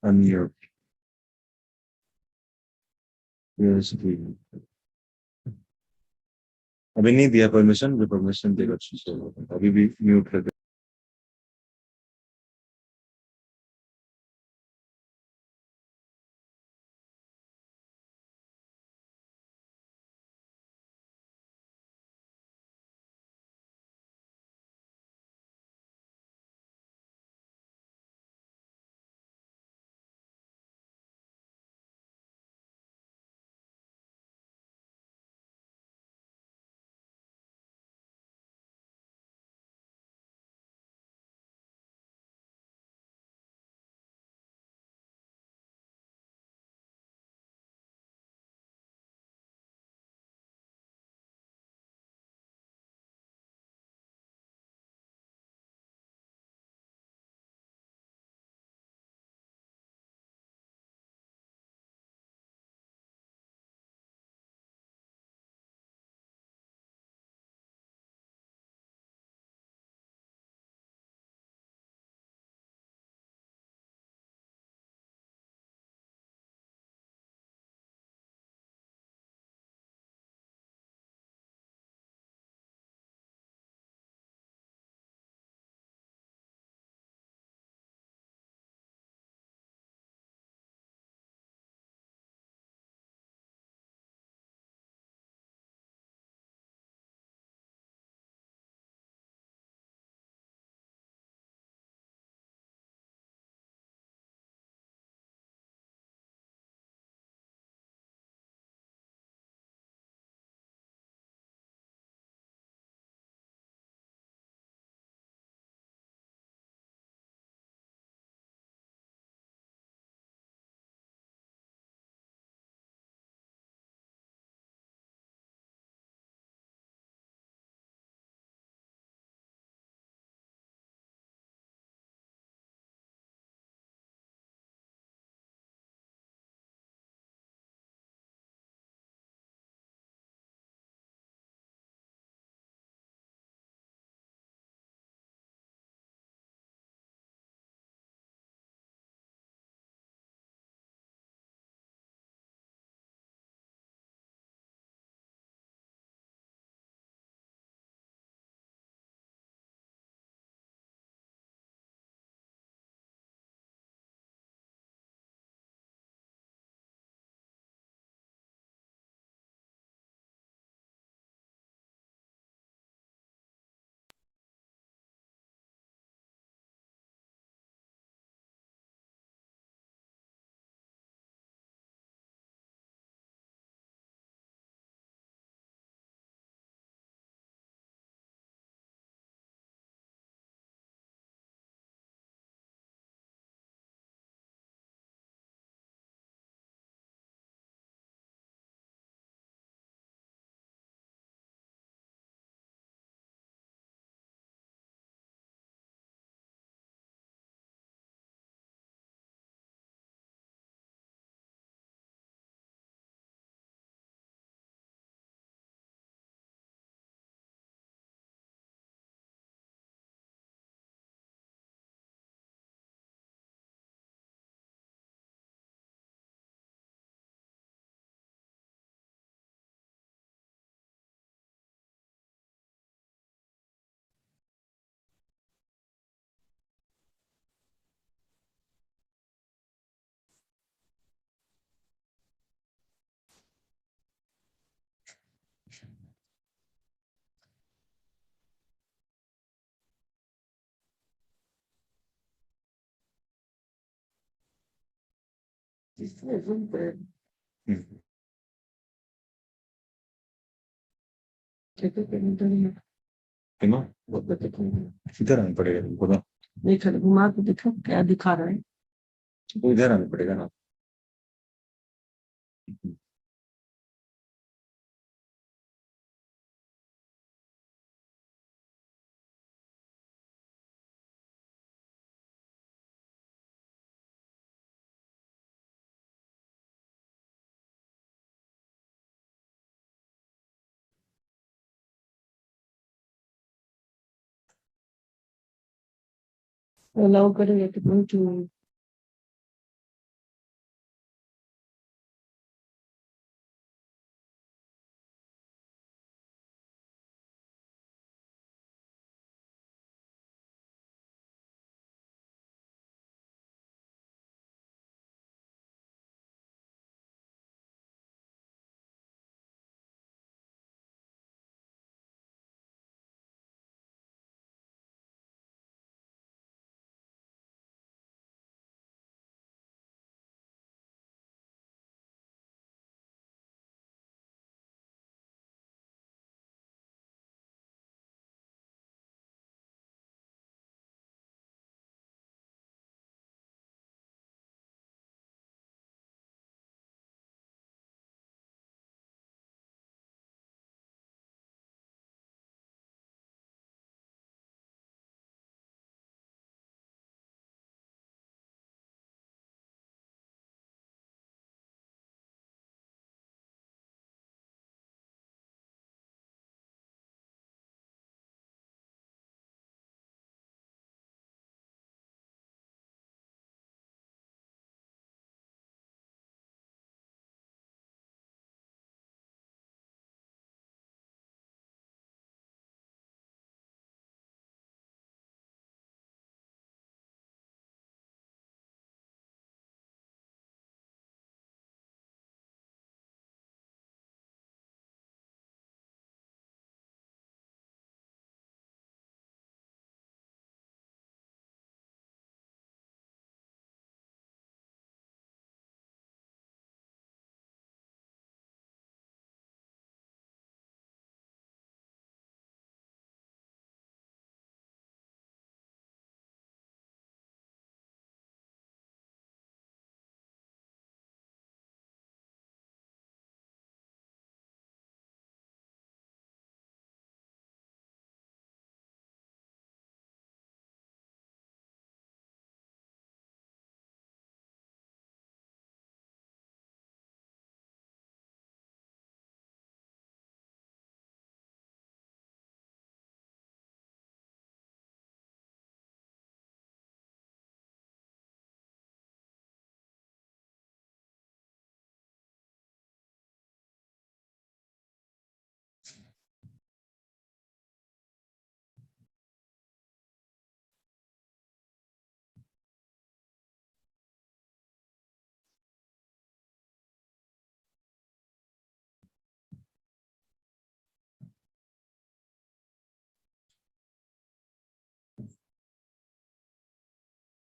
Unmute. Yes, अभी नहीं दिया परमिशन, भी परमिशन देगा अभी भी म्यूट कर दे। है ना, इधर आना पड़ेगा तुमको ना, देखो घुमा के देखो क्या दिखा रहा है, तो इधर आना पड़ेगा ना। अलाउ करेंगे तो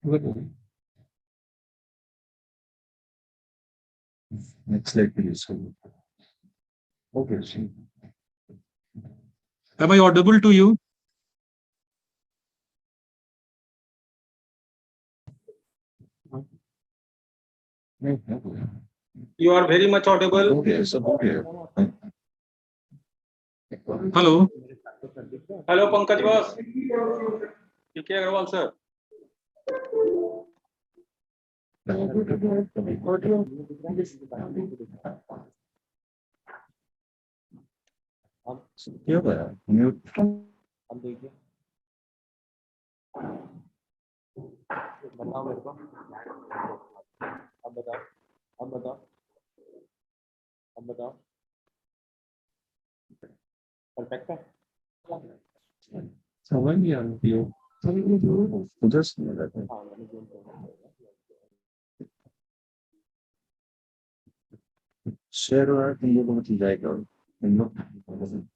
Next slide, please. Okay. Am I audible to you? You are very much audible. Okay, so okay. Hello. Hello, Pankaj boss. PK Agarwal sir. क्या हुआ म्यूट अब देखिए बताओ मेरे को अब बताओ अब बताओ अब बताओ परफेक्ट है समझ नहीं आ रही हो उधर से हाँ मैंने जोन कर शेयर हो रहा है तुम लोगों को मिल जाएगा तुम लोग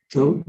So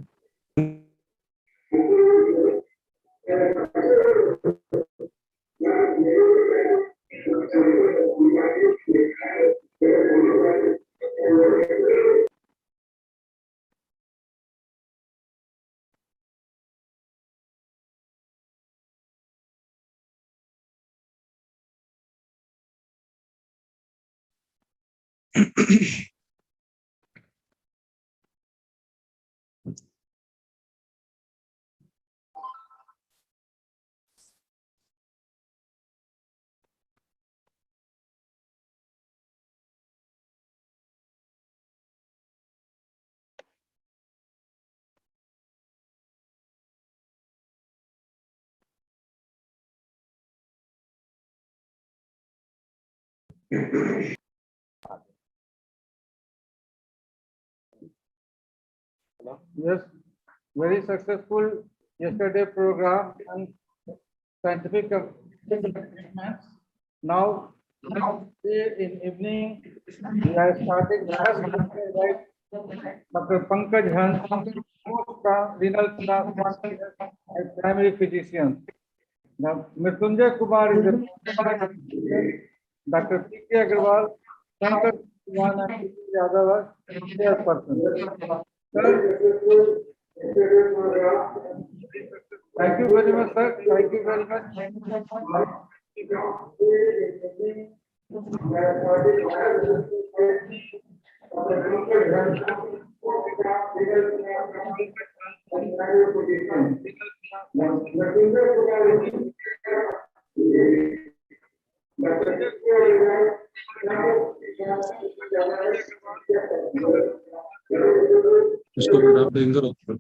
Yes, very successful yesterday program and scientific experiments. Now, in evening, we are starting right. Dr. Pankaj Hans, renal transplant and primary physician. Now, Mrityunjay Kumar is a Dr. P.K. Agarwal, Pankaj Kumar and Yadav are person. Sir, thank you very much, sir. Thank you very much. इसको भी आप देंगे रोक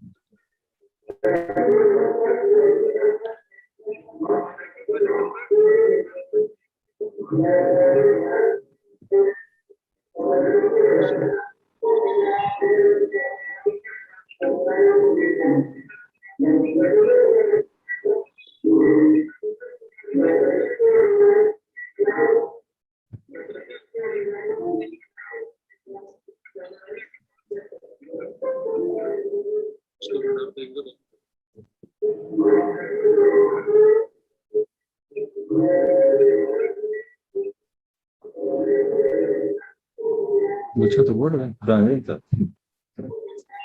पूछा तो बोल रहे रंजन था,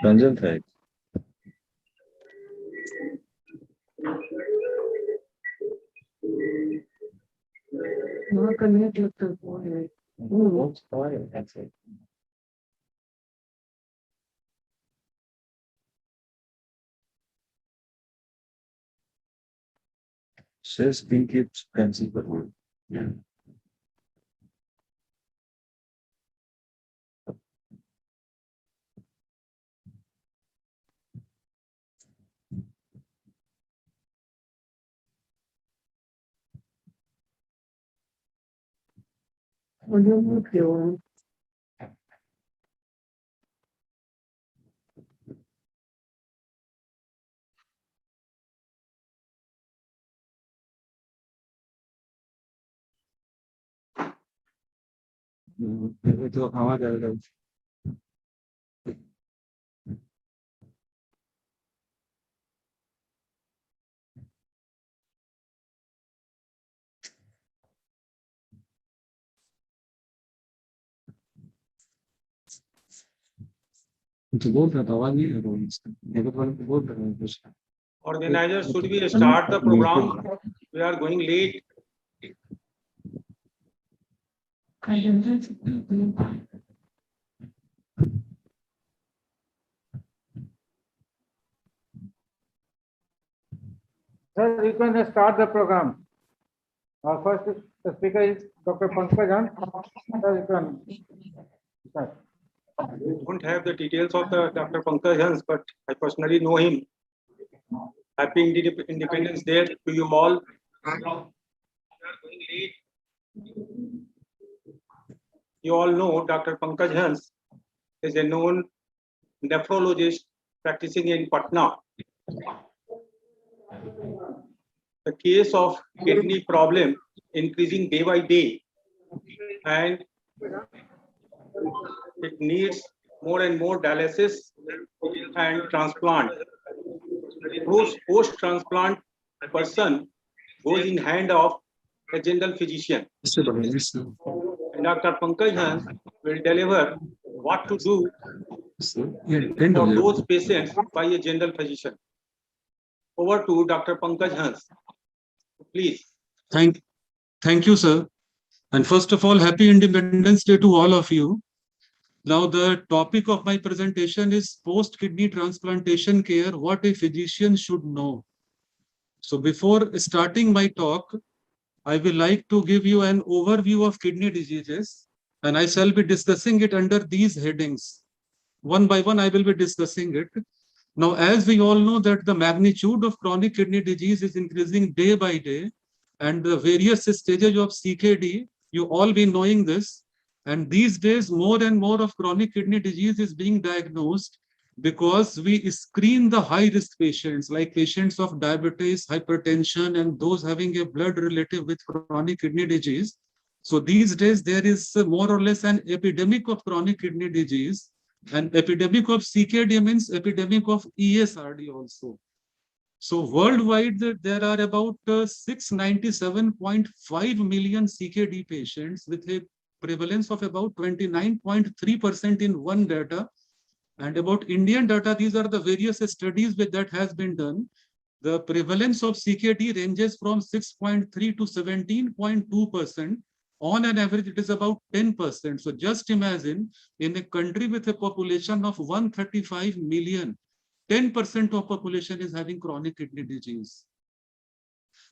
रंजन था एक। वहाँ का नेट लगता है कौन है? That's it. Says pink is fancy but yeah. What do you look here? तो आवाज आ रहा है। तो बोल रहा था आवाज नहीं आ रहा है इसका। मेरे को बोल रहा है कुछ। Organizers, should we start the program? We are going late. Sir, you can start the program. Our first speaker is Dr. Pankaj. Sir, you can start. I don't have the details of the Dr. Pankaj Hans, but I personally know him. Happy Independence Day to you all. We are going late. You all know Dr. Pankaj Hans is a known nephrologist practicing in Patna. The case of kidney problem increasing day by day, and it needs more and more dialysis and transplant. Post-transplant person goes in hand of a general physician. And Dr. Pankaj Hans will deliver what to do for those patients by a general physician. Over to Dr. Pankaj Hans. Please. Thank you, sir. And first of all, happy Independence Day to all of you. Now, the topic of my presentation is post-kidney transplantation care, what a physician should know. So before starting my talk, I will like to give you an overview of kidney diseases, and I shall be discussing it under these headings. One by one, I will be discussing it. Now, as we all know that the magnitude of chronic kidney disease is increasing day by day, and the various stages of CKD, you all be knowing this. And these days, more and more of chronic kidney disease is being diagnosed because we screen the high-risk patients, like patients of diabetes, hypertension, and those having a blood relative with chronic kidney disease. So these days, there is more or less an epidemic of chronic kidney disease. And epidemic of CKD means epidemic of ESRD also. So worldwide, there are about 697.5 million CKD patients with a prevalence of about 29.3% in one data. And about Indian data, these are the various studies that has been done. The prevalence of CKD ranges from 6.3 to 17.2%. On an average, it is about 10%. So just imagine, in a country with a population of 135 million, 10% of population is having chronic kidney disease.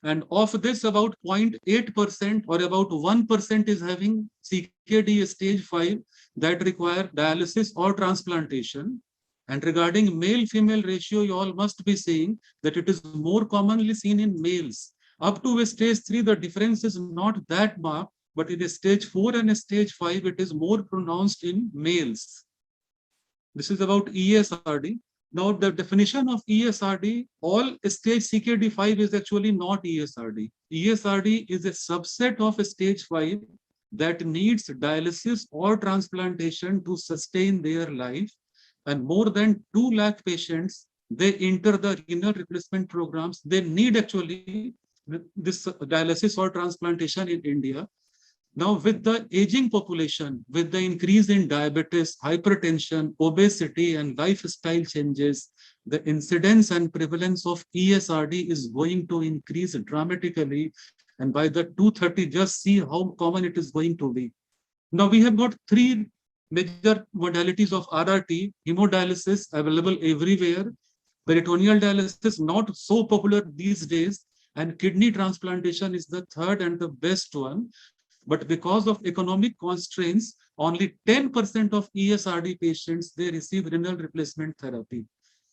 And of this, about 0.8% or about 1% is having CKD stage 5 that require dialysis or transplantation. And regarding male-female ratio, you all must be seeing that it is more commonly seen in males. Up to stage 3, the difference is not that marked, but in stage 4 and stage 5, it is more pronounced in males. This is about ESRD. Now, the definition of ESRD, all stage CKD 5 is actually not ESRD. ESRD is a subset of stage 5 that needs dialysis or transplantation to sustain their life. And more than 2 lakh patients, they enter the renal replacement programs. They need actually this dialysis or transplantation in India. Now, with the aging population, with the increase in diabetes, hypertension, obesity, and lifestyle changes, the incidence and prevalence of ESRD is going to increase dramatically. And by the 2030, just see how common it is going to be. Now, we have got three major modalities of RRT: hemodialysis available everywhere, peritoneal dialysis not so popular these days, and kidney transplantation is the third and the best one. But because of economic constraints, only 10% of ESRD patients, they receive renal replacement therapy.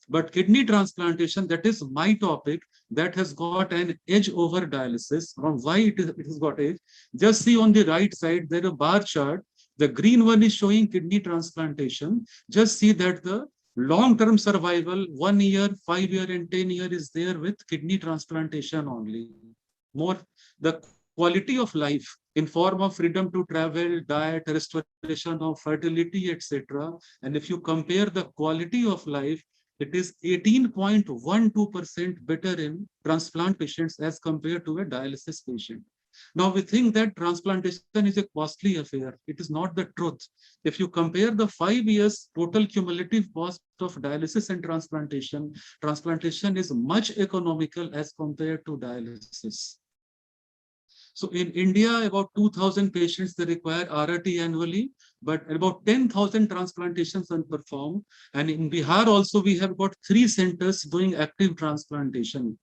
But kidney transplantation, that is my topic, that has got an edge over dialysis. From why it has got edge? Just see on the right side, there is a bar chart. The green one is showing kidney transplantation. Just see that the long-term survival, 1 year, 5 year, and 10 year is there with kidney transplantation only. More, the quality of life in form of freedom to travel, diet, restoration of fertility, etc. And if you compare the quality of life, it is 18.12% better in transplant patients as compared to a dialysis patient. Now we think that transplantation is a costly affair. It is not the truth. If you compare the 5 years total cumulative cost of dialysis and transplantation, transplantation is much economical as compared to dialysis. So in India, about 2,000 patients, they require RRT annually, but about 10,000 transplantations are performed. And in Bihar also, we have got 3 centers doing active transplantation.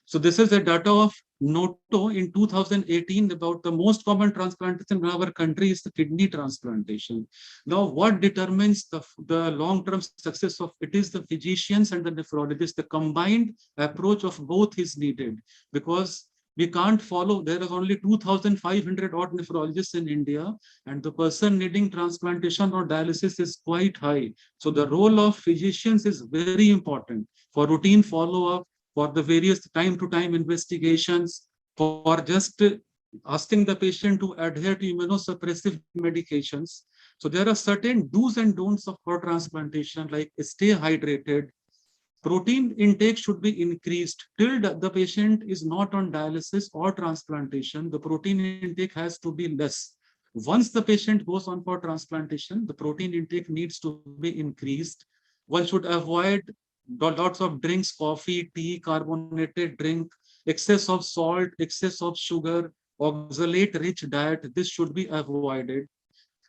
So this is the data of Noto in 2018 about the most common transplantation in our country is the kidney transplantation. Now, what determines the long-term success of it is the physicians and the nephrologists. The combined approach of both is needed because we can't follow. There is only 2,500 odd nephrologists in India, and the person needing transplantation or dialysis is quite high. So the role of physicians is very important for routine follow-up, for the various time-to-time investigations, for just asking the patient to adhere to immunosuppressive medications. So there are certain do's and don'ts of for transplantation, like stay hydrated. Protein intake should be increased till the patient is not on dialysis or transplantation. The protein intake has to be less. Once the patient goes on for transplantation, the protein intake needs to be increased. One should avoid lots of drinks, coffee, tea, carbonated drink, excess of salt, excess of sugar, oxalate-rich diet. This should be avoided.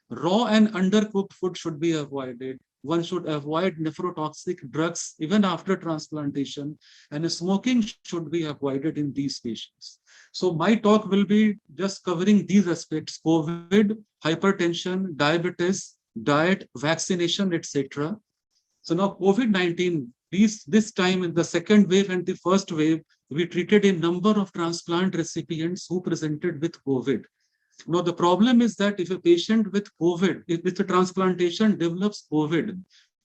Raw and undercooked food should be avoided. One should avoid nephrotoxic drugs even after transplantation, and smoking should be avoided in these patients. So my talk will be just covering these aspects: COVID, hypertension, diabetes, diet, vaccination, etc. So now COVID-19, this time in the second wave and the first wave, we treated a number of transplant recipients who presented with COVID. Now, the problem is that if a patient with COVID, with the transplantation develops COVID,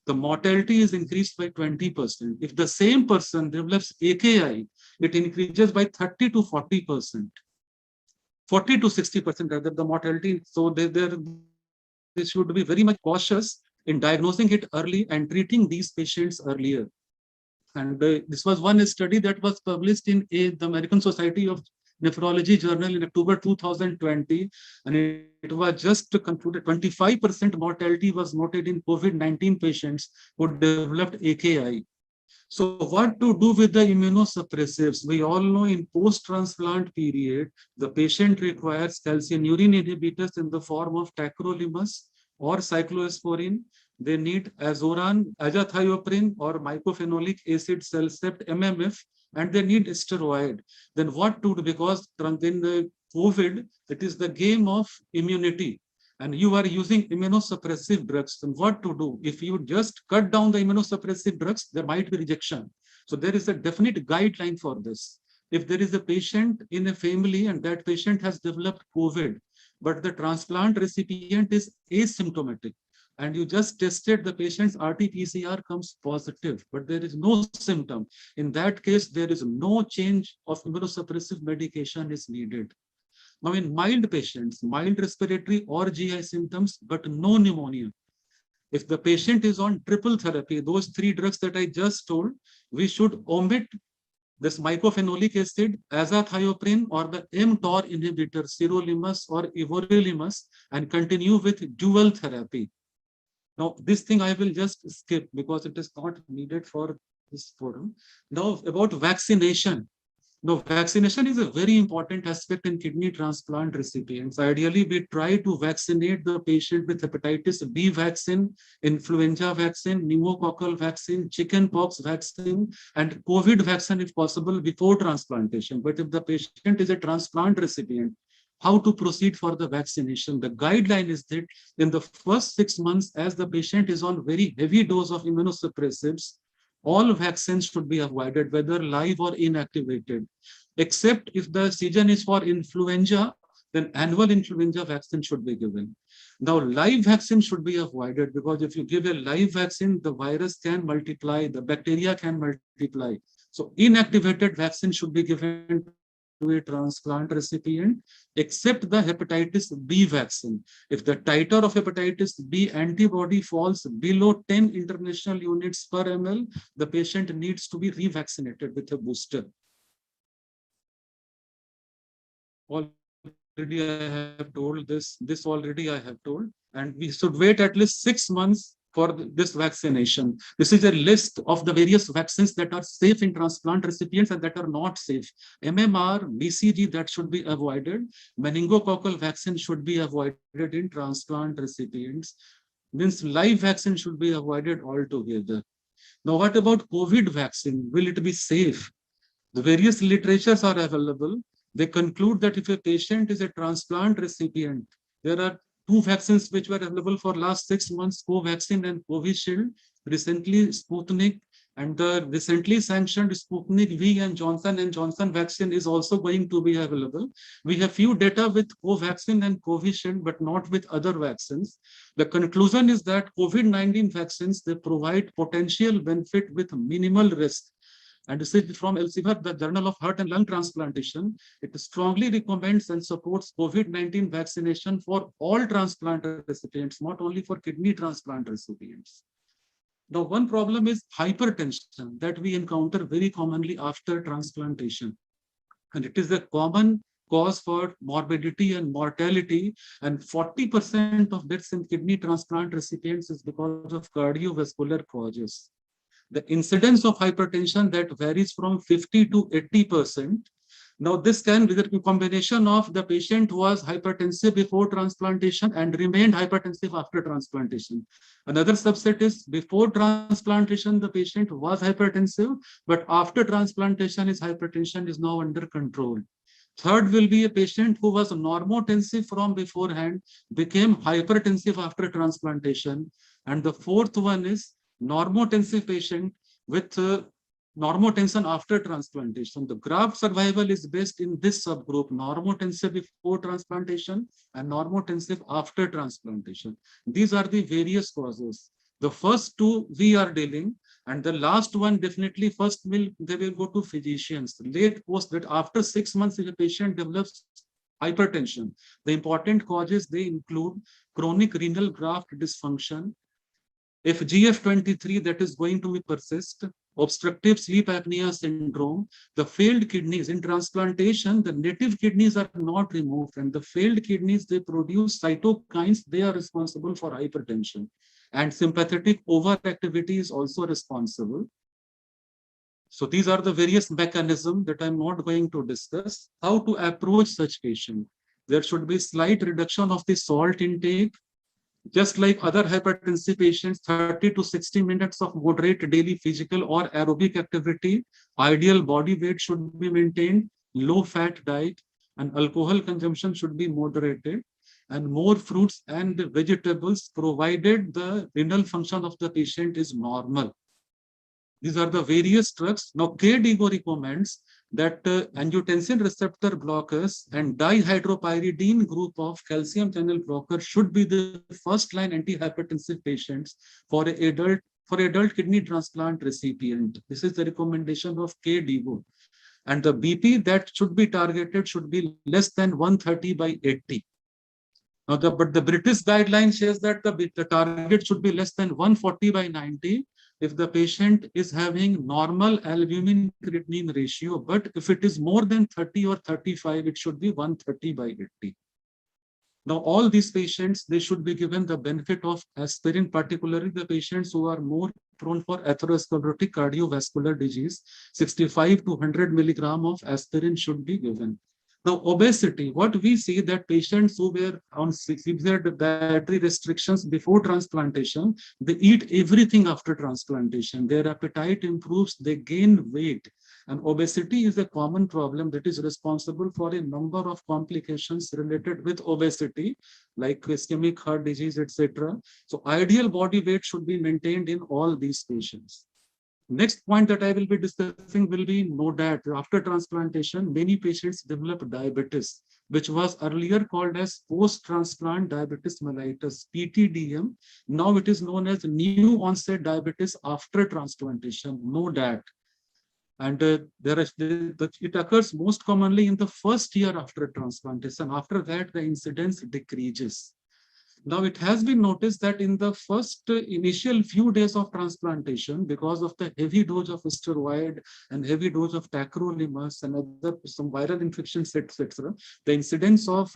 the mortality is increased by 20%. If the same person develops AKI, it increases by 30 to 40%, 40 to 60% rather the mortality. So they should be very much cautious in diagnosing it early and treating these patients earlier. And this was one study that was published in the American Society of Nephrology Journal in October 2020, and it was just concluded 25% mortality was noted in COVID-19 patients who developed AKI. So what to do with the immunosuppressives? We all know in post-transplant period, the patient requires calcineurin inhibitors in the form of tacrolimus or cyclosporin. They need azoran, azathioprine, or mycophenolic acid, Cellcept, MMF, and they need steroid. Then what to do? Because in the COVID, it is the game of immunity, and you are using immunosuppressive drugs. Then what to do? If you just cut down the immunosuppressive drugs, there might be rejection. So there is a definite guideline for this. If there is a patient in a family and that patient has developed COVID, but the transplant recipient is asymptomatic, and you just tested the patient's RT-PCR comes positive, but there is no symptom. In that case, there is no change of immunosuppressive medication is needed. Now, in mild patients, mild respiratory or GI symptoms, but no pneumonia. If the patient is on triple therapy, those 3 drugs that I just told, we should omit this mycophenolic acid, azathioprine, or the mTOR inhibitor, sirolimus or everolimus, and continue with dual therapy. Now, this thing I will just skip because it is not needed for this forum. Now, about vaccination. Now, vaccination is a very important aspect in kidney transplant recipients. Ideally, we try to vaccinate the patient with hepatitis B vaccine, influenza vaccine, pneumococcal vaccine, chickenpox vaccine, and COVID vaccine if possible before transplantation. But if the patient is a transplant recipient, how to proceed for the vaccination? The guideline is that in the first 6 months, as the patient is on very heavy dose of immunosuppressives, all vaccines should be avoided, whether live or inactivated, except if the season is for influenza, then annual influenza vaccine should be given. Now, live vaccine should be avoided because if you give a live vaccine, the virus can multiply, the bacteria can multiply. So inactivated vaccine should be given to a transplant recipient, except the hepatitis B vaccine. If the titer of hepatitis B antibody falls below 10 international units per ml, the patient needs to be revaccinated with a booster. Already I have told this already I have told, and we should wait at least 6 months for this vaccination. This is a list of the various vaccines that are safe in transplant recipients and that are not safe. MMR, BCG, that should be avoided. Meningococcal vaccine should be avoided in transplant recipients. Means live vaccine should be avoided altogether. Now, what about COVID vaccine? Will it be safe? The various literatures are available. They conclude that if a patient is a transplant recipient, there are 2 vaccines which were available for last 6 months, Covaxin and Covishield. Recently, Sputnik and the recently sanctioned Sputnik V and Johnson vaccine is also going to be available. We have few data with Covaxin and Covishield, but not with other vaccines. The conclusion is that COVID-19 vaccines, they provide potential benefit with minimal risk. And this is from Elsevier, the Journal of Heart and Lung Transplantation. It strongly recommends and supports COVID-19 vaccination for all transplant recipients, not only for kidney transplant recipients. Now, one problem is hypertension that we encounter very commonly after transplantation. And it is a common cause for morbidity and mortality. And 40% of deaths in kidney transplant recipients is because of cardiovascular causes. The incidence of hypertension that varies from 50 to 80%. Now, this can be the combination of the patient was hypertensive before transplantation and remained hypertensive after transplantation. Another subset is before transplantation, the patient was hypertensive, but after transplantation, his hypertension is now under control. Third will be a patient who was normotensive from beforehand, became hypertensive after transplantation. And the fourth one is normotensive patient with normotension after transplantation. The graft survival is based in this subgroup, normotensive before transplantation and normotensive after transplantation. These are the various causes. The first 2 we are dealing, and the last one definitely first they will go to physicians. Late post that after 6 months, if a patient develops hypertension, the important causes they include chronic renal graft dysfunction. If GF23 that is going to be persist, obstructive sleep apnea syndrome, the failed kidneys in transplantation, the native kidneys are not removed, and the failed kidneys, they produce cytokines, they are responsible for hypertension. And sympathetic overactivity is also responsible. So these are the various mechanisms that I'm not going to discuss. How to approach such patient? There should be slight reduction of the salt intake. Just like other hypertensive patients, 30 to 60 minutes of moderate daily physical or aerobic activity, ideal body weight should be maintained, low fat diet, and alcohol consumption should be moderated, and more fruits and vegetables provided the renal function of the patient is normal. These are the various drugs. Now, KDIGO recommends that angiotensin receptor blockers and dihydropyridine group of calcium channel blockers should be the first line antihypertensive patients for adult kidney transplant recipient. This is the recommendation of KDIGO. And the BP that should be targeted should be less than 130/80. Now, but the British guideline says that the target should be less than 140/90. if the patient is having normal albumin creatinine ratio, but if it is more than 30 or 35, it should be 130/80. Now, all these patients, they should be given the benefit of aspirin, particularly the patients who are more prone for atherosclerotic cardiovascular disease. 65 to 100 milligram of aspirin should be given. Now, obesity, what we see that patients who were on severe dietary restrictions before transplantation, they eat everything after transplantation. Their appetite improves, they gain weight. And obesity is a common problem that is responsible for a number of complications related with obesity, like ischemic heart disease, etc. So ideal body weight should be maintained in all these patients. Next point that I will be discussing will be no diet. After transplantation, many patients develop diabetes, which was earlier called as post-transplant diabetes mellitus, PTDM. Now it is known as new onset diabetes after transplantation, no diet. And it occurs most commonly in the first year after transplantation. After that, the incidence decreases. Now, it has been noticed that in the first initial few days of transplantation, because of the heavy dose of steroid and heavy dose of tacrolimus and some viral infections, etc., the incidence of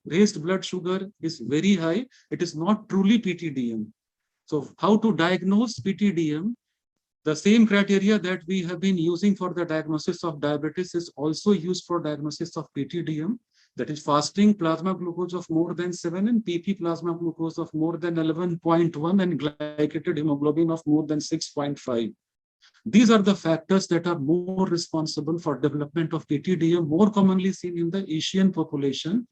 raised blood sugar is very high. It is not truly PTDM. So, how to diagnose PTDM? The same criteria that we have been using for the diagnosis of diabetes is also used for diagnosis of PTDM. That is fasting plasma glucose of more than 7 and PP plasma glucose of more than 11.1 and glycated hemoglobin of more than 6.5. These are the factors that are more responsible for development of PTDM, more commonly seen in the Asian population.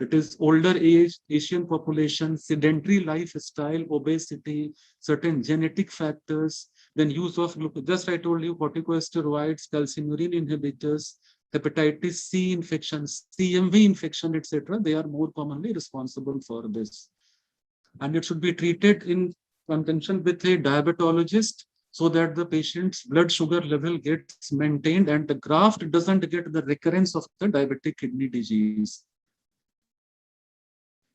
It is older age, Asian population, sedentary lifestyle, obesity, certain genetic factors, then use of glucose. Just I told you, corticosteroids, calcineurin inhibitors, hepatitis C infections, CMV infection, etc. They are more commonly responsible for this. And it should be treated in conjunction with a diabetologist so that the patient's blood sugar level gets maintained and the graft doesn't get the recurrence of the diabetic kidney disease.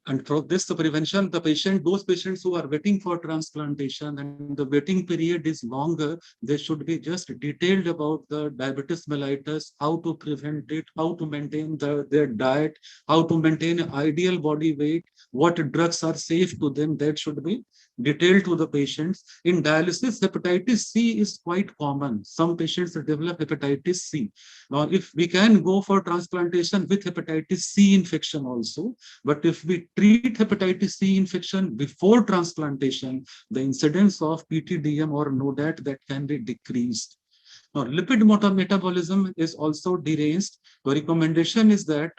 And for this, the prevention, the patient, those patients who are waiting for transplantation and the waiting period is longer, they should be just detailed about the diabetes mellitus, how to prevent it, how to maintain their diet, how to maintain an ideal body weight, what drugs are safe to them, that should be detailed to the patients. In dialysis, hepatitis C is quite common. Some patients develop hepatitis C. Now, if we can go for transplantation with hepatitis C infection also, but if we treat hepatitis C infection before transplantation, the incidence of PTDM or no diet that can be decreased. Now, lipid metabolism is also deranged. The recommendation is that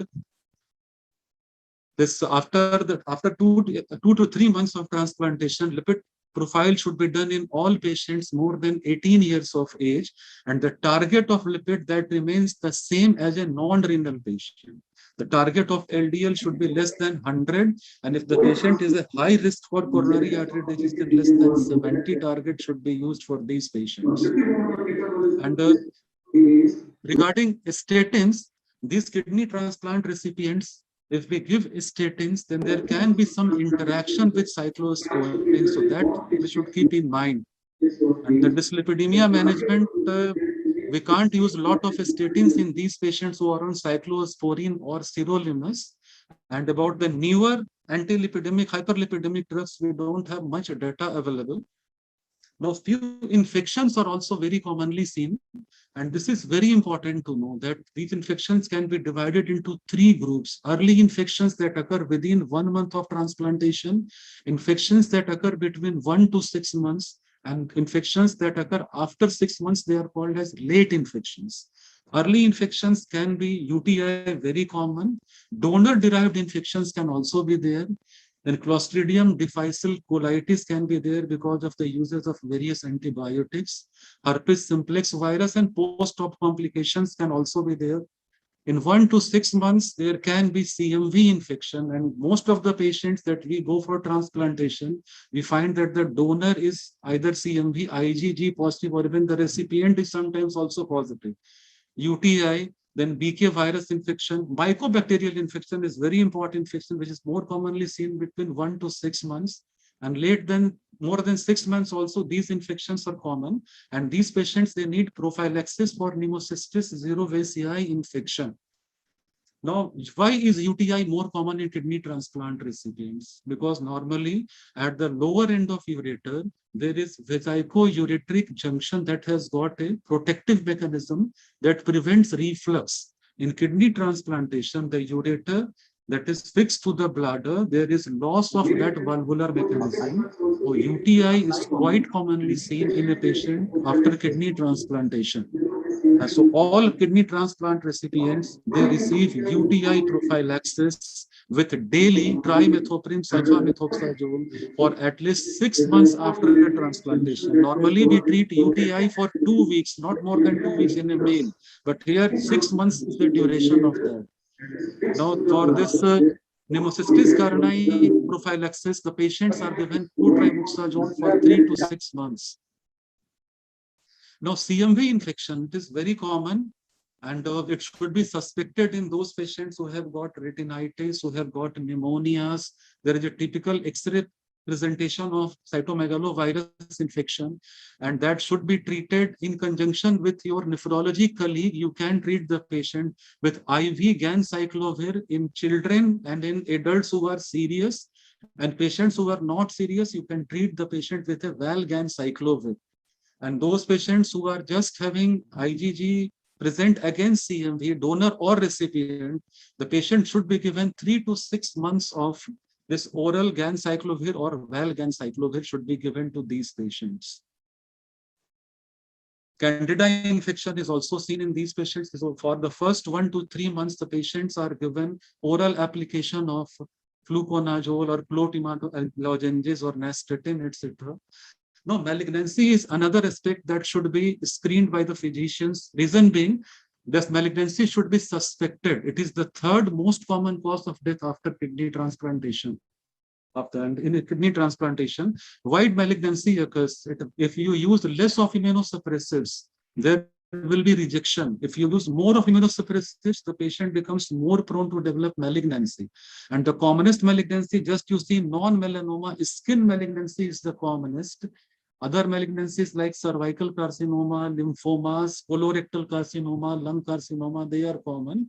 this after 2 to 3 months of transplantation, lipid profile should be done in all patients more than 18 years of age, and the target of lipid that remains the same as a non-renal patient. The target of LDL should be less than 100, and if the patient is a high risk for coronary artery disease, then less than 70 target should be used for these patients. And regarding statins, these kidney transplant recipients, if we give statins, then there can be some interaction with cyclosporine, so that we should keep in mind. And the dyslipidemia management, we can't use a lot of statins in these patients who are on cyclosporine or sirolimus. And about the newer anti-lipidemic, hyperlipidemic drugs, we don't have much data available. Now, few infections are also very commonly seen, and this is very important to know that these infections can be divided into 3 groups. Early infections that occur within 1 month of transplantation, infections that occur between 1 to 6 months, and infections that occur after 6 months, they are called as late infections. Early infections can be UTI, very common. Donor-derived infections can also be there. Then Clostridium difficile colitis can be there because of the usage of various antibiotics. Herpes simplex virus and post-op complications can also be there. In 1 to 6 months, there can be CMV infection, and most of the patients that we go for transplantation, we find that the donor is either CMV, IgG positive, or even the recipient is sometimes also positive. UTI, then BK virus infection, mycobacterial infection is very important infection, which is more commonly seen between 1 to 6 months. And more than 6 months also, these infections are common. And these patients, they need prophylaxis for pneumocystis cerevisiae infection. Now, why is UTI more common in kidney transplant recipients? Because normally at the lower end of ureter, there is vesico-ureteric junction that has got a protective mechanism that prevents reflux. In kidney transplantation, the ureter that is fixed to the bladder, there is loss of that valvular mechanism. So UTI is quite commonly seen in a patient after kidney transplantation. So all kidney transplant recipients, they receive UTI prophylaxis with daily trimethoprim sulfamethoxazole for at least 6 months after the transplantation. Normally, we treat UTI for 2 weeks, not more than 2 weeks in a male. But here, 6 months is the duration of that. Now, for this pneumocystis carinii prophylaxis, the patients are given 2-trimoxazole for 3 to 6 months. Now, CMV infection, it is very common, and it should be suspected in those patients who have got retinitis, who have got pneumonias. There is a typical X-ray presentation of cytomegalovirus infection, and that should be treated in conjunction with your nephrology colleague. You can treat the patient with IV ganciclovir in children and in adults who are serious, and patients who are not serious, you can treat the patient with a valganciclovir. And those patients who are just having IgG present against CMV, donor or recipient, the patient should be given 3 to 6 months of this oral ganciclovir or valganciclovir should be given to these patients. Candida infection is also seen in these patients. So for the first 1 to 3 months, the patients are given oral application of fluconazole or clotimato lozenges or nystatin, etc. No, malignancy is another aspect that should be screened by the physicians. Reason being, this malignancy should be suspected. It is the third most common cause of death after kidney transplantation. In a kidney transplantation, why malignancy occurs? If you use less of immunosuppressives, there will be rejection. If you use more of immunosuppressives, the patient becomes more prone to develop malignancy. And the commonest malignancy, just you see, non-melanoma, skin malignancy is the commonest. Other malignancies like cervical carcinoma, lymphomas, colorectal carcinoma, lung carcinoma, they are common.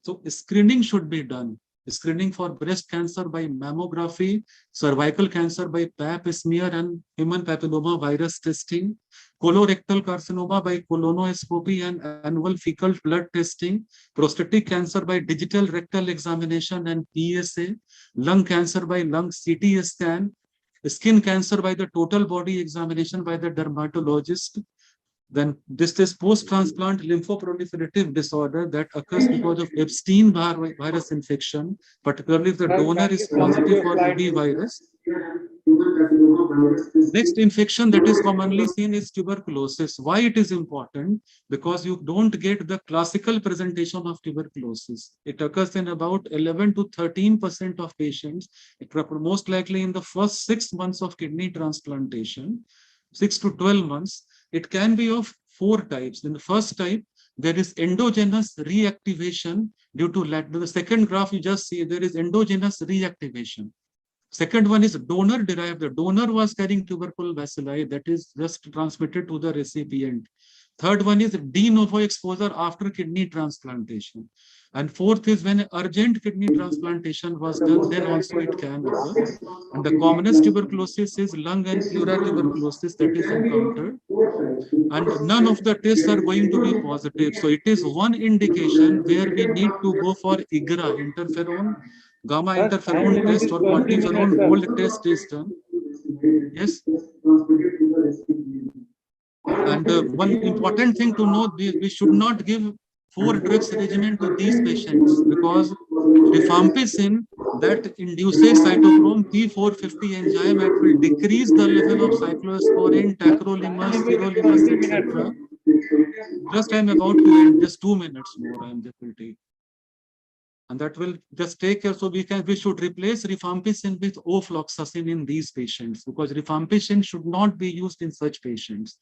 So screening should be done. Screening for breast cancer by mammography, cervical cancer by pap smear and human papilloma virus testing, colorectal carcinoma by colonoscopy and annual fecal blood testing, prostatic cancer by digital rectal examination and PSA, lung cancer by lung CT scan, skin cancer by the total body examination by the dermatologist. Then this is post-transplant lymphoproliferative disorder that occurs because of Epstein virus infection, particularly if the donor is positive for EB virus. Next infection that is commonly seen is tuberculosis. Why it is important? Because you don't get the classical presentation of tuberculosis. It occurs in about 11 to 13% of patients. It most likely in the first 6 months of kidney transplantation, 6 to 12 months. It can be of 4 types. In the first type, there is endogenous reactivation due to the second graph you just see, there is endogenous reactivation. Second one is donor derived. The donor was carrying tubercle bacilli that is just transmitted to the recipient. Third one is de novo exposure after kidney transplantation. And fourth is when urgent kidney transplantation was done, then also it can occur. And the commonest tuberculosis is lung and pleural tuberculosis that is encountered. And none of the tests are going to be positive. So it is one indication where we need to go for IGRA, interferon, gamma interferon test or quantiferon gold test is done. Yes. And one important thing to note, we should not give 4 drugs regimen to these patients because rifampicin that induces cytochrome P450 enzyme, it will decrease the level of cyclosporine, tacrolimus, sirolimus, etc. Just I'm about to end, just 2 minutes more I'm just will take. And that will just take care. So we should replace rifampicin with ofloxacin in these patients because rifampicin should not be used in such patients.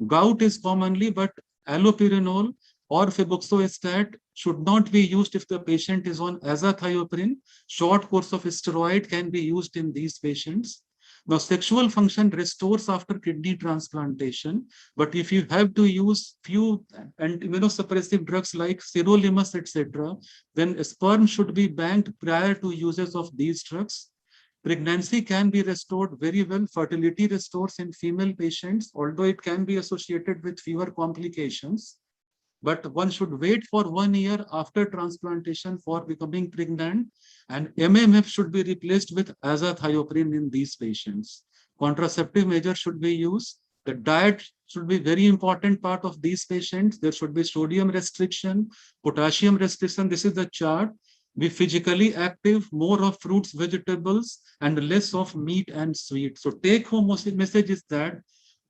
Gout is commonly, but allopurinol or febuxostat should not be used if the patient is on azathioprine. Short course of steroid can be used in these patients. Now, sexual function restores after kidney transplantation, but if you have to use few immunosuppressive drugs like sirolimus, etc., then sperm should be banked prior to uses of these drugs. Pregnancy can be restored very well. Fertility restores in female patients, although it can be associated with fewer complications. But one should wait for 1 year after transplantation for becoming pregnant, and MMF should be replaced with azathioprine in these patients. Contraceptive measures should be used. The diet should be very important part of these patients. There should be sodium restriction, potassium restriction. This is the chart. Be physically active, more of fruits, vegetables, and less of meat and sweet. So take home message is that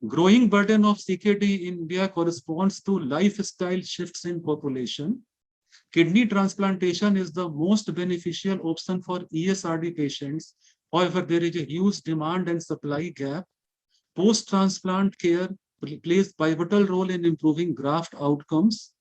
growing burden of CKD in India corresponds to lifestyle shifts in population. Kidney transplantation is the most beneficial option for ESRD patients. However, there is a huge demand and supply gap. Post-transplant care plays pivotal role in improving graft outcomes.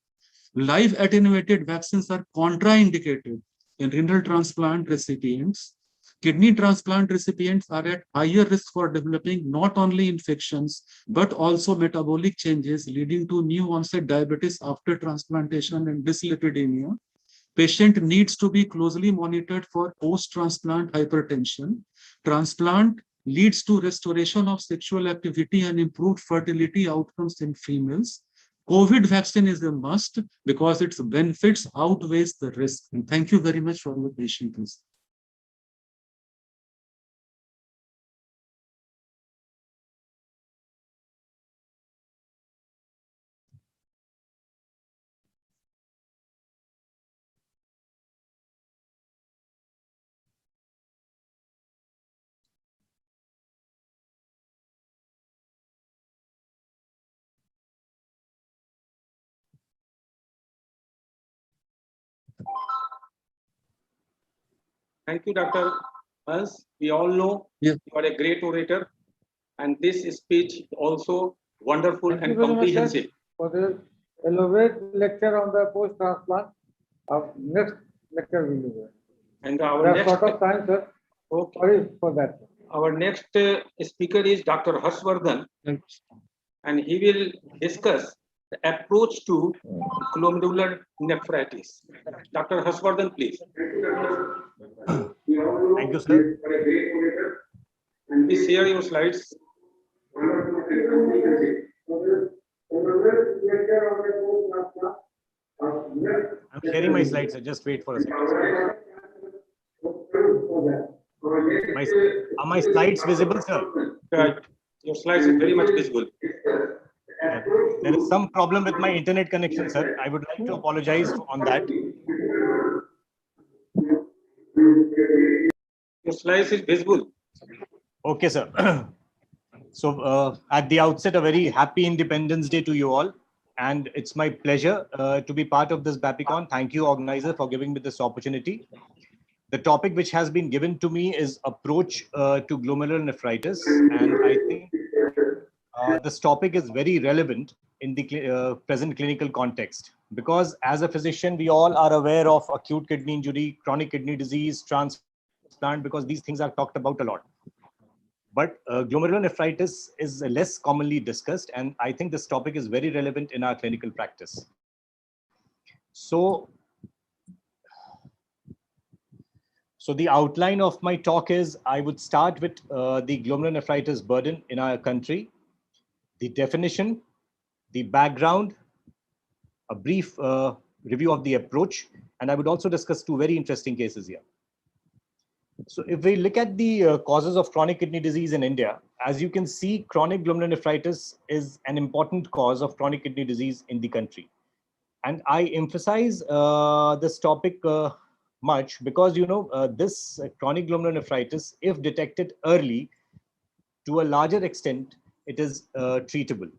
Live attenuated vaccines are contraindicated in renal transplant recipients. Kidney transplant recipients are at higher risk for developing not only infections, but also metabolic changes leading to new onset diabetes after transplantation and dyslipidemia. Patient needs to be closely monitored for post-transplant hypertension. Transplant leads to restoration of sexual activity and improved fertility outcomes in females. COVID vaccine is a must because its benefits outweighs the risk. And thank you very much for your patience. Thank you, Dr. Hans. We all know Yeah. you are a great orator, and this speech is also wonderful Thank you and very much, sir, comprehensive. for this elaborate lecture on the post-transplant. Our next lecture will be there. And We our are next, short of time, sir. okay, Sorry for that. our next speaker is Dr. Harshvardhan, and he will discuss the approach to glomerular nephritis. Dr. Harshvardhan, please. Thank you, sir. Please share your slides. I'm sharing my slides, sir. Just wait for a second. Are my slides visible, sir? Right. Your slides are very much visible. There is some problem with my internet connection, sir. I would like to apologize on that. Your slides is visible. Okay, sir. So at the outset, a very happy Independence Day to you all. And it's my pleasure to be part of this BAPICON. Thank you, organizer, for giving me this opportunity. The topic which has been given to me is approach to glomerular nephritis. And I think this topic is very relevant in the present clinical context. Because as a physician, we all are aware of acute kidney injury, chronic kidney disease, transplant, because these things are talked about a lot. But glomerular nephritis is less commonly discussed, and I think this topic is very relevant in our clinical practice. So the outline of my talk is, I would start with the glomerular nephritis burden in our country, the definition, the background, a brief review of the approach, and I would also discuss two very interesting cases here. So if we look at the causes of chronic kidney disease in India, as you can see, chronic glomerular nephritis is an important cause of chronic kidney disease in the country. And I emphasize this topic much because, this chronic glomerular nephritis, if detected early, to a larger extent, it is treatable.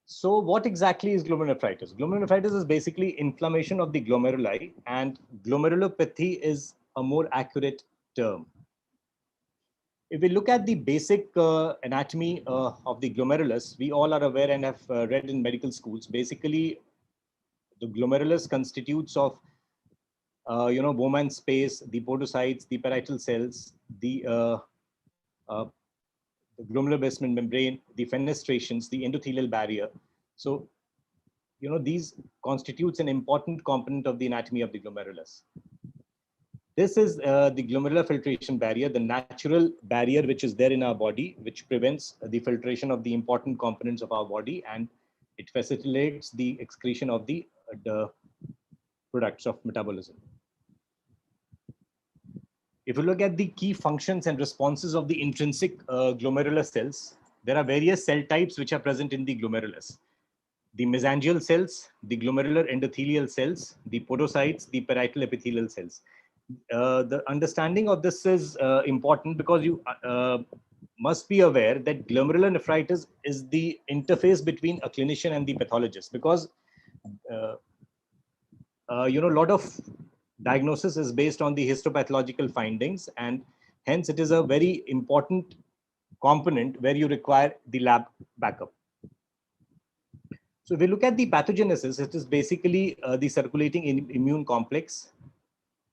So what exactly is glomerulonephritis? Glomerulonephritis is basically inflammation of the glomeruli, and glomerulopathy is a more accurate term. If we look at the basic anatomy of the glomerulus, we all are aware and have read in medical schools. Basically, the glomerulus constitutes of Bowman space, the podocytes, the parietal cells, the the glomerular basement membrane, the fenestrations, the endothelial barrier. So, these constitutes an important component of the anatomy of the glomerulus. This is the glomerular filtration barrier, the natural barrier which is there in our body, which prevents the filtration of the important components of our body, and it facilitates the excretion of the products of metabolism. If you look at the key functions and responses of the intrinsic glomerular cells, there are various cell types which are present in the glomerulus. The mesangial cells, the glomerular endothelial cells, the podocytes, the parietal epithelial cells. The understanding of this is important because you must be aware that glomerular nephritis is the interface between a clinician and the pathologist, because a lot of diagnosis is based on the histopathological findings, and hence it is a very important component where you require the lab backup. So if we look at the pathogenesis, it is basically the circulating immune complex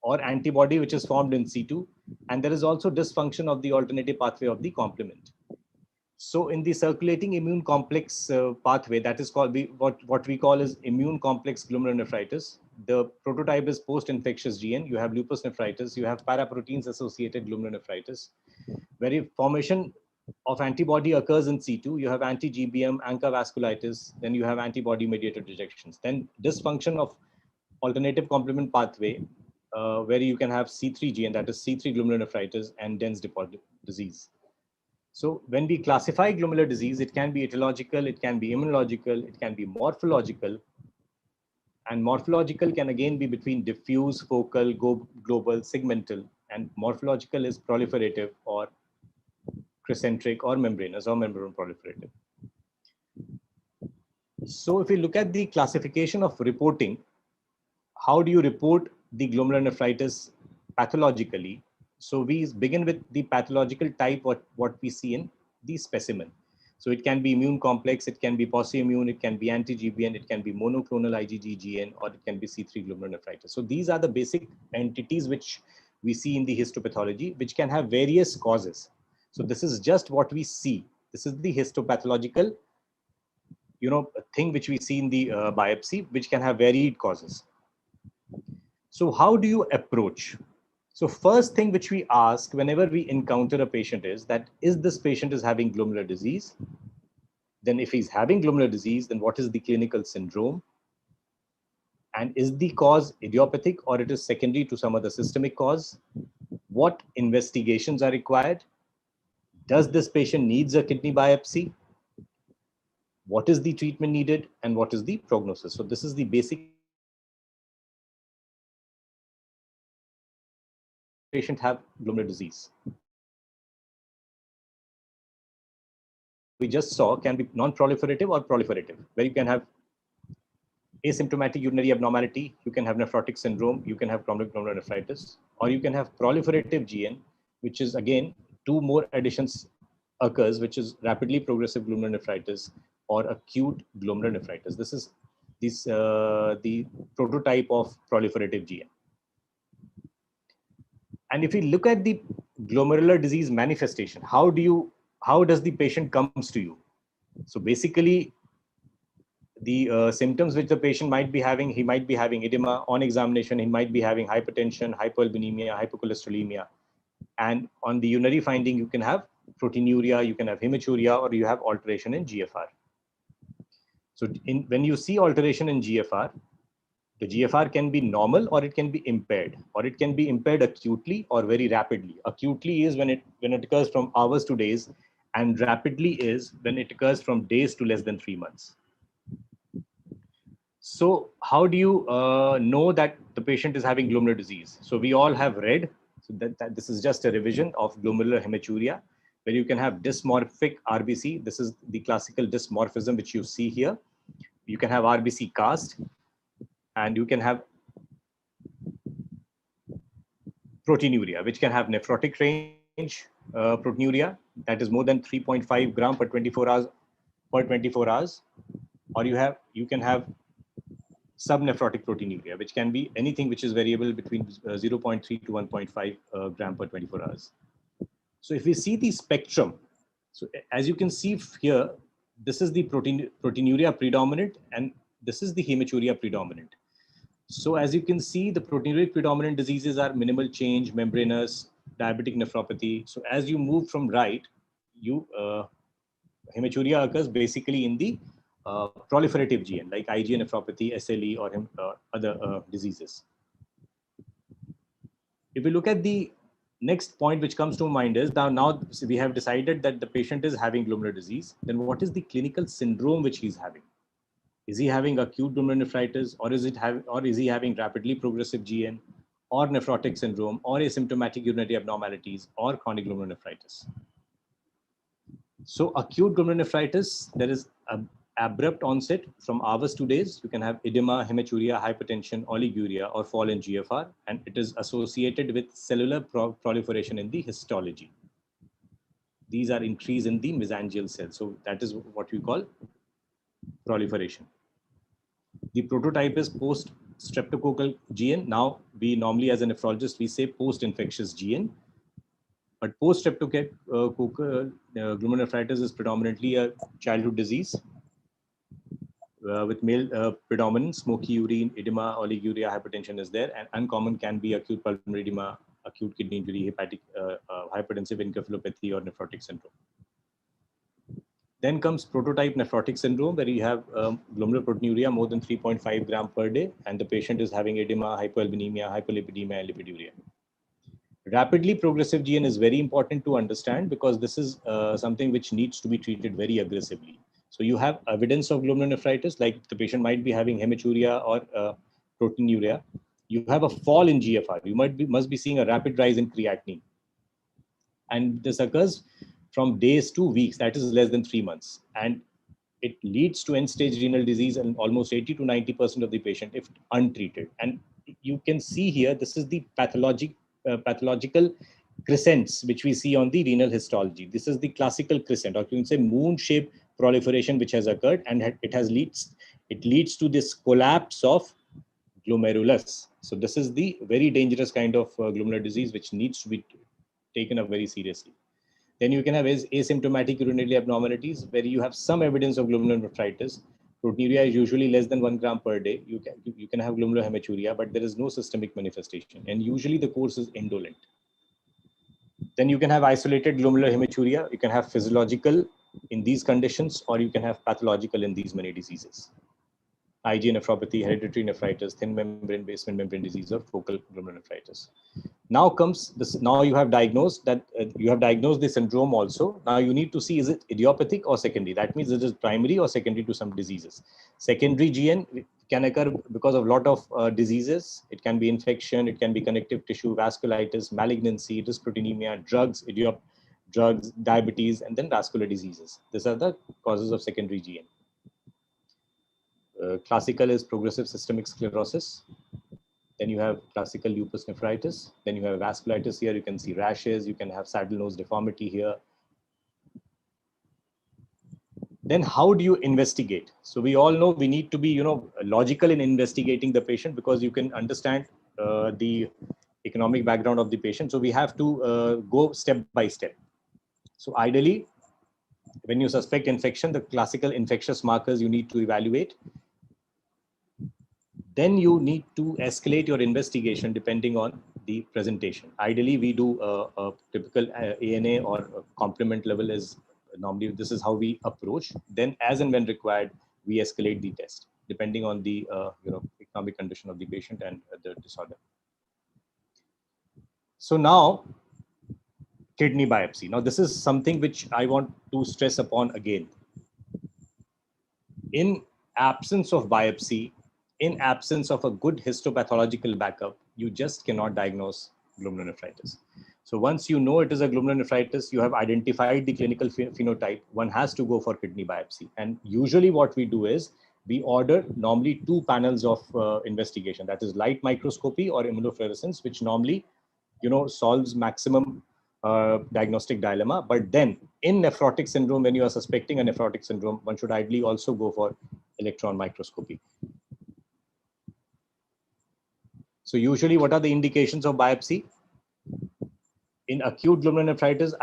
or antibody which is formed in situ, and there is also dysfunction of the alternative pathway of the complement. So in the circulating immune complex pathway, that is called what we call is immune complex glomerulonephritis. The prototype is post-infectious GN. You have lupus nephritis, you have paraproteins associated glomerulonephritis, where formation of antibody occurs in situ. You have anti-GBM, ANCA vasculitis, then you have antibody-mediated rejections. Then dysfunction of alternative complement pathway, where you can have C3GN, that is C3 glomerulonephritis, and dense deposit disease. So when we classify glomerular disease, it can be etiological, it can be immunological, it can be morphological. And morphological can again be between diffuse, focal, global, segmental, and morphological is proliferative or crescentric or membranous or membranous proliferative. So if we look at the classification of reporting, how do you report the glomerulonephritis pathologically? So we begin with the pathological type, what we see in the specimen. So it can be immune complex, it can be posse-immune, it can be anti-GBN, it can be monoclonal IgG-GN, or it can be C3 glomerulonephritis. So these are the basic entities which we see in the histopathology, which can have various causes. So this is just what we see. This is the histopathological, thing which we see in the biopsy, which can have varied causes. So how do you approach? So first thing which we ask whenever we encounter a patient is that, is this patient is having glomerular disease? Then if he's having glomerular disease, then what is the clinical syndrome? And is the cause idiopathic or it is secondary to some other systemic cause? What investigations are required? Does this patient needs a kidney biopsy? What is the treatment needed and what is the prognosis? So this is the basic patient have glomerular disease. We just saw can be non-proliferative or proliferative, where you can have asymptomatic urinary abnormality, you can have nephrotic syndrome, you can have chronic glomerulonephritis, or you can have proliferative GN, which is again two more additions occurs, which is rapidly progressive glomerulonephritis or acute glomerulonephritis. This is the prototype of proliferative GN. And if we look at the glomerular disease manifestation, how does the patient comes to you? So basically, the symptoms which the patient might be having, he might be having edema. On examination, he might be having hypertension, hypoalbuminemia, hypocholesterolemia. And on the urinary finding, you can have proteinuria, you can have hematuria, or you have alteration in GFR. So when you see alteration in GFR, the GFR can be normal or it can be impaired, or it can be impaired acutely or very rapidly. Acutely is when it occurs from hours to days, and rapidly is when it occurs from days to less than 3 months. So how do you know that the patient is having glomerular disease? So we all have read, so that this is just a revision of glomerular hematuria, where you can have dysmorphic RBC. This is the classical dysmorphism which you see here. You can have RBC cast, and you can have proteinuria, which can have nephrotic range proteinuria, that is more than 3.5 gram per 24 hours, or you can have subnephrotic proteinuria, which can be anything which is variable between 0.3 to 1.5 gram per 24 hours. So if we see the spectrum, so as you can see here, this is the proteinuria predominant and this is the hematuria predominant. So as you can see, the proteinuria predominant diseases are minimal change, membranous, diabetic nephropathy. So as you move from right, hematuria occurs basically in the proliferative GN like IgA nephropathy, SLE, or other diseases. If we look at the next point which comes to mind is now we have decided that the patient is having glomerular disease, then what is the clinical syndrome which he's having? Is he having acute glomerulonephritis, or is he having rapidly progressive GN, or nephrotic syndrome, or asymptomatic urinary abnormalities, or chronic glomerulonephritis? So acute glomerulonephritis, there is an abrupt onset from hours to days. You can have edema, hematuria, hypertension, oliguria, or fall in GFR, and it is associated with cellular proliferation in the histology. These are increase in the mesangial cells. So that is what we call proliferation. The prototype is post-streptococcal GN. Now, we normally as a nephrologist, we say post-infectious GN. But post-streptococcal glomerulonephritis is predominantly a childhood disease with male predominance, smoky urine, edema, oliguria, hypertension is there, and uncommon can be acute pulmonary edema, acute kidney injury, hepatic hypertensive encephalopathy, or nephrotic syndrome. Then comes prototype nephrotic syndrome, where you have glomerular proteinuria more than 3.5 gram per day, and the patient is having edema, hypoalbuminemia, hypolipidemia, and lipiduria. Rapidly progressive GN is very important to understand because this is something which needs to be treated very aggressively. So you have evidence of glomerulonephritis, like the patient might be having hematuria or proteinuria. You have a fall in GFR. You must be seeing a rapid rise in creatinine. And this occurs from days to weeks, that is less than 3 months. And it leads to end-stage renal disease in almost 80 to 90% of the patient if untreated. And you can see here, this is the pathological crescents which we see on the renal histology. This is the classical crescent, or you can say moon-shaped proliferation which has occurred, and it leads to this collapse of glomerulus. So this is the very dangerous kind of glomerular disease which needs to be taken up very seriously. Then you can have asymptomatic urinary abnormalities where you have some evidence of glomerulonephritis. Proteinuria is usually less than 1 gram per day. You can have glomerular hematuria, but there is no systemic manifestation. And usually the course is indolent. Then you can have isolated glomerular hematuria. You can have physiological in these conditions, or you can have pathological in these many diseases. IgA nephropathy, hereditary nephritis, thin membrane, basement membrane disease, or focal glomerulonephritis. Now comes this. Now you have diagnosed that you have diagnosed the syndrome also. Now you need to see, is it idiopathic or secondary? That means it is primary or secondary to some diseases. Secondary GN can occur because of a lot of diseases. It can be infection, it can be connective tissue, vasculitis, malignancy, dysproteinemia, drugs, diabetes, and then vascular diseases. These are the causes of secondary GN. Classical is progressive systemic sclerosis. Then you have classical lupus nephritis. Then you have vasculitis here. You can see rashes. You can have saddle nose deformity here. Then how do you investigate? So we all know we need to be, logical in investigating the patient because you can understand the economic background of the patient. So we have to go step by step. So ideally, when you suspect infection, the classical infectious markers you need to evaluate. Then you need to escalate your investigation depending on the presentation. Ideally, we do a typical ANA or a complement level is normally this is how we approach. Then as and when required, we escalate the test depending on the economic condition of the patient and the disorder. So now, kidney biopsy. Now this is something which I want to stress upon again. In absence of biopsy, in absence of a good histopathological backup, you just cannot diagnose glomerulonephritis. So once you know it is a glomerulonephritis, you have identified the clinical phenotype, one has to go for kidney biopsy. And usually what we do is, we order normally 2 panels of investigation, that is light microscopy or immunofluorescence, which normally, solves maximum diagnostic dilemma. But then in nephrotic syndrome, when you are suspecting a nephrotic syndrome, one should ideally also go for electron microscopy. So usually what are the indications of biopsy? In acute glomerulonephritis,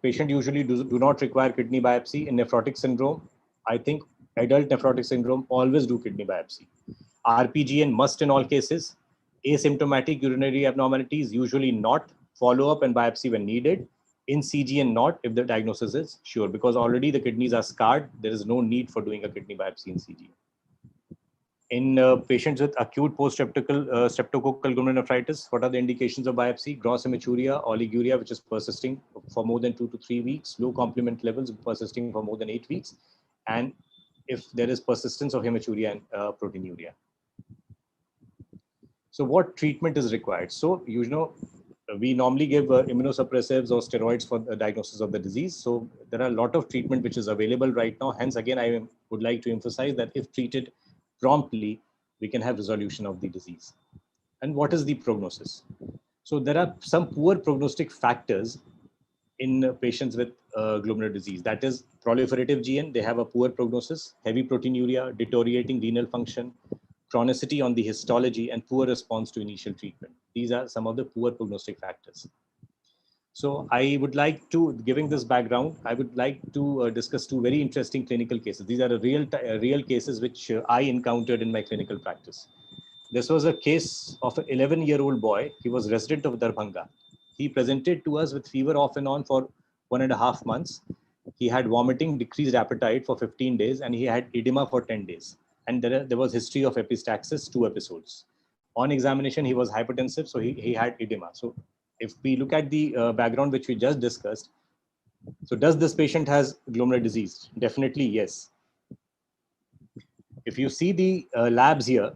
patient usually do not require kidney biopsy. In nephrotic syndrome, I think adult nephrotic syndrome always do kidney biopsy. RPGN must in all cases. Asymptomatic urinary abnormalities usually not. Follow up and biopsy when needed. In CGN not if the diagnosis is sure, because already the kidneys are scarred. There is no need for doing a kidney biopsy in CGN. In patients with acute streptococcal glomerulonephritis, what are the indications of biopsy? Gross hematuria, oliguria, which is persisting for more than 2 to 3 weeks, low complement levels persisting for more than 8 weeks, and if there is persistence of hematuria and proteinuria. So what treatment is required? So, we normally give immunosuppressives or steroids for the diagnosis of the disease. So there are a lot of treatment which is available right now. Hence, again, I would like to emphasize that if treated promptly, we can have resolution of the disease. And what is the prognosis? So there are some poor prognostic factors in patients with glomerular disease. That is proliferative GN, they have a poor prognosis, heavy proteinuria, deteriorating renal function, chronicity on the histology, and poor response to initial treatment. These are some of the poor prognostic factors. So I would like to, giving this background, I would like to discuss two very interesting clinical cases. These are real cases which I encountered in my clinical practice. This was a case of an 11-year-old boy. He was resident of Darbhanga. He presented to us with fever off and on for 1.5 months. He had vomiting, decreased appetite for 15 days, and he had edema for 10 days. And there was history of epistaxis, 2 episodes. On examination, he was hypertensive, so he had edema. So if we look at the background which we just discussed, so does this patient has glomerular disease? Definitely yes. If you see the labs here,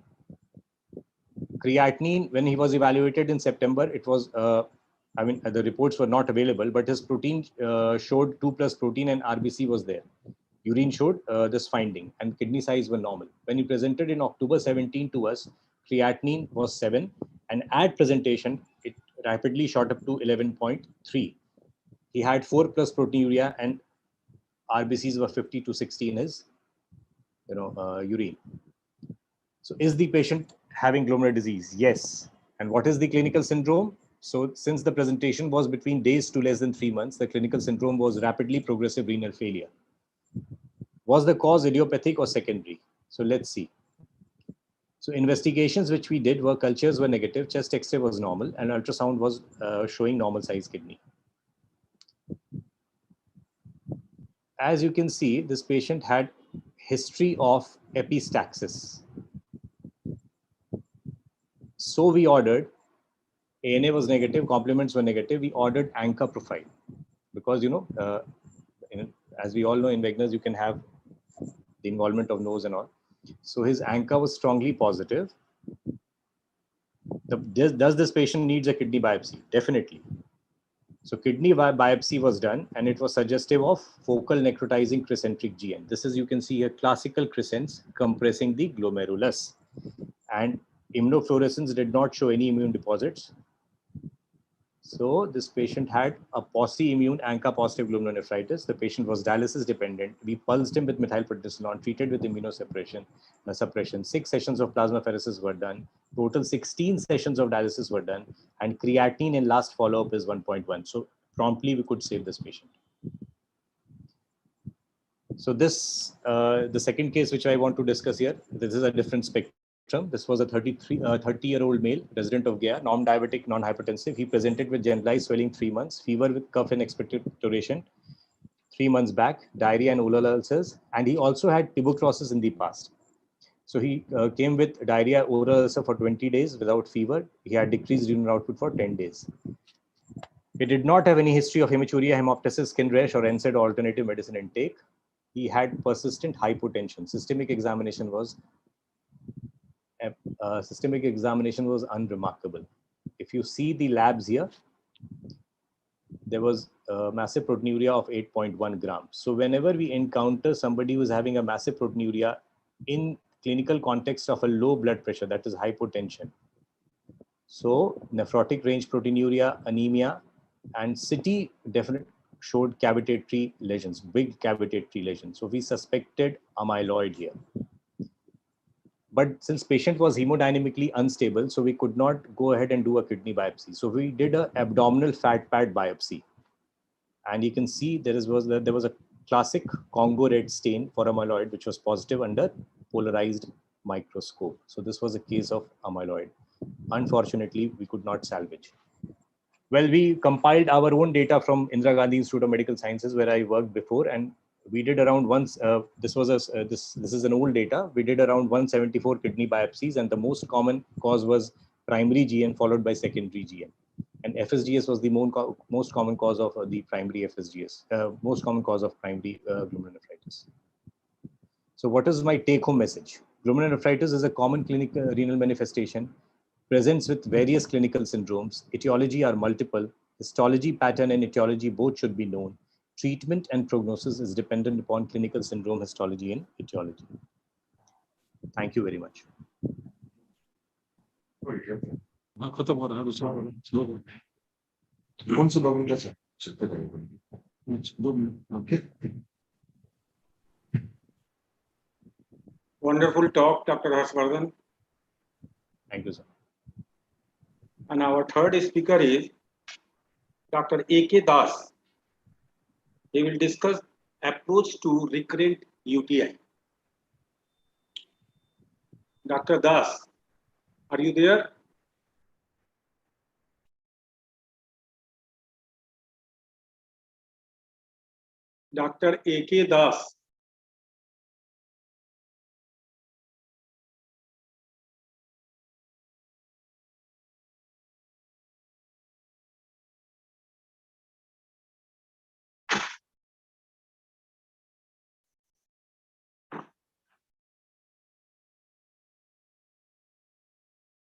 creatinine, when he was evaluated in September, it was, the reports were not available, but his protein showed 2+ protein and RBC was there. Urine showed this finding and kidney size were normal. When he presented in October 17 to us, creatinine was 7 and at presentation, it rapidly shot up to 11.3. He had 4+ proteinuria and RBCs were 50 to 60 in his urine. So is the patient having glomerular disease? Yes. And what is the clinical syndrome? So since the presentation was between days to less than 3 months, the clinical syndrome was rapidly progressive renal failure. Was the cause idiopathic or secondary? So let's see. So investigations which we did were cultures were negative, chest X-ray was normal, and ultrasound was showing normal size kidney. As you can see, this patient had history of epistaxis. So we ordered, ANA was negative, complements were negative. We ordered ANCA profile because, as we all know in Wegener's, you can have the involvement of nose and all. So his ANCA was strongly positive. Does this patient needs a kidney biopsy? Definitely. So kidney biopsy was done and it was suggestive of focal necrotizing crescentic GN. This is, you can see a classical crescents compressing the glomerulus. And immunofluorescence did not show any immune deposits. So this patient had a post-immune ANCA positive glomerulonephritis. The patient was dialysis dependent. We pulsed him with methylprednisolone, treated with immunosuppression. 6 sessions of plasmapheresis were done. Total 16 sessions of dialysis were done. And creatinine in last follow-up is 1.1. So promptly we could save this patient. So this, the second case which I want to discuss here, this is a different spectrum. This was a 30-year-old male, resident of Gaya, non-diabetic, non-hypertensive. He presented with generalized swelling 3 months, fever with cough and expectoration 3 months back, diarrhea and oral ulcers, and he also had tuberculosis in the past. So he came with diarrhea, oral ulcer for 20 days without fever. He had decreased urine output for 10 days. He did not have any history of hematuria, hemoptysis, skin rash, or NSAID or alternative medicine intake. He had persistent hypotension. Systemic examination was unremarkable. If you see the labs here, there was a massive proteinuria of 8.1 grams. So whenever we encounter somebody who is having a massive proteinuria in clinical context of a low blood pressure, that is hypotension. So nephrotic range proteinuria, anemia, and CT definitely showed cavitatory lesions, big cavitatory lesions. So we suspected amyloid here. But since patient was hemodynamically unstable, so we could not go ahead and do a kidney biopsy. So we did an abdominal fat pad biopsy. And you can see there was a classic Congo red stain for amyloid, which was positive under polarized microscope. So this was a case of amyloid. Unfortunately, we could not salvage. Well, we compiled our own data from Indira Gandhi Institute of Medical Sciences, where I worked before, and we did around this is an old data. We did around 174 kidney biopsies, and the most common cause was primary GN followed by secondary GN. And FSGS was the most common cause of the primary FSGS, most common cause of primary glomerulonephritis. So what is my take-home message? Glomerulonephritis is a common clinical renal manifestation, presents with various clinical syndromes. Etiology are multiple. Histology pattern and etiology both should be known. Treatment and prognosis is dependent upon clinical syndrome, histology, and etiology. Thank you very much. Wonderful talk, Dr. Harshvardhan. Thank you, sir. And our third speaker is Dr. A.K. Das. He will discuss approach to recurrent UTI. Dr. Das, are you there? Dr. A.K. Das.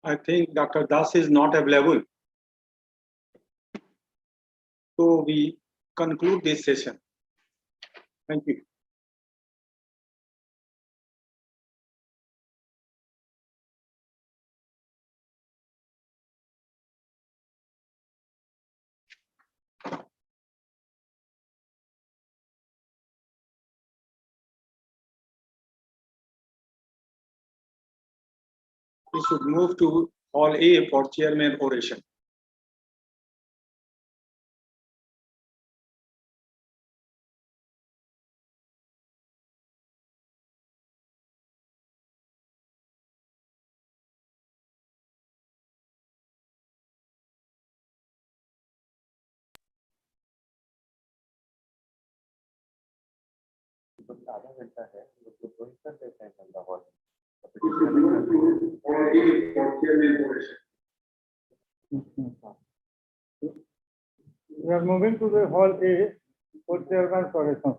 I think Dr. Das is not available. So we conclude this session. Thank you. We should move to Hall A for chairman oration. We are moving to the Hall A for chairman's oration.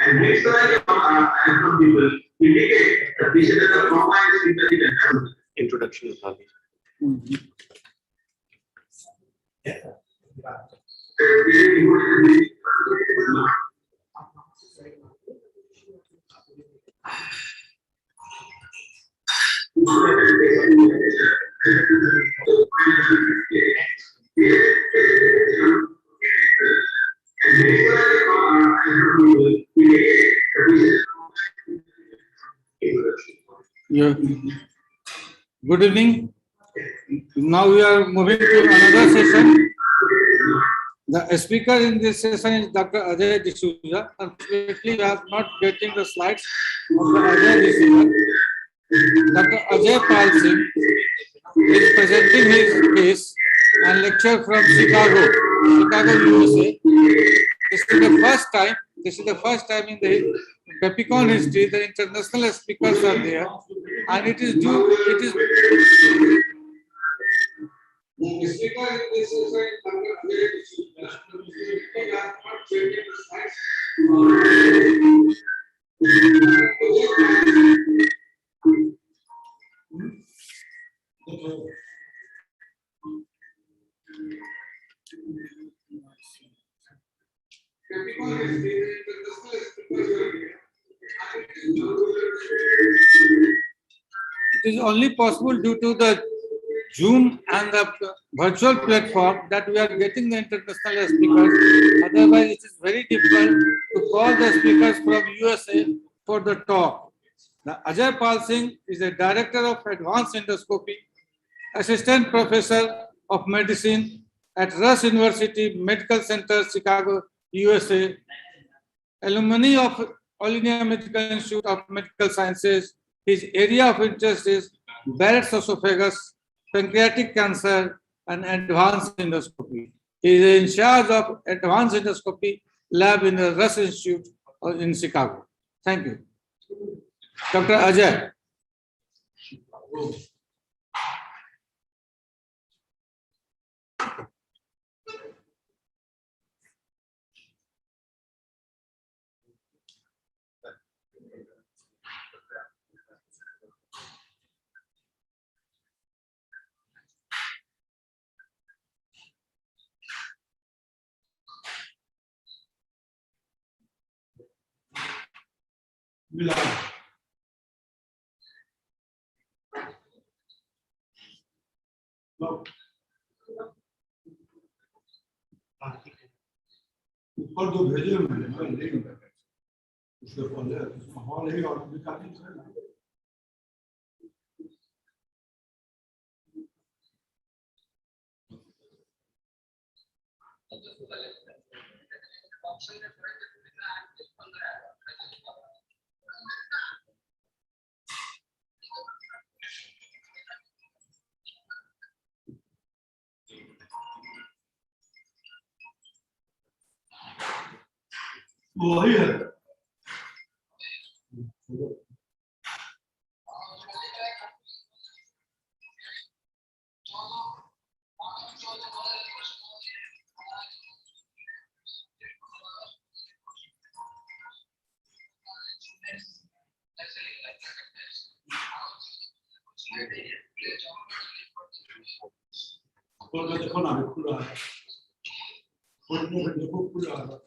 And next time, people indicate that this is a trauma is intelligent. Introduction is not. Yeah. Good evening. Now we are moving to another session. The speaker in this session is Dr. Ajay D'Souza. Unfortunately, we are not getting the slides of the Ajay D'Souza. Dr. Ajay Pal Singh is presenting his case and lecture from Chicago, USA. This is the first time in the BAPICON history the international speakers are there, and it is due. The speaker in this session is Dr. Ajay D'Souza. We are not getting the slides. It is only possible due to the Zoom and the virtual platform that we are getting the international speakers. Otherwise, it is very difficult to call the speakers from USA for the talk. Now, Ajay Pal Singh is a director of advanced endoscopy, assistant professor of medicine at Rush University Medical Center, Chicago, USA, alumni of All India Medical Institute of Medical Sciences. His area of interest is Barrett's esophagus, pancreatic cancer, and advanced endoscopy. He is in charge of advanced endoscopy lab in the Rush Institute in Chicago. Thank you. Dr. Ajay. ऊपर जो भेजे मैंने मैं नहीं लगा उसके पहले माहौल ही और भी काफी है वही है देखो ना खुला है देखो खुला है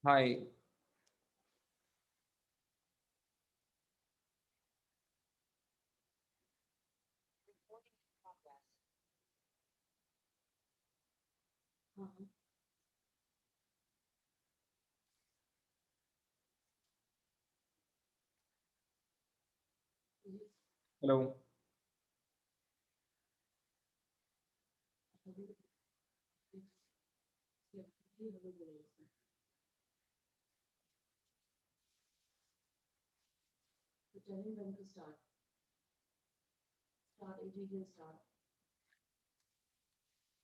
Hi. Hello.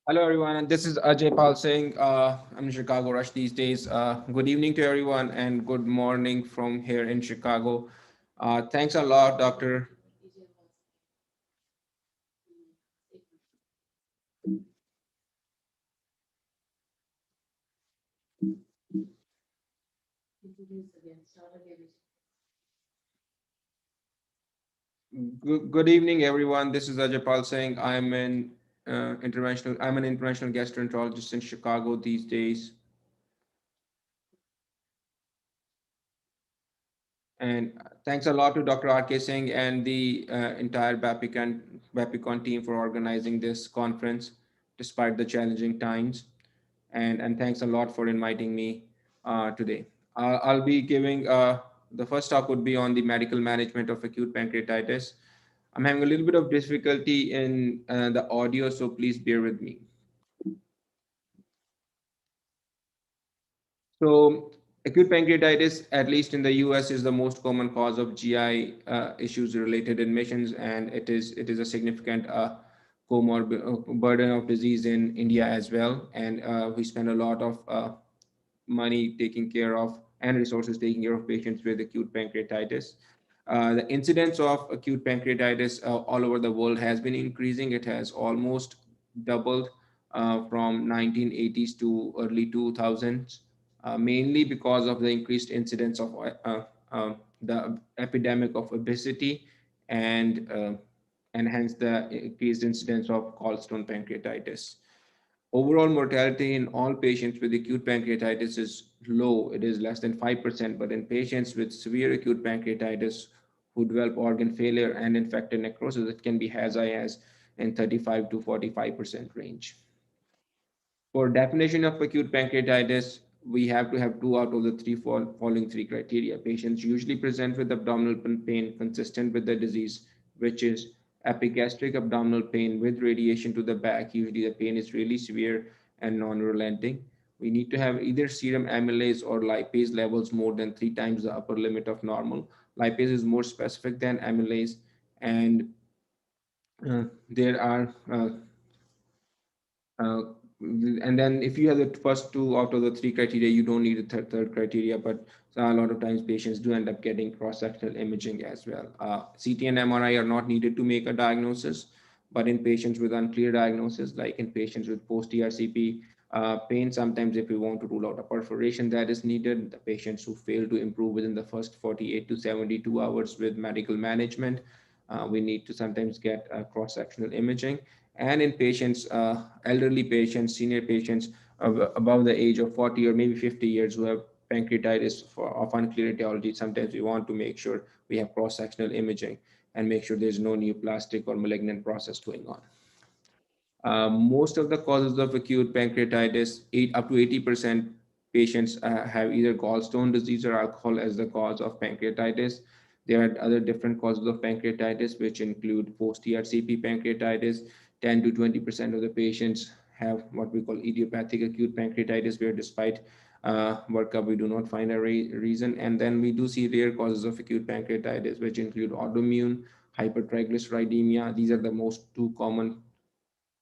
Hello, everyone. And this is Ajay Pal Singh. I'm in Chicago Rush these days. Good evening to everyone and good morning from here in Chicago. Thanks a lot, Dr. Good evening, everyone. This is Ajay Pal Singh. I'm an international gastroenterologist in Chicago these days. And thanks a lot to Dr. R.K. Singh and the entire BAPICON team for organizing this conference despite the challenging times. And thanks a lot for inviting me today. I'll be giving the first talk would be on the medical management of acute pancreatitis. I'm having a little bit of difficulty in the audio, so please bear with me. So acute pancreatitis, at least in the US, is the most common cause of GI issues related admissions, and it is a significant comorbid burden of disease in India as well. And we spend a lot of money taking care of and resources taking care of patients with acute pancreatitis. The incidence of acute pancreatitis all over the world has been increasing. It has almost doubled from 1980s to early 2000s, mainly because of the increased incidence of the epidemic of obesity and and hence the increased incidence of gallstone pancreatitis. Overall mortality in all patients with acute pancreatitis is low. It is less than 5%, but in patients with severe acute pancreatitis who develop organ failure and infected necrosis, it can be as high as in 35 to 45% range. For definition of acute pancreatitis, we have to have two out of the following three criteria. Patients usually present with abdominal pain consistent with the disease, which is epigastric abdominal pain with radiation to the back. Usually the pain is really severe and non-relenting. We need to have either serum amylase or lipase levels more than 3 times the upper limit of normal. Lipase is more specific than amylase, and there are uh, and then if you have the first two out of the three criteria, you don't need a third criteria, but a lot of times patients do end up getting cross-sectional imaging as well. CT and MRI are not needed to make a diagnosis, but in patients with unclear diagnosis, like in patients with post-ERCP pain, sometimes if we want to rule out a perforation that is needed, the patients who fail to improve within the first 48 to 72 hours with medical management, we need to sometimes get cross-sectional imaging. And in patients, elderly patients, senior patients above the age of 40 or maybe 50 years who have pancreatitis of unclear etiology, sometimes we want to make sure we have cross-sectional imaging and make sure there's no neoplastic or malignant process going on. Most of the causes of acute pancreatitis, up to 80% patients have either gallstone disease or alcohol as the cause of pancreatitis. There are other different causes of pancreatitis, which include post-ERCP pancreatitis. 10 to 20% of the patients have what we call idiopathic acute pancreatitis, where despite workup, we do not find a reason. And then we do see rare causes of acute pancreatitis, which include autoimmune, hypertriglyceridemia. These are the most two common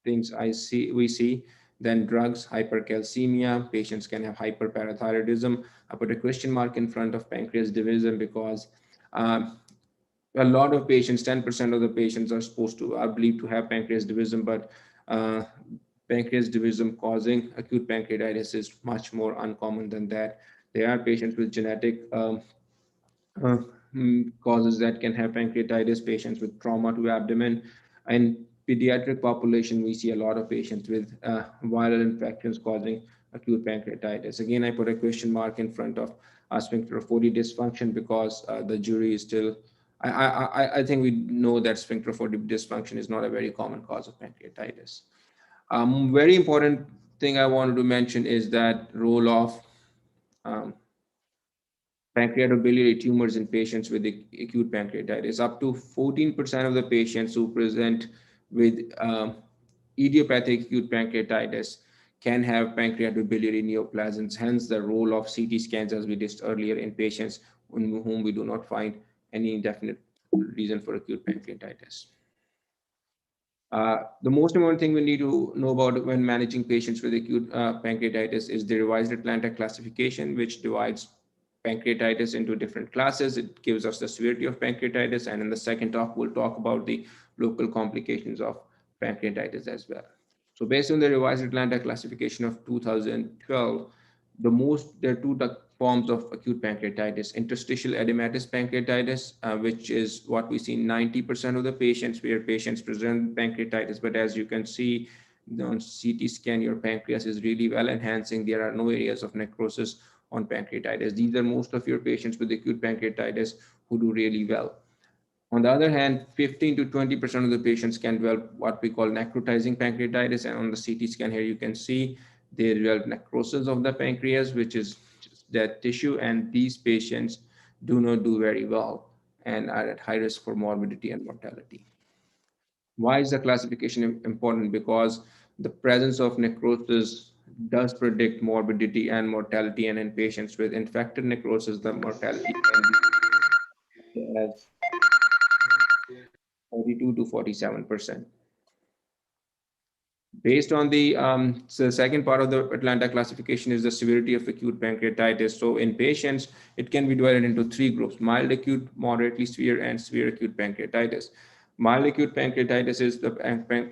things we see. Then drugs, hypercalcemia, patients can have hyperparathyroidism. I put a question mark in front of pancreas divisum because a lot of patients, 10% of the patients are believed to have pancreas divisum, but pancreas divisum causing acute pancreatitis is much more uncommon than that. There are patients with genetic causes that can have pancreatitis, patients with trauma to abdomen, and pediatric population, we see a lot of patients with viral infections causing acute pancreatitis. Again, I put a question mark in front of sphincter-40 dysfunction because the jury is still, I think we know that sphincter-40 dysfunction is not a very common cause of pancreatitis. Very important thing I wanted to mention is that role of pancreatobiliary tumors in patients with acute pancreatitis. Up to 14% of the patients who present with idiopathic acute pancreatitis can have pancreatobiliary neoplasms, hence the role of CT scans, as we discussed earlier, in patients in whom we do not find any definite reason for acute pancreatitis. The most important thing we need to know about when managing patients with acute pancreatitis is the revised Atlanta classification, which divides pancreatitis into different classes. It gives us the severity of pancreatitis, and in the second talk, we'll talk about the local complications of pancreatitis as well. So based on the revised Atlanta classification of 2012, there are two forms of acute pancreatitis: interstitial edematous pancreatitis, which is what we see in 90% of the patients, where patients present pancreatitis, but as you can see on CT scan, your pancreas is really well enhancing. There are no areas of necrosis on pancreatitis. These are most of your patients with acute pancreatitis who do really well. On the other hand, 15 to 20% of the patients can develop what we call necrotizing pancreatitis. And on the CT scan here, you can see they develop necrosis of the pancreas, which is dead tissue. And these patients do not do very well and are at high risk for morbidity and mortality. Why is the classification important? Because the presence of necrosis does predict morbidity and mortality. And in patients with infected necrosis, the mortality can be as 42 to 47%. Based on the so the second part of the Atlanta classification is the severity of acute pancreatitis. So in patients, it can be divided into three groups: mild acute, moderately severe, and severe acute pancreatitis. Mild acute pancreatitis is the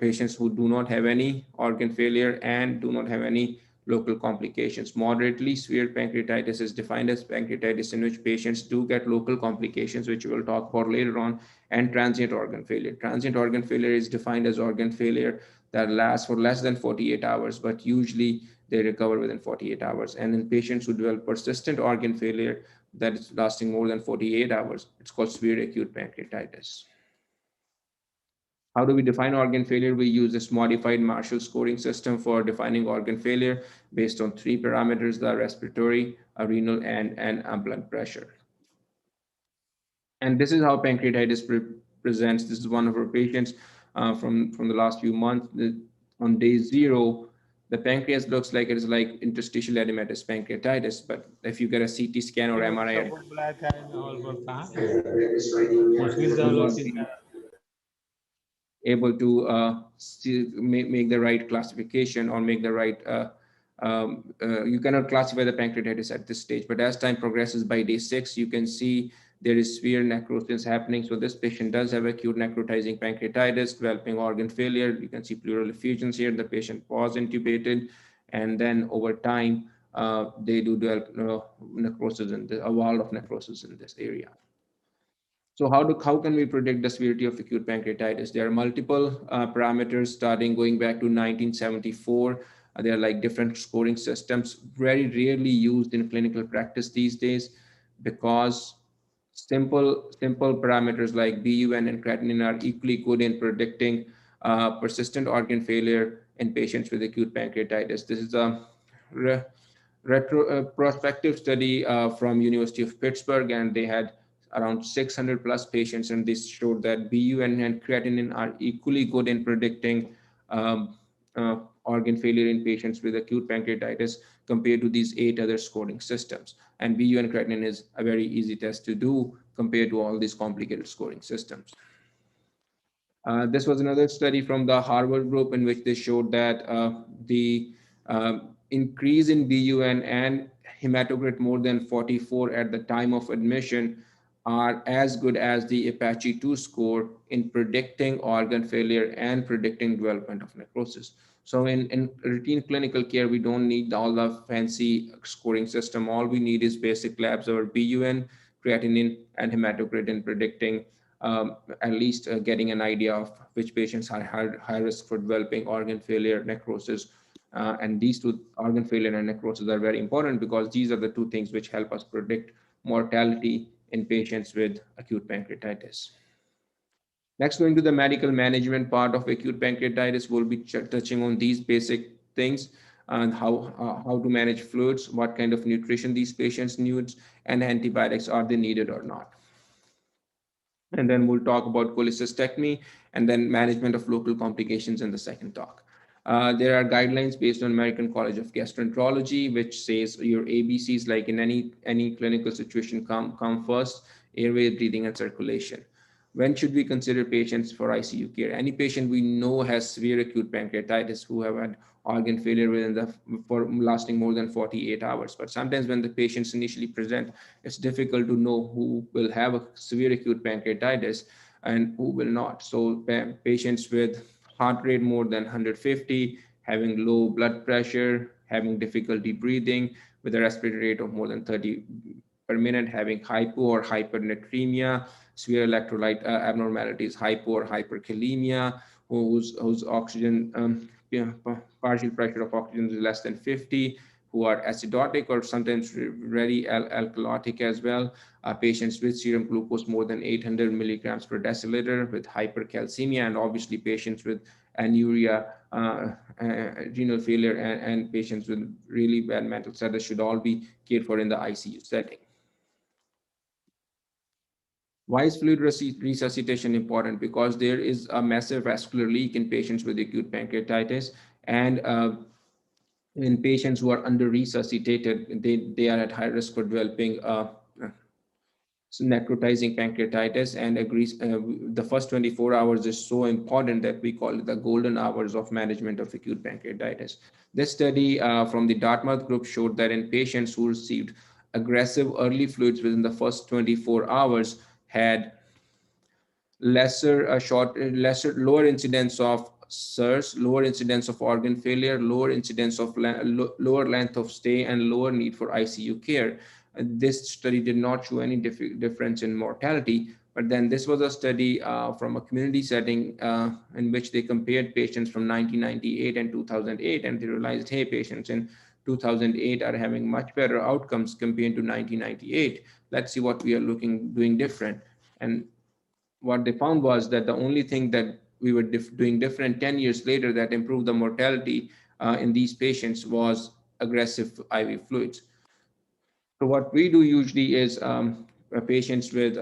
patients who do not have any organ failure and do not have any local complications. Moderately severe pancreatitis is defined as pancreatitis in which patients do get local complications, which we will talk about later on, and transient organ failure. Transient organ failure is defined as organ failure that lasts for less than 48 hours, but usually they recover within 48 hours. And in patients who develop persistent organ failure that is lasting more than 48 hours, it's called severe acute pancreatitis. How do we define organ failure? We use this modified Marshall scoring system for defining organ failure based on three parameters: the respiratory, renal, and blood pressure. And this is how pancreatitis presents. This is one of our patients from the last few months. On day 0, the pancreas looks like it is like interstitial edematous pancreatitis, but if you get a CT scan or MRI, able to make the right classification or make the right, you cannot classify the pancreatitis at this stage, but as time progresses, by day 6, you can see there is severe necrosis happening. So this patient does have acute necrotizing pancreatitis, developing organ failure. You can see pleural effusions here. The patient was intubated, and then over time, they do develop necrosis in a wall of necrosis in this area. So how can we predict the severity of acute pancreatitis? There are multiple parameters starting going back to 1974. There are like different scoring systems, very rarely used in clinical practice these days because simple parameters like BUN and creatinine are equally good in predicting persistent organ failure in patients with acute pancreatitis. This is a prospective study from University of Pittsburgh, and they had around 600 plus patients, and this showed that BUN and creatinine are equally good in predicting organ failure in patients with acute pancreatitis compared to these 8 other scoring systems. And BUN creatinine is a very easy test to do compared to all these complicated scoring systems. This was another study from the Harvard group in which they showed that the increase in BUN and hematocrit more than 44 at the time of admission are as good as the Apache 2 score in predicting organ failure and predicting development of necrosis. So in routine clinical care, we don't need all the fancy scoring system. All we need is basic labs or BUN, creatinine, and hematocrit in predicting at least getting an idea of which patients are high risk for developing organ failure, necrosis. And these two, organ failure and necrosis, are very important because these are the two things which help us predict mortality in patients with acute pancreatitis. Next, going to the medical management part of acute pancreatitis, we'll be touching on these basic things and how to manage fluids, what kind of nutrition these patients need, and antibiotics, are they needed or not. And then we'll talk about cholecystectomy and then management of local complications in the second talk. There are guidelines based on American College of Gastroenterology, which says your ABCs, like in any clinical situation, come first: airway, breathing, and circulation. When should we consider patients for ICU care? Any patient we know has severe acute pancreatitis who have had organ failure for lasting more than 48 hours. But sometimes when the patients initially present, it's difficult to know who will have a severe acute pancreatitis and who will not. So patients with heart rate more than 150, having low blood pressure, having difficulty breathing, with a respiratory rate of more than 30 per minute, having hypo or hypernatremia, severe electrolyte abnormalities, hypo or hyperkalemia, whose oxygen, partial pressure of oxygen is less than 50, who are acidotic or sometimes very alkalotic as well, patients with serum glucose more than 800 milligrams per deciliter with hypercalcemia, and obviously patients with anuria, renal failure, and patients with really bad mental status should all be cared for in the ICU setting. Why is fluid resuscitation important? Because there is a massive vascular leak in patients with acute pancreatitis, and in patients who are under resuscitated, they are at high risk for developing necrotizing pancreatitis, and the first 24 hours is so important that we call it the golden hours of management of acute pancreatitis. This study from the Dartmouth group showed that in patients who received aggressive early fluids within the first 24 hours had lower incidence of SIRS, lower incidence of organ failure, lower incidence of lower length of stay, and lower need for ICU care. This study did not show any difference in mortality, but then this was a study from a community setting in which they compared patients from 1998 and 2008, and they realized, hey, patients in 2008 are having much better outcomes compared to 1998. Let's see what we are doing different. And what they found was that the only thing that we were doing different 10 years later that improved the mortality in these patients was aggressive IV fluids. So what we do usually is patients with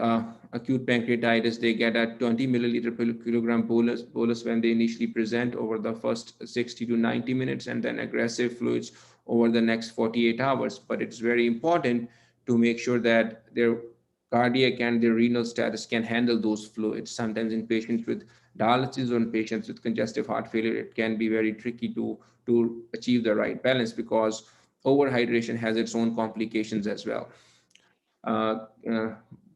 acute pancreatitis, they get a 20 milliliter per kilogram bolus when they initially present over the first 60 to 90 minutes, and then aggressive fluids over the next 48 hours. But it's very important to make sure that their cardiac and their renal status can handle those fluids. Sometimes in patients with dialysis or in patients with congestive heart failure, it can be very tricky to achieve the right balance because overhydration has its own complications as well.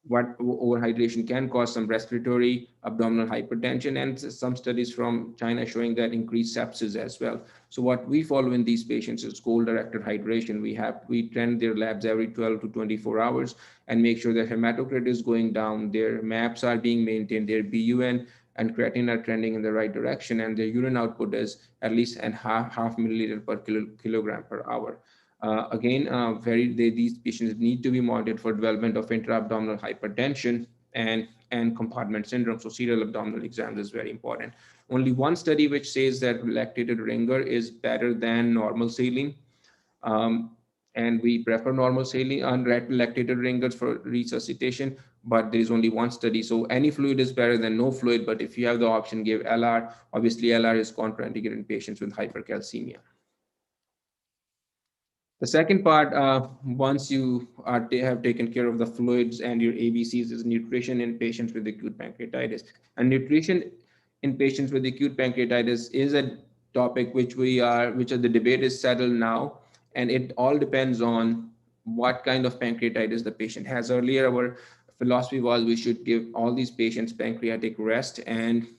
What overhydration can cause some respiratory, abdominal hypertension, and some studies from China showing that increased sepsis as well. So what we follow in these patients is goal-directed hydration. We trend their labs every 12 to 24 hours and make sure that hematocrit is going down, their MAPs are being maintained, their BUN and creatinine are trending in the right direction, and their urine output is at least half milliliter per kilogram per hour. These patients need to be monitored for development of intra-abdominal hypertension and compartment syndrome. So serial abdominal exams is very important. Only one study which says that lactated ringer is better than normal saline. And we prefer normal saline and lactated ringers for resuscitation, but there is only one study. So any fluid is better than no fluid, but if you have the option, give LR. Obviously, LR is contraindicated in patients with hypercalcemia. The second part, once you have taken care of the fluids and your ABCs, is nutrition in patients with acute pancreatitis. And nutrition in patients with acute pancreatitis is a topic which the debate is settled now, and it all depends on what kind of pancreatitis the patient has. Earlier, our philosophy was we should give all these patients pancreatic rest and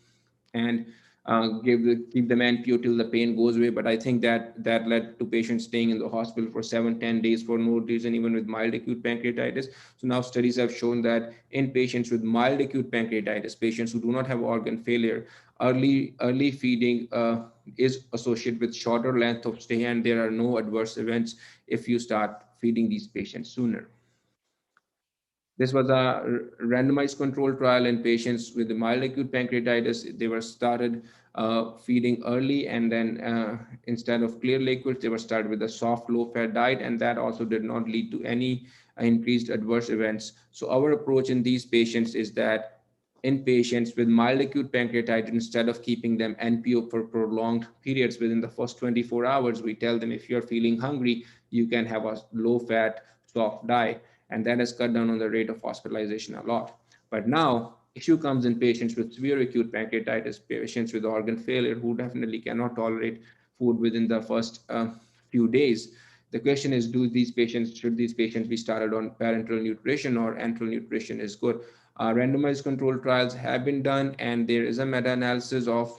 keep them NPO till the pain goes away. But I think that led to patients staying in the hospital for 7-10 days for no reason, even with mild acute pancreatitis. So now studies have shown that in patients with mild acute pancreatitis, patients who do not have organ failure, early feeding is associated with shorter length of stay, and there are no adverse events if you start feeding these patients sooner. This was a randomized control trial in patients with mild acute pancreatitis. They were started feeding early, and then instead of clear liquids, they were started with a soft low-fat diet, and that also did not lead to any increased adverse events. So our approach in these patients is that in patients with mild acute pancreatitis, instead of keeping them NPO for prolonged periods within the first 24 hours, we tell them if you're feeling hungry, you can have a low-fat, soft diet, and that has cut down on the rate of hospitalization a lot. But now, issue comes in patients with severe acute pancreatitis, patients with organ failure who definitely cannot tolerate food within the first few days. The question is, should these patients be started on parenteral nutrition, or enteral nutrition is good? Randomized control trials have been done, and there is a meta-analysis of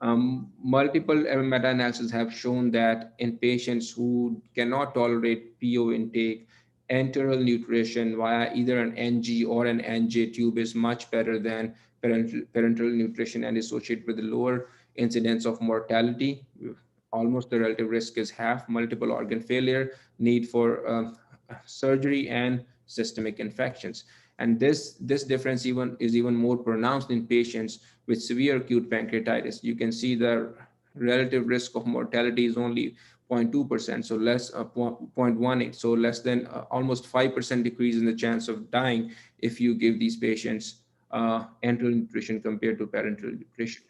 um, multiple meta-analyses have shown that in patients who cannot tolerate PO intake, enteral nutrition via either an NG or an NJ tube is much better than parenteral nutrition, and associated with a lower incidence of mortality. Almost the relative risk is half, multiple organ failure, need for surgery, and systemic infections. And this difference is even more pronounced in patients with severe acute pancreatitis. You can see the relative risk of mortality is only 0.2%, so less 0.18, so less than almost 5% decrease in the chance of dying if you give these patients enteral nutrition compared to parenteral nutrition.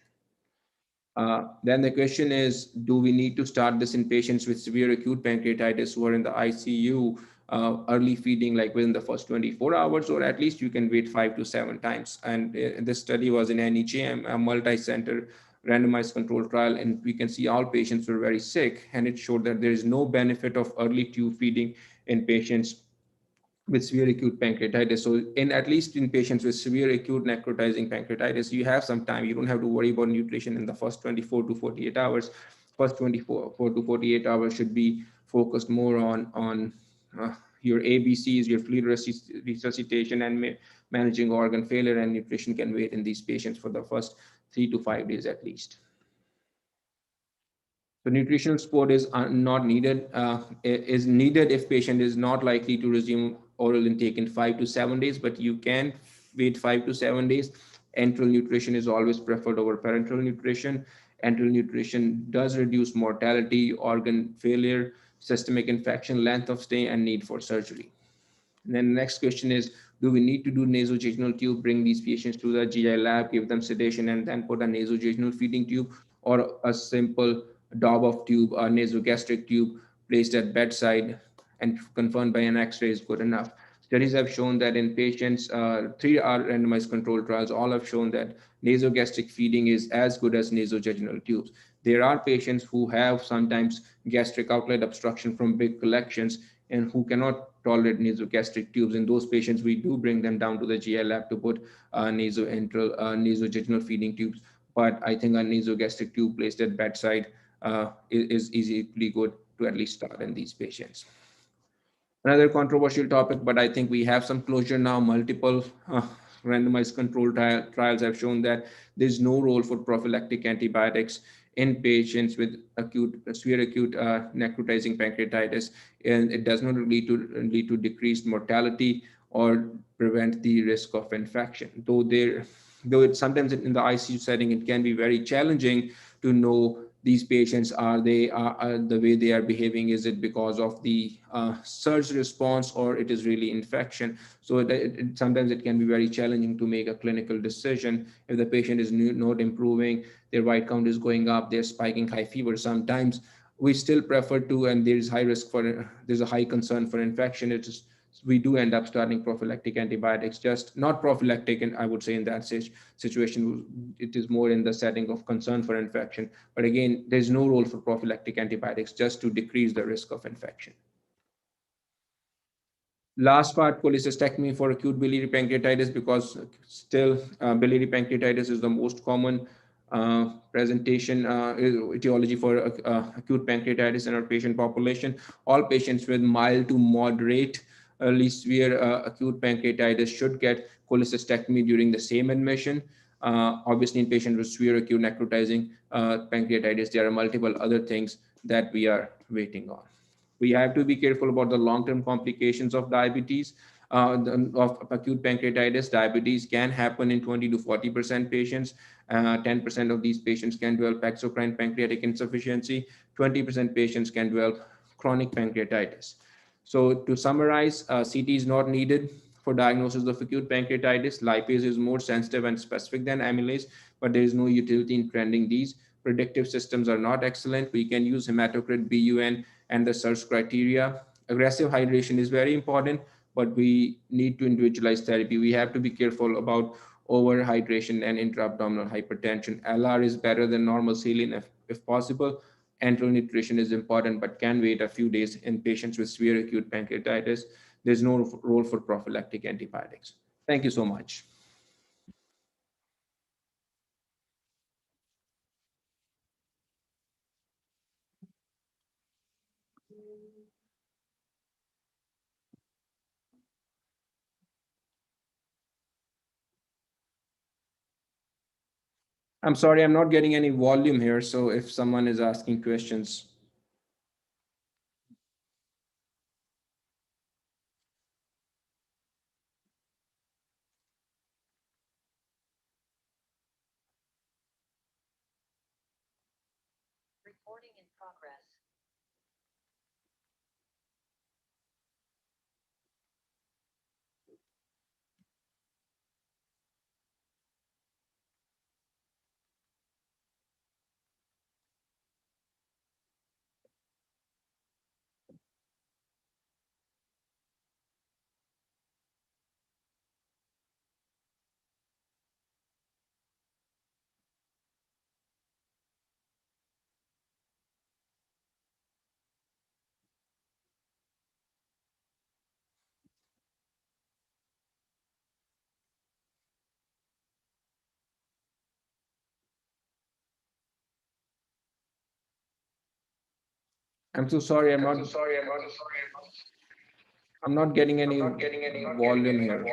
Then the question is, do we need to start this in patients with severe acute pancreatitis who are in the ICU, early feeding like within the first 24 hours, or at least you can wait 5 to 7 times? And this study was in NEJM, a multi-center randomized control trial, and we can see all patients were very sick, and it showed that there is no benefit of early tube feeding in patients with severe acute pancreatitis. So in at least in patients with severe acute necrotizing pancreatitis, you have some time. You don't have to worry about nutrition in the first 24 to 48 hours. First 24 to 48 hours should be focused more on your ABCs, your fluid resuscitation, and managing organ failure, and nutrition can wait in these patients for the first 3 to 5 days at least. So nutritional support is not needed, is needed if patient is not likely to resume oral intake in 5 to 7 days, but you can wait 5 to 7 days. Enteral nutrition is always preferred over parenteral nutrition. Enteral nutrition does reduce mortality, organ failure, systemic infection, length of stay, and need for surgery. And then the next question is, do we need to do nasojejunal tube, bring these patients to the GI lab, give them sedation, and then put a nasojejunal feeding tube, or a simple daub of tube, a nasogastric tube placed at bedside and confirmed by an X-ray is good enough? Studies have shown that in patients, 3 randomized control trials, all have shown that nasogastric feeding is as good as nasojejunal tubes. There are patients who have sometimes gastric outlet obstruction from big collections and who cannot tolerate nasogastric tubes. In those patients, we do bring them down to the GI lab to put nasojejunal feeding tubes. But I think a nasogastric tube placed at bedside is easily good to at least start in these patients. Another controversial topic, but I think we have some closure now. Multiple randomized control trials have shown that there's no role for prophylactic antibiotics in patients with severe acute necrotizing pancreatitis, and it does not lead to decreased mortality or prevent the risk of infection. Though it sometimes in the ICU setting, it can be very challenging to know these patients, are they the way they are behaving, is it because of the surge response, or it is really infection? So sometimes it can be very challenging to make a clinical decision. If the patient is not improving, their white count is going up, they're spiking high fever, sometimes we still prefer to, and there's a high concern for infection, we do end up starting prophylactic antibiotics, just not prophylactic, and I would say in that situation, it is more in the setting of concern for infection. But again, there's no role for prophylactic antibiotics, just to decrease the risk of infection. Last part, cholecystectomy for acute biliary pancreatitis, because still biliary pancreatitis is the most common presentation etiology for acute pancreatitis in our patient population. All patients with mild to moderate early severe acute pancreatitis should get cholecystectomy during the same admission. Obviously, in patients with severe acute necrotizing pancreatitis, there are multiple other things that we are waiting on. We have to be careful about the long-term complications of diabetes, of acute pancreatitis. Diabetes can happen in 20 to 40% patients. 10% of these patients can develop exocrine pancreatic insufficiency. 20% patients can develop chronic pancreatitis. So to summarize, CT is not needed for diagnosis of acute pancreatitis. Lipase is more sensitive and specific than amylase, but there is no utility in trending these. Predictive systems are not excellent. We can use hematocrit, BUN, and the search criteria. Aggressive hydration is very important, but we need to individualize therapy. We have to be careful about overhydration and intra-abdominal hypertension. LR is better than normal saline if possible. Enteral nutrition is important, but can wait a few days in patients with severe acute pancreatitis. There's no role for prophylactic antibiotics. Thank you so much. I'm sorry, I'm not getting any volume here. So if someone is asking questions. Recording in progress. I'm so sorry. I'm not getting any volume here.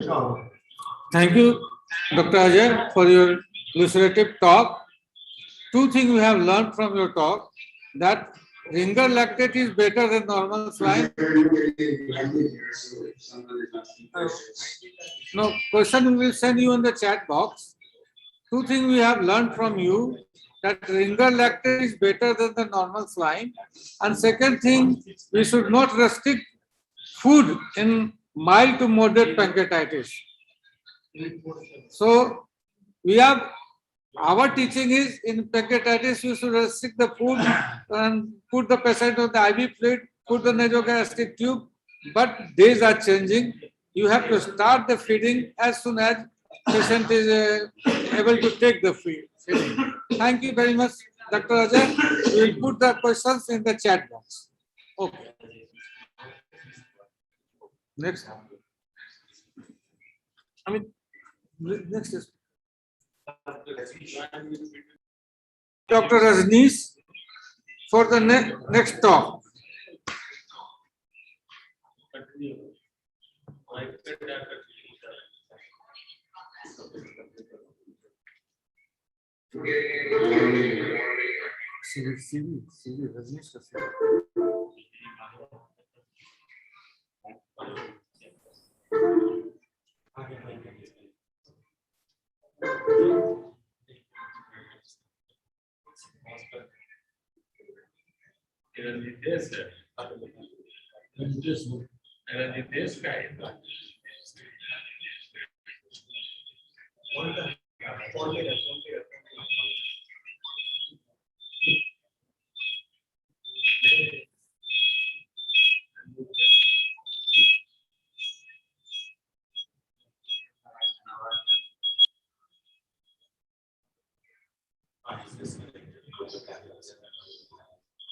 Thank you, Dr. Ajay, for your illustrative talk. Two things we have learned from your talk, that ringer lactate is better than normal saline. No, question we will send you in the chat box. Two things we have learned from you, that ringer lactate is better than the normal saline. And second thing, we should not restrict food in mild to moderate pancreatitis. So we have, our teaching is in pancreatitis, you should restrict the food and put the patient on the IV fluid, put the nasogastric tube, but days are changing. You have to start the feeding as soon as patient is able to take the feeding. Thank you very much, Dr. Ajay. We will put the questions in the chat box. Okay. Next. Next is Dr. Rajneesh for the next talk.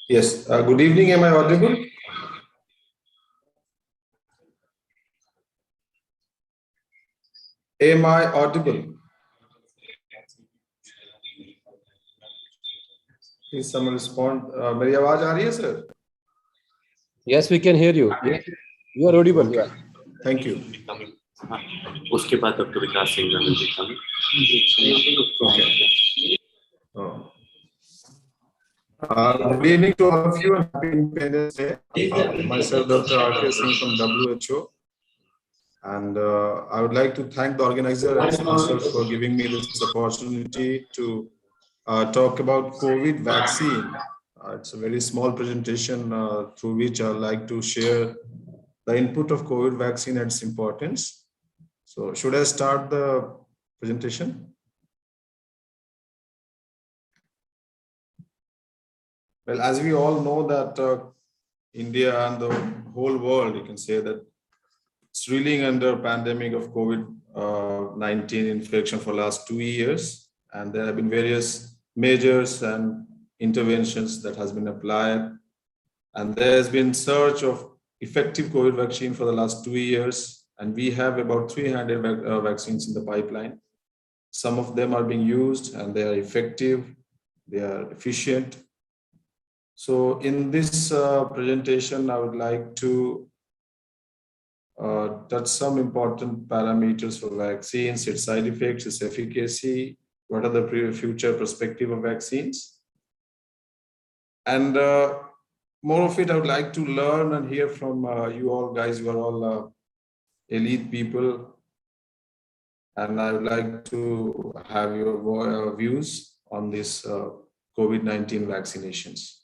Yes, good evening. Am I audible? Am I audible? Please someone respond. मेरी आवाज आ रही है, sir? Yes, we can hear you. You are audible. Okay. Thank you. उसके बाद doctor Vikas Singh Good evening to all of you and happy Independence Day. Myself, Dr. R.K. Singh from WHO. And I would like to thank the organizer and sponsors for giving me this opportunity to talk about COVID vaccine. It's a very small presentation through which I'd like to share the input of COVID vaccine and its importance. So should I start the presentation? Well, as we all know that India and the whole world, you can say that it's reeling under pandemic of COVID-19 infection for last 2 years. And there have been various measures and interventions that has been applied. And there has been search of effective COVID vaccine for the last 2 years. And we have about 300 vaccines in the pipeline. Some of them are being used and they are effective, they are efficient. So in this presentation, I would like to touch some important parameters for vaccines, its side effects, its efficacy, what are the future perspective of vaccines. And more of it, I would like to learn and hear from you all guys. You are all elite people. And I would like to have your views on this COVID-19 vaccinations.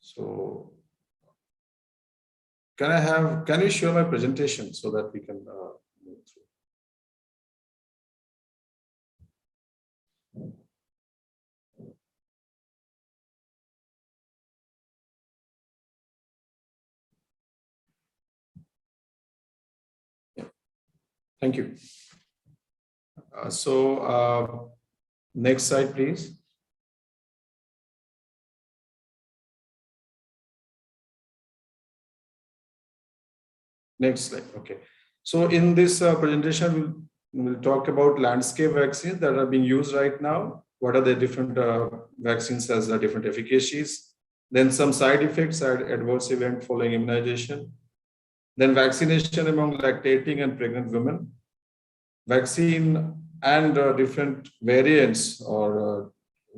So can you share my presentation so that we can move through? Yeah. Thank you. Next slide, please. Next slide. Okay. So in this presentation, we'll talk about landscape vaccines that are being used right now. What are the different vaccines has the different efficacies? Then some side effects, adverse event following immunization. Then vaccination among lactating and pregnant women. vaccine and different variants or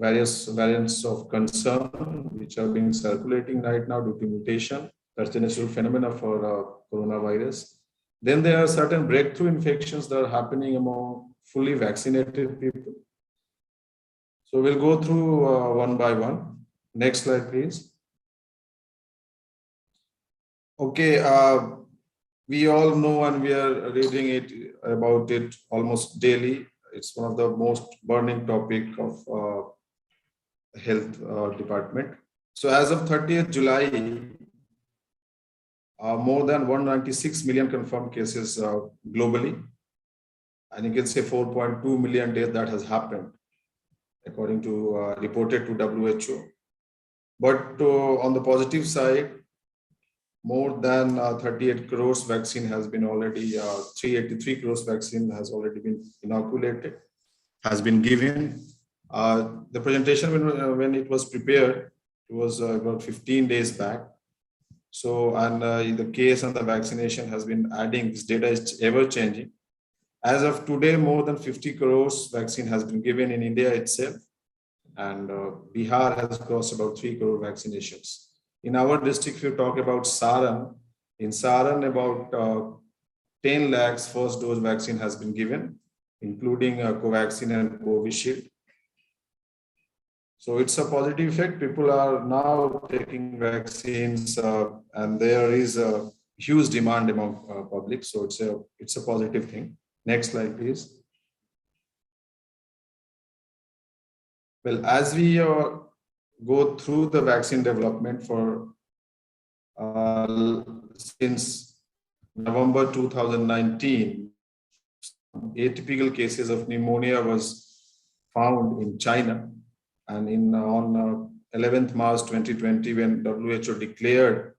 various variants of concern which are being circulating right now due to mutation. That's the natural phenomena for coronavirus. Then there are certain breakthrough infections that are happening among fully vaccinated people. So we'll go through one by one. Next slide, please. Okay, we all know and we are reading about it almost daily. It's one of the most burning topic of health department. So as of 30th July, more than 196 million confirmed cases globally. And you can say 4.2 million deaths that has happened, according to reported to WHO. But on the positive side, more than 38 crores vaccine has been already, 383 crores vaccine has already been inoculated, has been given. The presentation when it was prepared, it was about 15 days back. So, and the case and the vaccination has been adding, this data is ever changing. As of today, more than 50 crores vaccine has been given in India itself. And Bihar has crossed about 3 crore vaccinations. In our district, if you talk about Saran, in Saran, about 10 lakhs first dose vaccine has been given, including Covaxin and Covishield. So it's a positive effect. People are now taking vaccines, and there is a huge demand among public. So it's a positive thing. Next slide, please. Well, as we go through the vaccine development for since November 2019, atypical cases of pneumonia was found in China, and on 11th March 2020, when WHO declared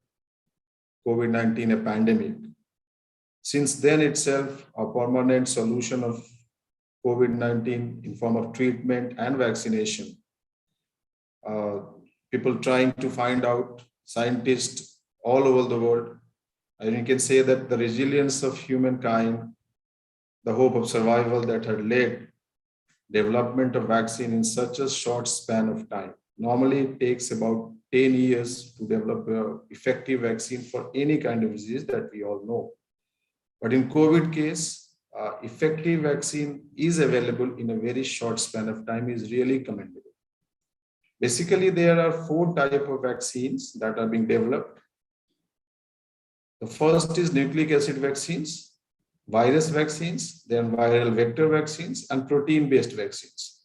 COVID-19 a pandemic. Since then itself, a permanent solution of COVID-19 in form of treatment and vaccination. People trying to find out, scientists all over the world, and you can say that the resilience of humankind, the hope of survival that had led development of vaccine in such a short span of time. Normally it takes about 10 years to develop an effective vaccine for any kind of disease that we all know. But in COVID case, effective vaccine is available in a very short span of time is really commendable. Basically, there are 4 types of vaccines that are being developed. The first is nucleic acid vaccines, virus vaccines, then viral vector vaccines, and protein-based vaccines.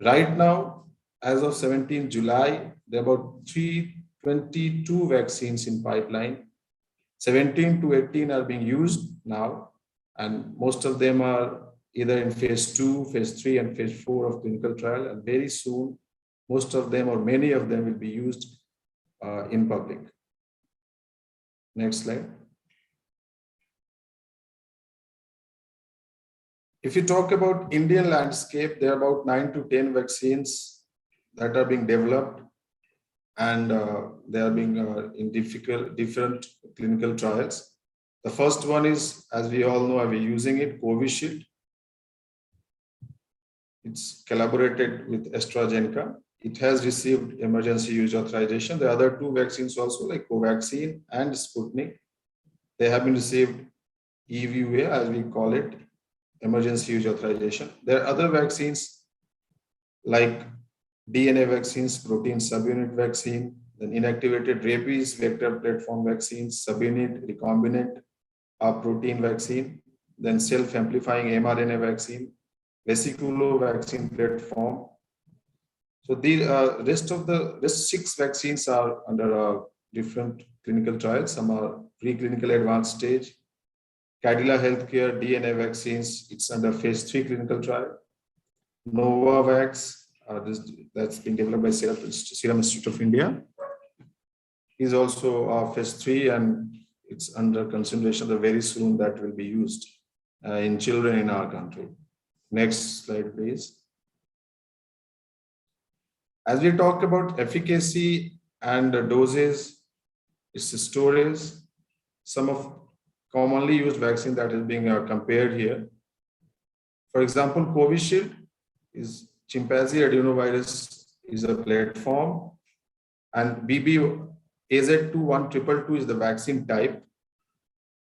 Right now, as of 17 July, there are about 322 vaccines in pipeline. 17 to 18 are being used now, and most of them are either in phase 2, phase 3, and phase 4 of clinical trial, and very soon, most of them or many of them will be used in public. Next slide. If you talk about Indian landscape, there are about 9 to 10 vaccines that are being developed, and they are being in different clinical trials. The first one is, as we all know, we're using it, Covishield. It's collaborated with AstraZeneca. It has received emergency use authorization. The other 2 vaccines also, like Covaxin and Sputnik, they have been received EUA, as we call it, emergency use authorization. There are other vaccines like DNA vaccines, protein subunit vaccine, then inactivated rabies vector platform vaccines, subunit, recombinant protein vaccine, then self-amplifying mRNA vaccine, vesicular vaccine platform. So the rest 6 vaccines are under different clinical trials. Some are preclinical advanced stage. Cadila Healthcare DNA vaccines, it's under phase 3 clinical trial. Novavax, that's been developed by Serum Institute of India, is also phase 3, and it's under consideration that very soon that will be used in children in our country. Next slide, please. As we talk about efficacy and doses, its storage, some of commonly used vaccine that is being compared here. For example, Covishield is chimpanzee adenovirus is a platform, and AZ21222 is the vaccine type.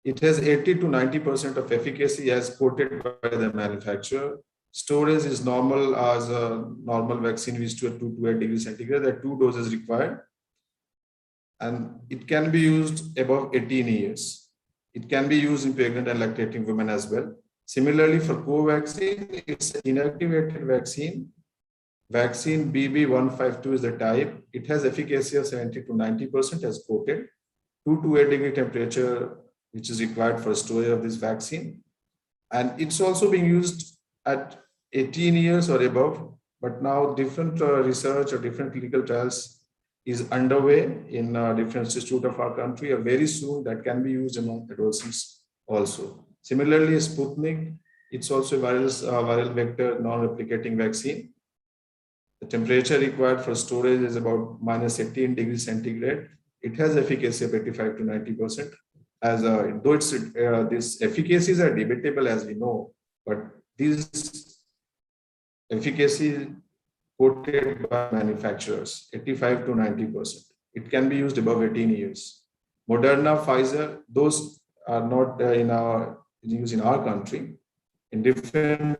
It has 80 to 90% of efficacy as quoted by the manufacturer. Storage is normal as a normal vaccine reached to 2 to 8 degrees centigrade. There are 2 doses required. And it can be used above 18 years. It can be used in pregnant and lactating women as well. Similarly, for Covaxin, it's an inactivated vaccine. Vaccine BB152 is the type. It has efficacy of 70 to 90% as quoted. 2 to 8 degree temperature, which is required for storage of this vaccine. And it's also being used at 18 years or above, but now different research or different clinical trials is underway in different institutes of our country, or very soon that can be used among adolescents also. Similarly, Sputnik, it's also a viral vector non-replicating vaccine. The temperature required for storage is about -18 degrees centigrade. It has efficacy of 85 to 90%. As though these efficacies are debatable, as we know, but these efficacy quoted by manufacturers, 85 to 90%. It can be used above 18 years. Moderna, Pfizer, those are not used in our country. In different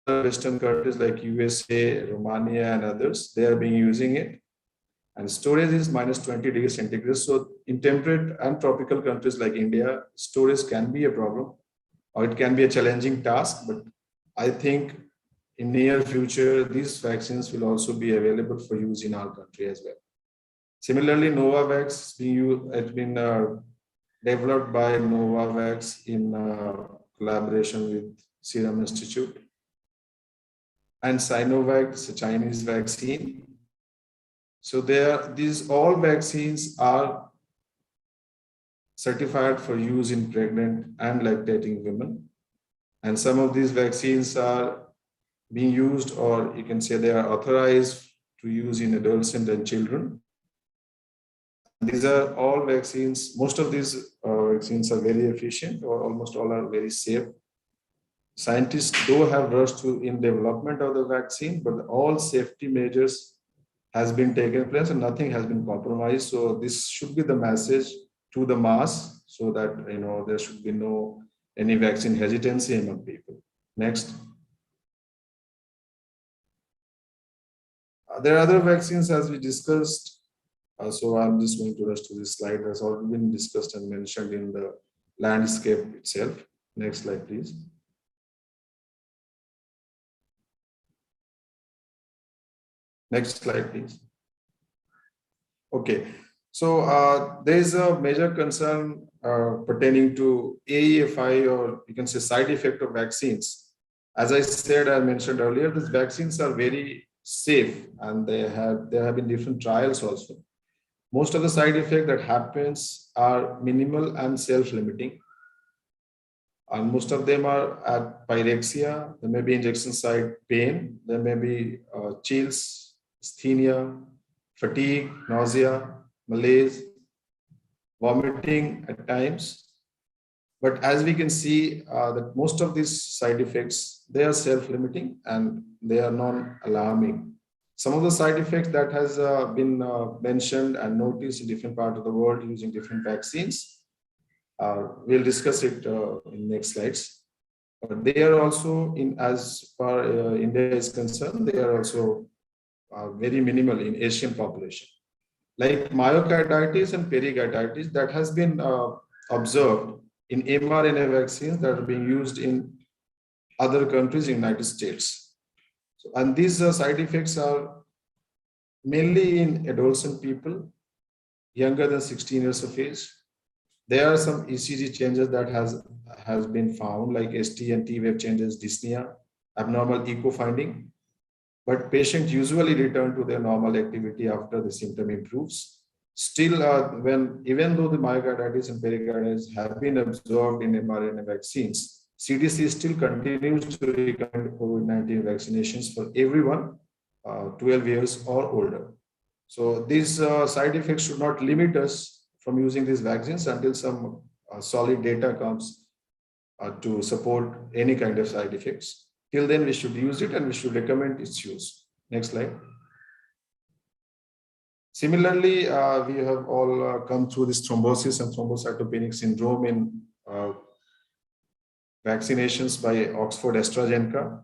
Western countries like USA, Romania, and others, they are being using it. And storage is -20 degrees centigrade. So in temperate and tropical countries like India, storage can be a problem, or it can be a challenging task. But I think in near future, these vaccines will also be available for use in our country as well. Similarly, Novavax has been developed by Novavax in collaboration with Serum Institute. And Sinovac is a Chinese vaccine. So these all vaccines are certified for use in pregnant and lactating women. And some of these vaccines are being used, or you can say they are authorized to use in adolescents and children. These are all vaccines. Most of these vaccines are very efficient, or almost all are very safe. Scientists do have rushed in development of the vaccine, but all safety measures has been taken place and nothing has been compromised. So this should be the message to the mass, so that there should be any vaccine hesitancy among people. Next. There are other vaccines as we discussed. So I'm just going to rush to this slide. That's already been discussed and mentioned in the landscape itself. Next slide, please. Next slide, please. Okay, so there is a major concern pertaining to AEFI, or you can say side effect of vaccines. As I mentioned earlier, these vaccines are very safe, and there have been different trials also. Most of the side effects that happens are minimal and self-limiting. And most of them are at pyrexia. There may be injection site pain. There may be chills, asthenia, fatigue, nausea, malaise, vomiting at times. But as we can see, that most of these side effects, they are self-limiting and they are non-alarming. Some of the side effects that has been mentioned and noticed in different parts of the world using different vaccines, we'll discuss it in next slides. But they are also, as far India is concerned, they are also very minimal in Asian population. Like myocarditis and pericarditis, that has been observed in mRNA vaccines that are being used in other countries, United States. So, and these side effects are mainly in adolescent people, younger than 16 years of age. There are some ECG changes that has been found, like ST and T wave changes, dyspnea, abnormal echo finding. But patients usually return to their normal activity after the symptom improves. Still, even though the myocarditis and pericarditis have been observed in mRNA vaccines, CDC still continues to recommend COVID-19 vaccinations for everyone 12 years or older. So these side effects should not limit us from using these vaccines until some solid data comes to support any kind of side effects. Till then, we should use it and we should recommend its use. Next slide. Similarly, we have all come through this thrombosis and thrombocytopenic syndrome in vaccinations by Oxford AstraZeneca,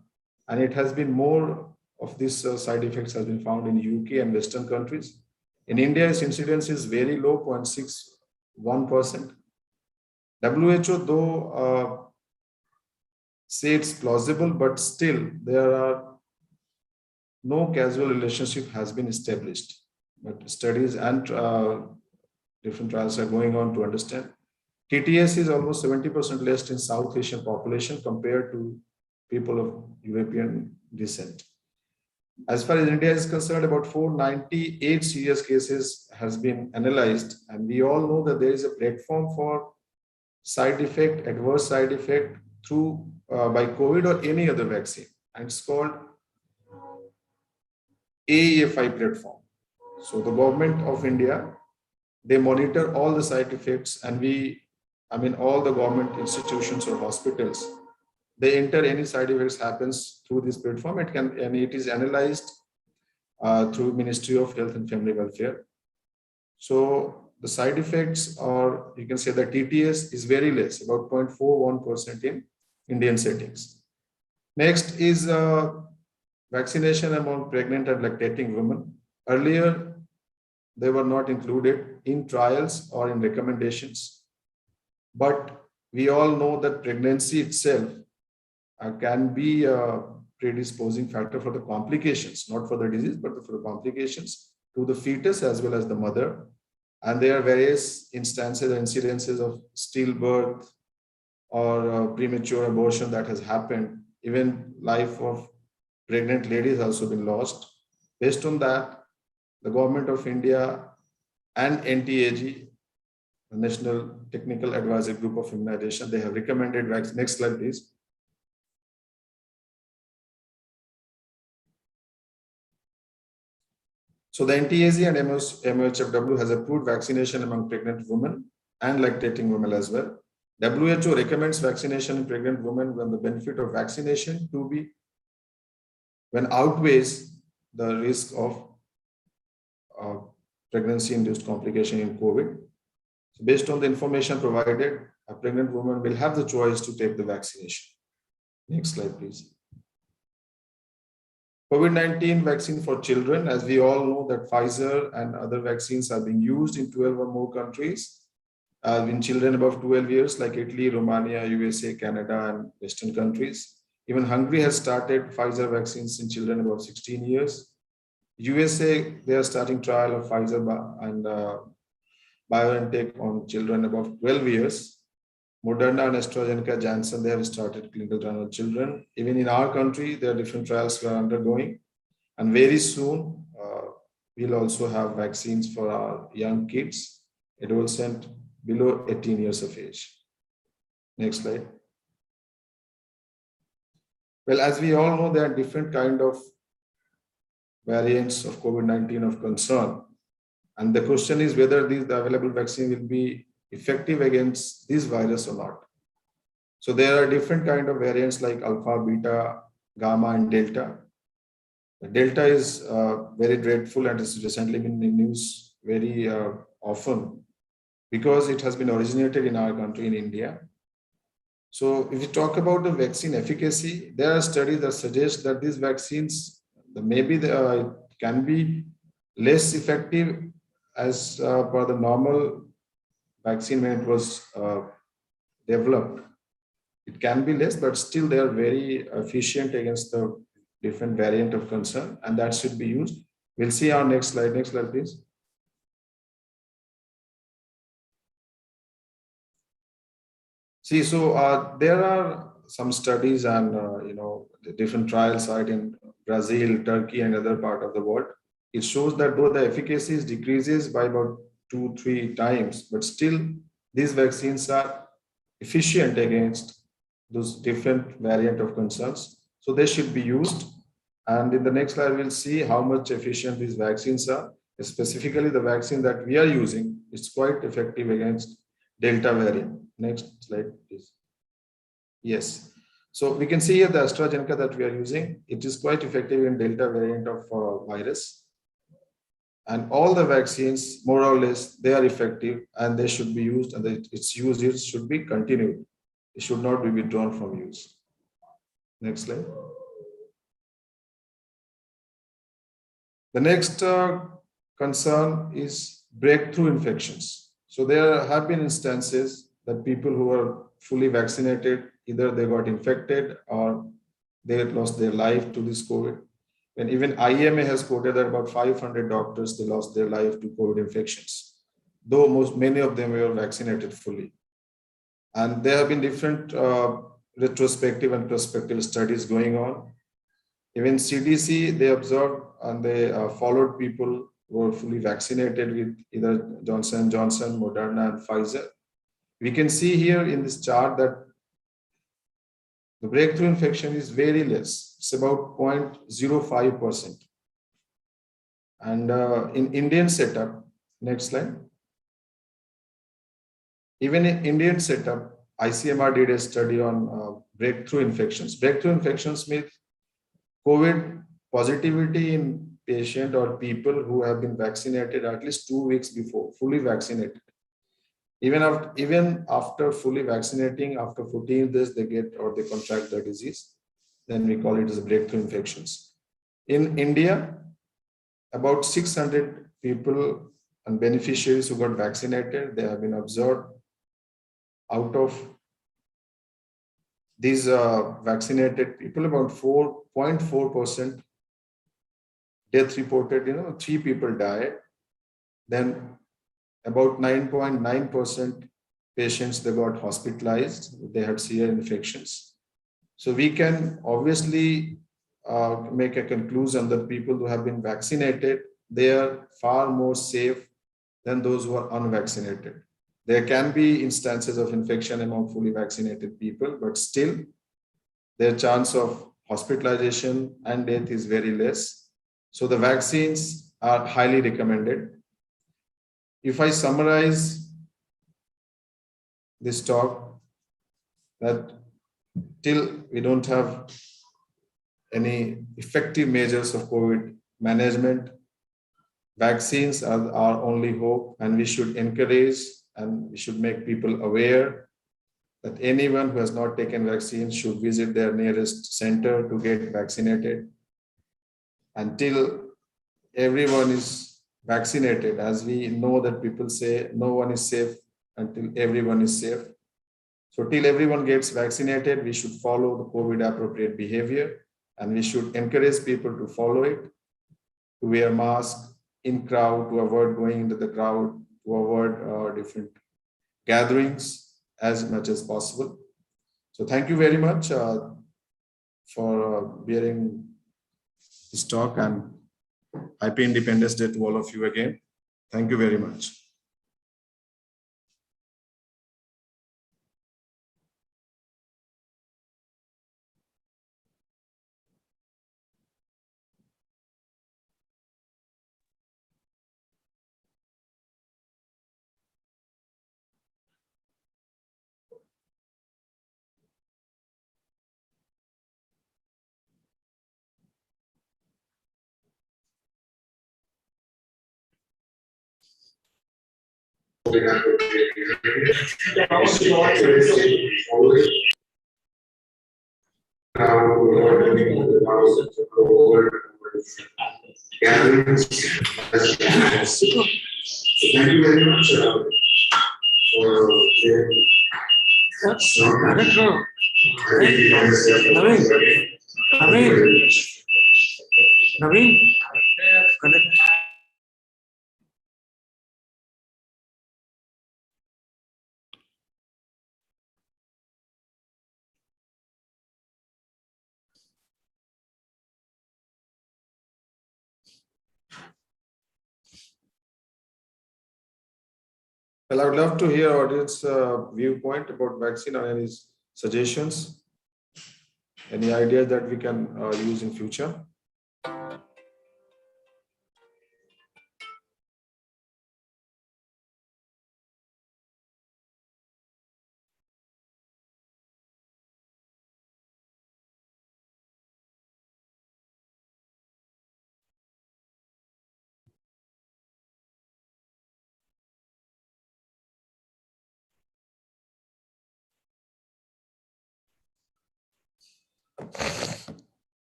and it has been more of these side effects has been found in UK and Western countries. In India, its incidence is very low, 0.61%. WHO, though, say it's plausible, but still there are no causal relationship has been established. But studies and different trials are going on to understand. TTS is almost 70% less in South Asian population compared to people of European descent. As far as India is concerned, about 498 serious cases has been analyzed, and we all know that there is a platform for side effect, adverse side effect through by COVID or any other vaccine, and it's called AEFI platform. So the government of India, they monitor all the side effects, and all the government institutions or hospitals, they enter any side effects happens through this platform. It is analyzed through Ministry of Health and Family Welfare. So the side effects, or you can say the TTS, is very less, about 0.41% in Indian settings. Next is vaccination among pregnant and lactating women. Earlier, they were not included in trials or in recommendations. But we all know that pregnancy itself can be a predisposing factor for the complications, not for the disease, but for the complications to the fetus as well as the mother. And there are various instances or incidences of stillbirth or premature abortion that has happened. Even life of pregnant ladies also been lost. Based on that, the government of India and NTAG, the National Technical Advisory Group of Immunization, they have recommended vaccine. Next slide, please. So the NTAG and MHFW has approved vaccination among pregnant women and lactating women as well. WHO recommends vaccination in pregnant women when the benefit of vaccination when outweighs the risk of pregnancy-induced complication in COVID. So based on the information provided, a pregnant woman will have the choice to take the vaccination. Next slide, please. COVID-19 vaccine for children. As we all know that Pfizer and other vaccines are being used in 12 or more countries. In children above 12 years like Italy, Romania, USA, Canada, and Western countries. Even Hungary has started Pfizer vaccines in children above 16 years. USA, they are starting trial of Pfizer and BioNTech on children above 12 years. Moderna and AstraZeneca, Janssen, they have started clinical trial on children. Even in our country, there are different trials we are undergoing. And very soon, we'll also have vaccines for our young kids, adolescent below 18 years of age. Next slide. Well, as we all know, there are different kind of variants of COVID-19 of concern. And the question is whether the available vaccine will be effective against this virus or not. So there are different kind of variants like alpha, beta, gamma, and delta. The delta is very dreadful and has recently been in news very often because it has been originated in our country, in India. So if we talk about the vaccine efficacy, there are studies that suggest that these vaccines, maybe it can be less effective as per the normal vaccine when it was developed. It can be less, but still they are very efficient against the different variant of concern, and that should be used. We'll see our next slide. Next slide, please. See, so there are some studies and the different trials site in Brazil, Turkey, and other part of the world. It shows that though the efficacy decreases by about 2-3 times, but still these vaccines are efficient against those different variant of concerns. So they should be used. And in the next slide, we'll see how much efficient these vaccines are. Specifically, the vaccine that we are using is quite effective against Delta variant. Next slide, please. Yes. So we can see here the AstraZeneca that we are using. It is quite effective in Delta variant of virus. And all the vaccines, more or less, they are effective and they should be used, and its usage should be continued. It should not be withdrawn from use. Next slide. The next concern is breakthrough infections. So there have been instances that people who are fully vaccinated, either they got infected or they lost their life to this COVID. And even IMA has quoted that about 500 doctors, they lost their life to COVID infections, though many of them were vaccinated fully. And there have been different retrospective and prospective studies going on. Even CDC, they observed and they followed people who were fully vaccinated with either Johnson & Johnson, Moderna, and Pfizer. We can see here in this chart that the breakthrough infection is very less. It's about 0.05%. And in Indian setup, next slide. Even in Indian setup, ICMR did a study on breakthrough infections. Breakthrough infections means COVID positivity in patient or people who have been vaccinated at least 2 weeks before, fully vaccinated. Even after fully vaccinating, after 14 days, they get or they contract the disease. Then we call it as breakthrough infections. In India, about 600 people and beneficiaries who got vaccinated, they have been observed. Out of these vaccinated people, about 4.4% death reported, 3 people died. Then about 9.9% patients, they got hospitalized, they had severe infections. So we can obviously make a conclusion that people who have been vaccinated, they are far more safe than those who are unvaccinated. There can be instances of infection among fully vaccinated people, but still their chance of hospitalization and death is very less. So the vaccines are highly recommended. If I summarize this talk, that till we don't have any effective measures of COVID management, vaccines are our only hope, and we should encourage and we should make people aware that anyone who has not taken vaccine should visit their nearest center to get vaccinated. Until everyone is vaccinated, as we know that people say no one is safe until everyone is safe. So till everyone gets vaccinated, we should follow the COVID appropriate behavior, and we should encourage people to follow it, to wear masks in crowd, to avoid going into the crowd, to avoid different gatherings as much as possible. So thank you very much for bearing this talk, and Happy Independence Day to all of you again. Thank you very much. Thank you very much for Naveen. Well, I would love to hear audience viewpoint about vaccine or any suggestions, any ideas that we can use in future.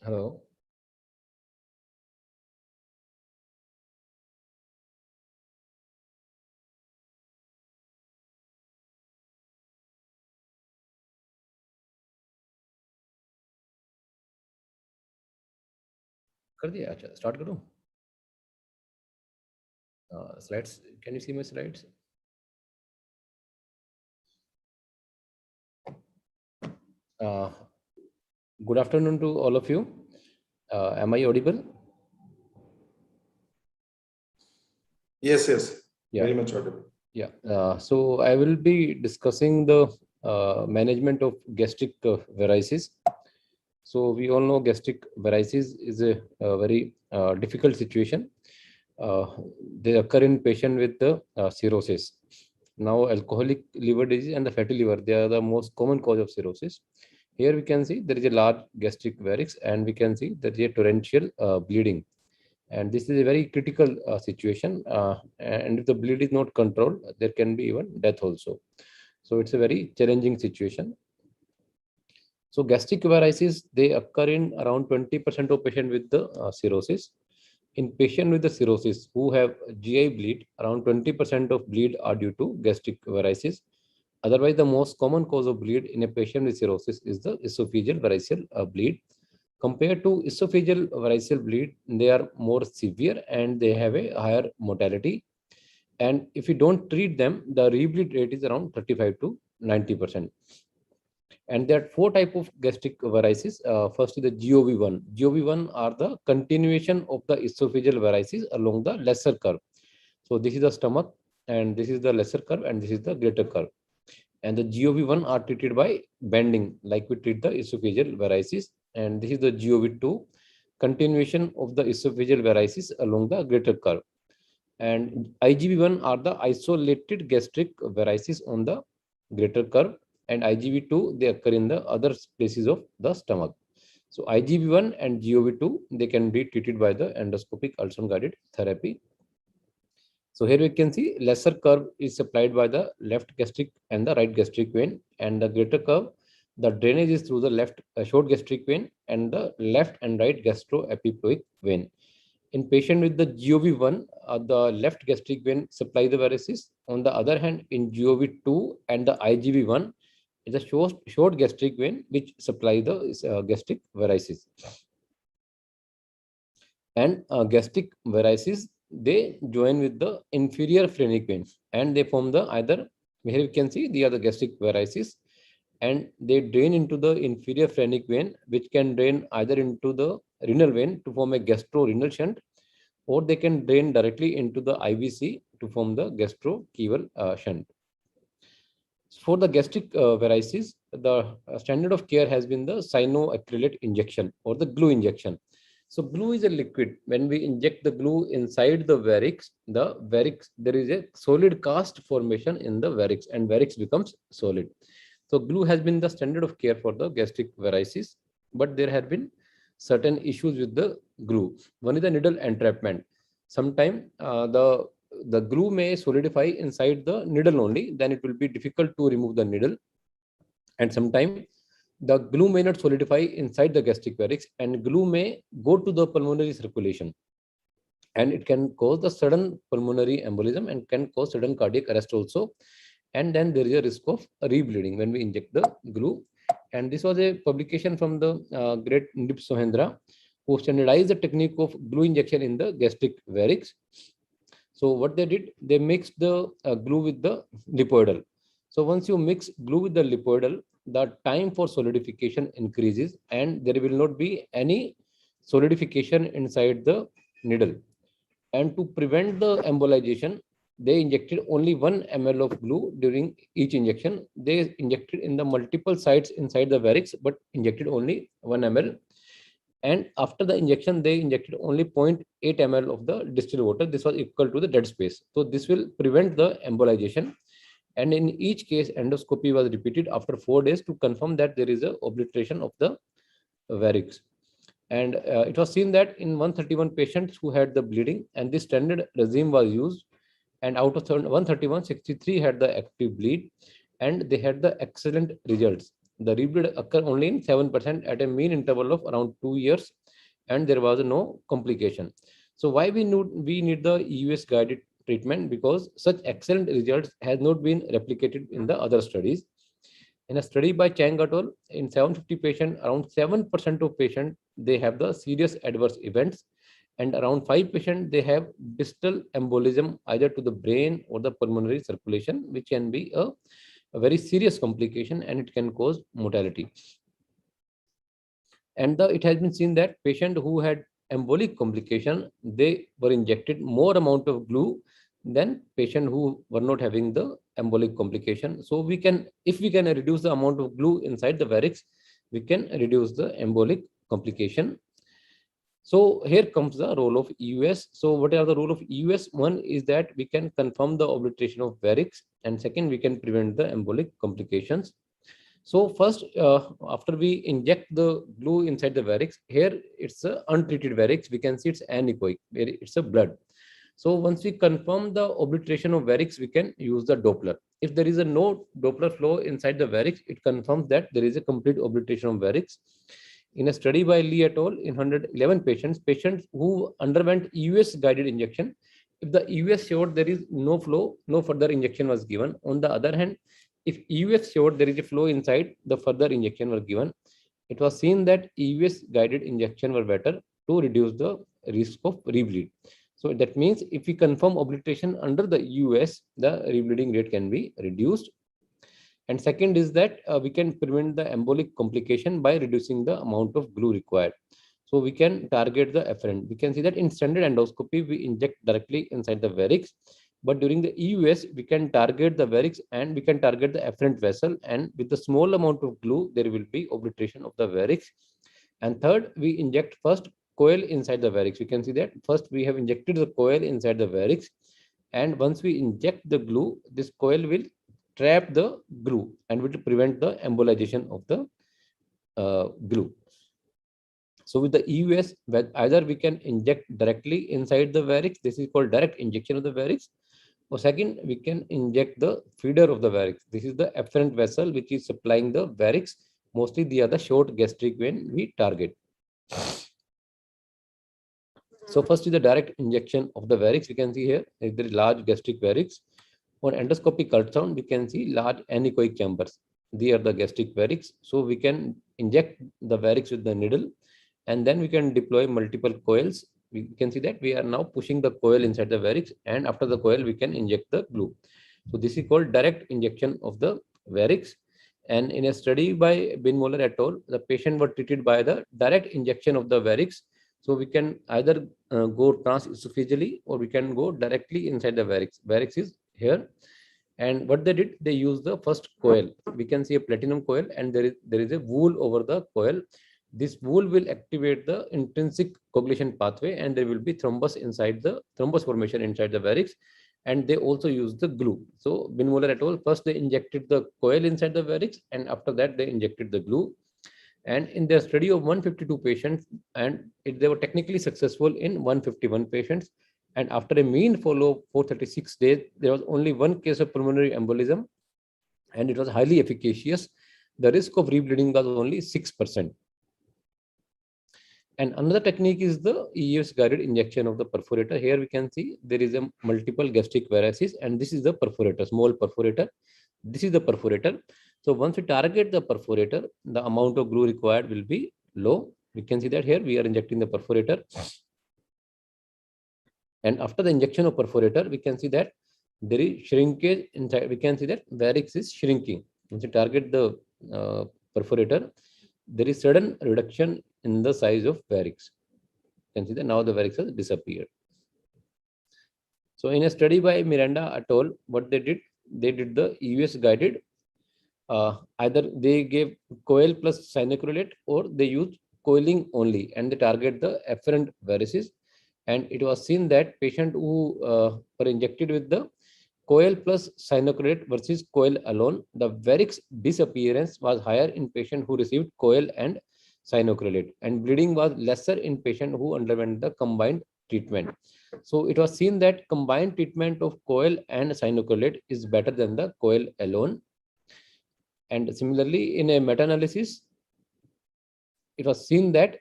Hello. कर दिया अच्छा start करूं slides can you see my slides good afternoon to all of you. Am I audible? Yes, yes, Yeah. very much audible. Yeah. So I will be discussing the management of gastric varices. So we all know gastric varices is a very difficult situation. They occur in patient with the cirrhosis. Now, alcoholic liver disease and the fatty liver, they are the most common cause of cirrhosis. Here we can see there is a large gastric varix, and we can see there is a torrential bleeding. And this is a very critical situation. And if the bleed is not controlled, there can be even death also. So it's a very challenging situation. So gastric varices, they occur in around 20% of patients with the cirrhosis. In patients with the cirrhosis who have GI bleed, around 20% of bleed are due to gastric varices. Otherwise, the most common cause of bleed in a patient with cirrhosis is the esophageal variceal bleed. Compared to esophageal variceal bleed, they are more severe and they have a higher mortality. And if you don't treat them, the rebleed rate is around 35 to 90%. And there are four types of gastric varices. First is the GOV1. GOV1 are the continuation of the esophageal varices along the lesser curve. So this is the stomach, and this is the lesser curve, and this is the greater curve. And the GOV1 are treated by bending, like we treat the esophageal varices. And this is the GOV2, continuation of the esophageal varices along the greater curve. And IgV1 are the isolated gastric varices on the greater curve, and IgV2, they occur in the other places of the stomach. So IgV1 and GOV2, they can be treated by the endoscopic ultrasound guided therapy. So here we can see lesser curve is supplied by the left gastric and the right gastric vein, and the greater curve, the drainage is through the left short gastric vein and the left and right gastroepiploic vein. In patient with the GOV1, the left gastric vein supply the varices. On the other hand, in GOV2 and the IgV1, is a short gastric vein which supply the gastric varices. And gastric varices, they join with the inferior phrenic vein, and they form the either, here you can see, they are the gastric varices, and they drain into the inferior phrenic vein, which can drain either into the renal vein to form a gastrorenal shunt, or they can drain directly into the IVC to form the gastrocaval shunt. For the gastric varices, the standard of care has been the cyanoacrylate injection or the glue injection. So glue is a liquid. When we inject the glue inside the varix, there is a solid cast formation in the varix, and varix becomes solid. So glue has been the standard of care for the gastric varices, but there have been certain issues with the glue. One is the needle entrapment. Sometimes the glue may solidify inside the needle only, then it will be difficult to remove the needle. And sometimes the glue may not solidify inside the gastric varix, and glue may go to the pulmonary circulation, and it can cause the sudden pulmonary embolism and can cause sudden cardiac arrest also. And then there is a risk of rebleeding when we inject the glue. And this was a publication from the great Nip Sohendra, who standardized the technique of glue injection in the gastric varix. So what they did, they mixed the glue with the lipoidal. So once you mix glue with the lipoidal, the time for solidification increases, and there will not be any solidification inside the needle. And to prevent the embolization, they injected only 1 ml of glue during each injection. They injected in the multiple sites inside the varix, but injected only 1 ml. And after the injection, they injected only 0.8 ml of the distilled water. This was equal to the dead space. So this will prevent the embolization. And in each case, endoscopy was repeated after 4 days to confirm that there is a obliteration of the varix. And it was seen that in 131 patients who had the bleeding, and this standard regime was used, and out of 131, 63 had the active bleed, and they had the excellent results. The rebleed occurred only in 7% at a mean interval of around 2 years, and there was no complication. So why we need the EUS guided treatment? Because such excellent results has not been replicated in the other studies. In a study by Chang et al., in 750 patients, around 7% of patients, they have the serious adverse events, and around 5 patients, they have distal embolism either to the brain or the pulmonary circulation, which can be a very serious complication, and it can cause mortality. And it has been seen that patients who had embolic complication, they were injected more amount of glue than patients who were not having the embolic complication. So we can, if we can reduce the amount of glue inside the varix, we can reduce the embolic complication. So here comes the role of EUS. So what are the role of EUS? One is that we can confirm the obliteration of varix, and second, we can prevent the embolic complications. So first, after we inject the glue inside the varix, here it's a untreated varix. We can see it's anechoic, it's a blood. So once we confirm the obliteration of varix, we can use the Doppler. If there is a no Doppler flow inside the varix, it confirms that there is a complete obliteration of varix. In a study by Lee et al. In 111 patients who underwent EUS guided injection, if the EUS showed there is no flow, no further injection was given. On the other hand, if EUS showed there is a flow inside, the further injection was given. It was seen that EUS guided injection were better to reduce the risk of rebleed. So that means if we confirm obliteration under the EUS, the rebleeding rate can be reduced. And second is that we can prevent the embolic complication by reducing the amount of glue required. So we can target the afferent. We can see that in standard endoscopy, we inject directly inside the varix. But during the EUS, we can target the varix and we can target the afferent vessel. And with the small amount of glue, there will be obliteration of the varix. And third, we inject first coil inside the varix. We can see that first we have injected the coil inside the varix. And once we inject the glue, this coil will trap the glue and will prevent the embolization of the glue. So with the EUS, either we can inject directly inside the varix. This is called direct injection of the varix. Or second, we can inject the feeder of the varix. This is the afferent vessel which is supplying the varix. Mostly they are the short gastric vein we target. So first is the direct injection of the varix. We can see here is the large gastric varix. On endoscopic ultrasound, we can see large anechoic chambers. They are the gastric varix. So we can inject the varix with the needle, and then we can deploy multiple coils. We can see that we are now pushing the coil inside the varix, and after the coil, we can inject the glue. So this is called direct injection of the varix. And in a study by Binmoller et al., the patient were treated by the direct injection of the varix. So we can either go transesophageally or we can go directly inside the varix. Varix is here. And what they did, they used the first coil. We can see a platinum coil, and there is a wool over the coil. This wool will activate the intrinsic coagulation pathway, and there will be thrombus formation inside the varix. And they also use the glue. So Binmoller et al., first they injected the coil inside the varix, and after that they injected the glue. And in their study of 152 patients, and they were technically successful in 151 patients. And after a mean follow of 436 days, there was only one case of pulmonary embolism, and it was highly efficacious. The risk of rebleeding was only 6%. And another technique is the EUS guided injection of the perforator. Here we can see there is a multiple gastric varices, and this is the perforator, small perforator. This is the perforator. So once we target the perforator, the amount of glue required will be low. We can see that here we are injecting the perforator. And after the injection of perforator, we can see that there is shrinkage inside. We can see that varix is shrinking. Once you target the perforator, there is sudden reduction in the size of varix. You can see that now the varix has disappeared. So in a study by Miranda et al., what they did the US guided, either they gave coil plus cyanocolate or they used coiling only, and they target the afferent varices. And it was seen that patient who were injected with the coil plus cyanocolate versus coil alone, the varix disappearance was higher in patient who received coil and cyanocolate, and bleeding was lesser in patient who underwent the combined treatment. So it was seen that combined treatment of coil and cyanocolate is better than the coil alone. And similarly, in a meta-analysis, it was seen that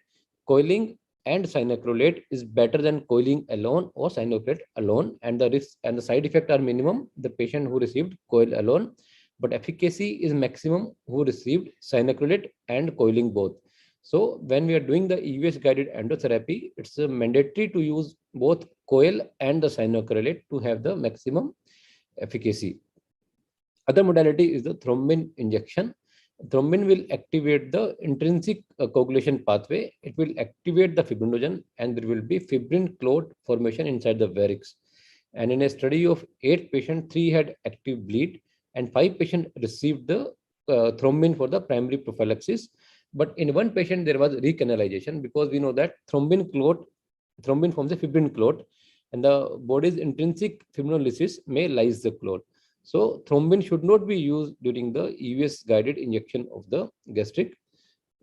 coiling and cyanocolate is better than coiling alone or cyanocolate alone, and the risk and the side effect are minimum the patient who received coil alone, but efficacy is maximum who received cyanocolate and coiling both. So when we are doing the EUS guided endotherapy, it's mandatory to use both coil and the cyanocolate to have the maximum efficacy. Other modality is the thrombin injection. Thrombin will activate the intrinsic coagulation pathway. It will activate the fibrinogen, and there will be fibrin clot formation inside the varix. And in a study of 8 patients, 3 had active bleed, and 5 patients received the thrombin for the primary prophylaxis. But in one patient, there was recanalization, because we know that thrombin forms a fibrin clot, and the body's intrinsic fibrinolysis may lyse the clot. So thrombin should not be used during the EUS guided injection of the gastric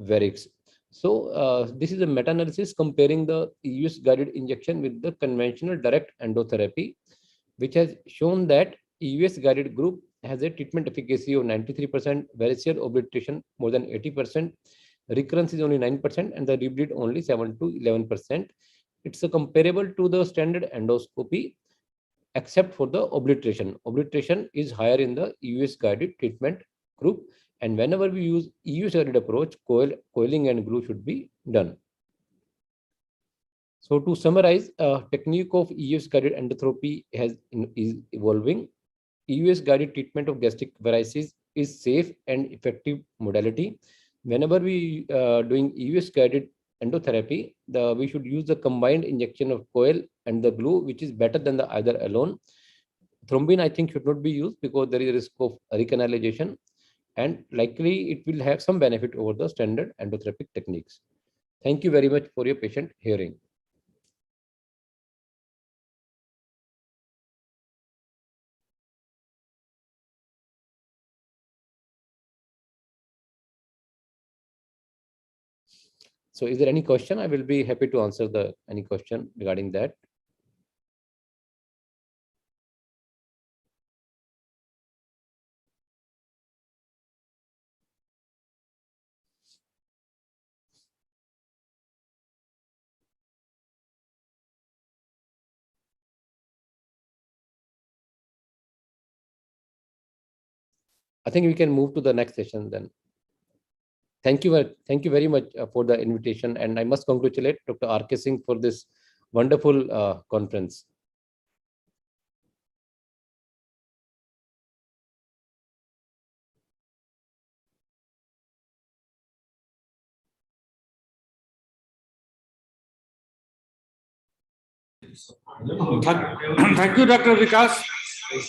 varix. So this is a meta-analysis comparing the EUS guided injection with the conventional direct endotherapy, which has shown that EUS guided group has a treatment efficacy of 93%, variceal obliteration more than 80%, recurrence is only 9%, and the rebleed only 7 to 11%. It's comparable to the standard endoscopy, except for the obliteration. Obliteration is higher in the EUS guided treatment group, and whenever we use EUS guided approach, coiling and glue should be done. So to summarize, technique of EUS guided endotherapy is evolving. EUS guided treatment of gastric varices is safe and effective modality. Whenever we doing EUS guided endotherapy, we should use the combined injection of coil and the glue, which is better than the either alone. Thrombin, I think, should not be used because there is a risk of recanalization, and likely it will have some benefit over the standard endotherapeutic techniques. Thank you very much for your patient hearing. So is there any question? I will be happy to answer any question regarding that. I think we can move to the next session then. Thank you very much for the invitation, and I must congratulate Dr. R.K. Singh for this wonderful conference. Thank you, Dr. Vikas.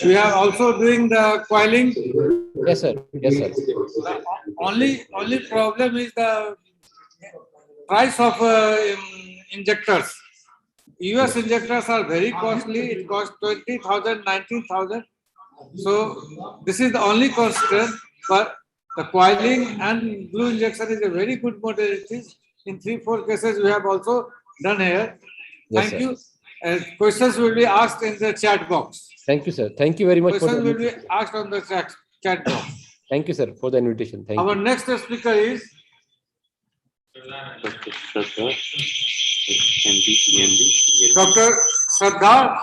We are also doing the coiling. Yes, sir. Yes, sir. The only problem is the price of injectors. US injectors are very costly. It costs 20,000, 19,000. So this is the only constraint. But the coiling and glue injection is a very good modality. In 3-4 cases we have also done here. Yes, Thank you. Questions will be asked in the chat box. Thank you, sir. Thank you very much. Questions will be asked on the chat box. Thank you, sir, for the invitation. Thank you. Our next speaker is Dr. Shraddha,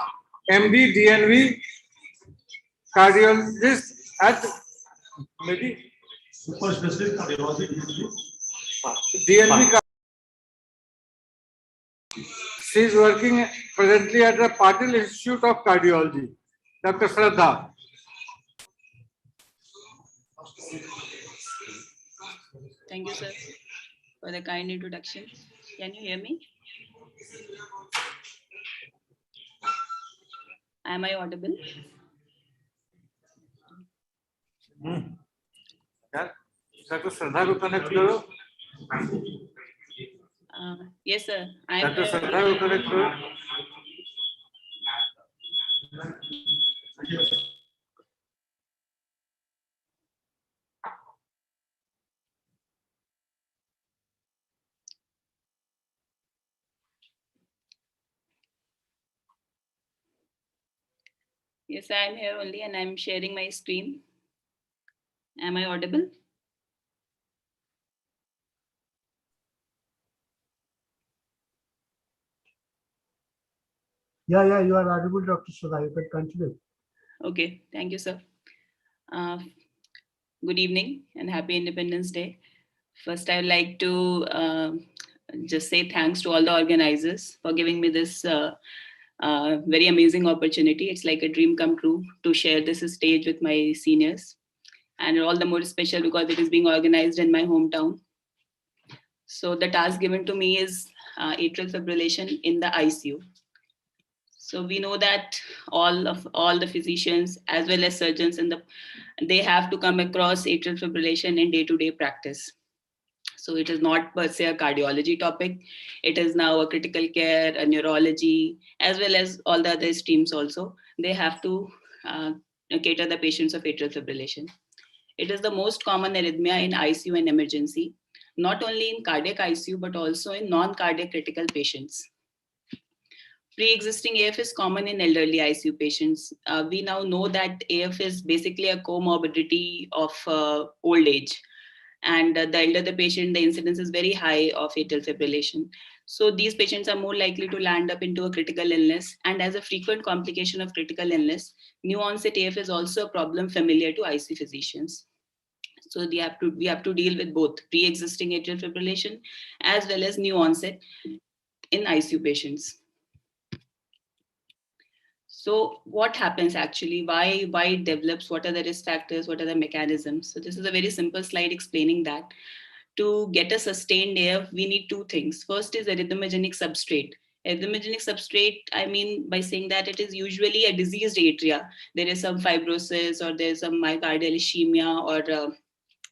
MD, DNV, cardiologist at Super specialist cardiology. DNV. She is working presently at the Patil Institute of Cardiology. Dr. Shraddha. Thank you, sir, for the kind introduction. Can you hear me? Am I audible? Dr. Shraddha को connect करो. Yes, sir. I am. Dr. Shraddha को connect करो. Yes, I am here only, and I'm sharing my screen. Am I audible? Yeah, you are audible, Dr. Shraddha. You can continue. Okay, thank you, sir. Good evening and happy Independence Day. First, I would like to just say thanks to all the organizers for giving me this very amazing opportunity. It's like a dream come true to share this stage with my seniors, and all the more special because it is being organized in my hometown. So the task given to me is atrial fibrillation in the ICU. So we know that all the physicians as well as surgeons they have to come across atrial fibrillation in day-to-day practice. So it is not per se a cardiology topic. It is now a critical care, a neurology, as well as all the other streams also. They have to cater the patients of atrial fibrillation. It is the most common arrhythmia in ICU and emergency, not only in cardiac ICU, but also in non-cardiac critical patients. Pre-existing AF is common in elderly ICU patients. We now know that AF is basically a comorbidity of old age. And the elder the patient, the incidence is very high of atrial fibrillation. So these patients are more likely to land up into a critical illness. And as a frequent complication of critical illness, new onset AF is also a problem familiar to ICU physicians. So we have to deal with both pre-existing atrial fibrillation as well as new onset in ICU patients. So what happens actually? Why it develops? What are the risk factors? What are the mechanisms? So this is a very simple slide explaining that. To get a sustained AF, we need two things. First is arrhythmogenic substrate. Arrhythmogenic substrate, I mean by saying that it is usually a diseased atria. There is some fibrosis or there's some myocardial ischemia or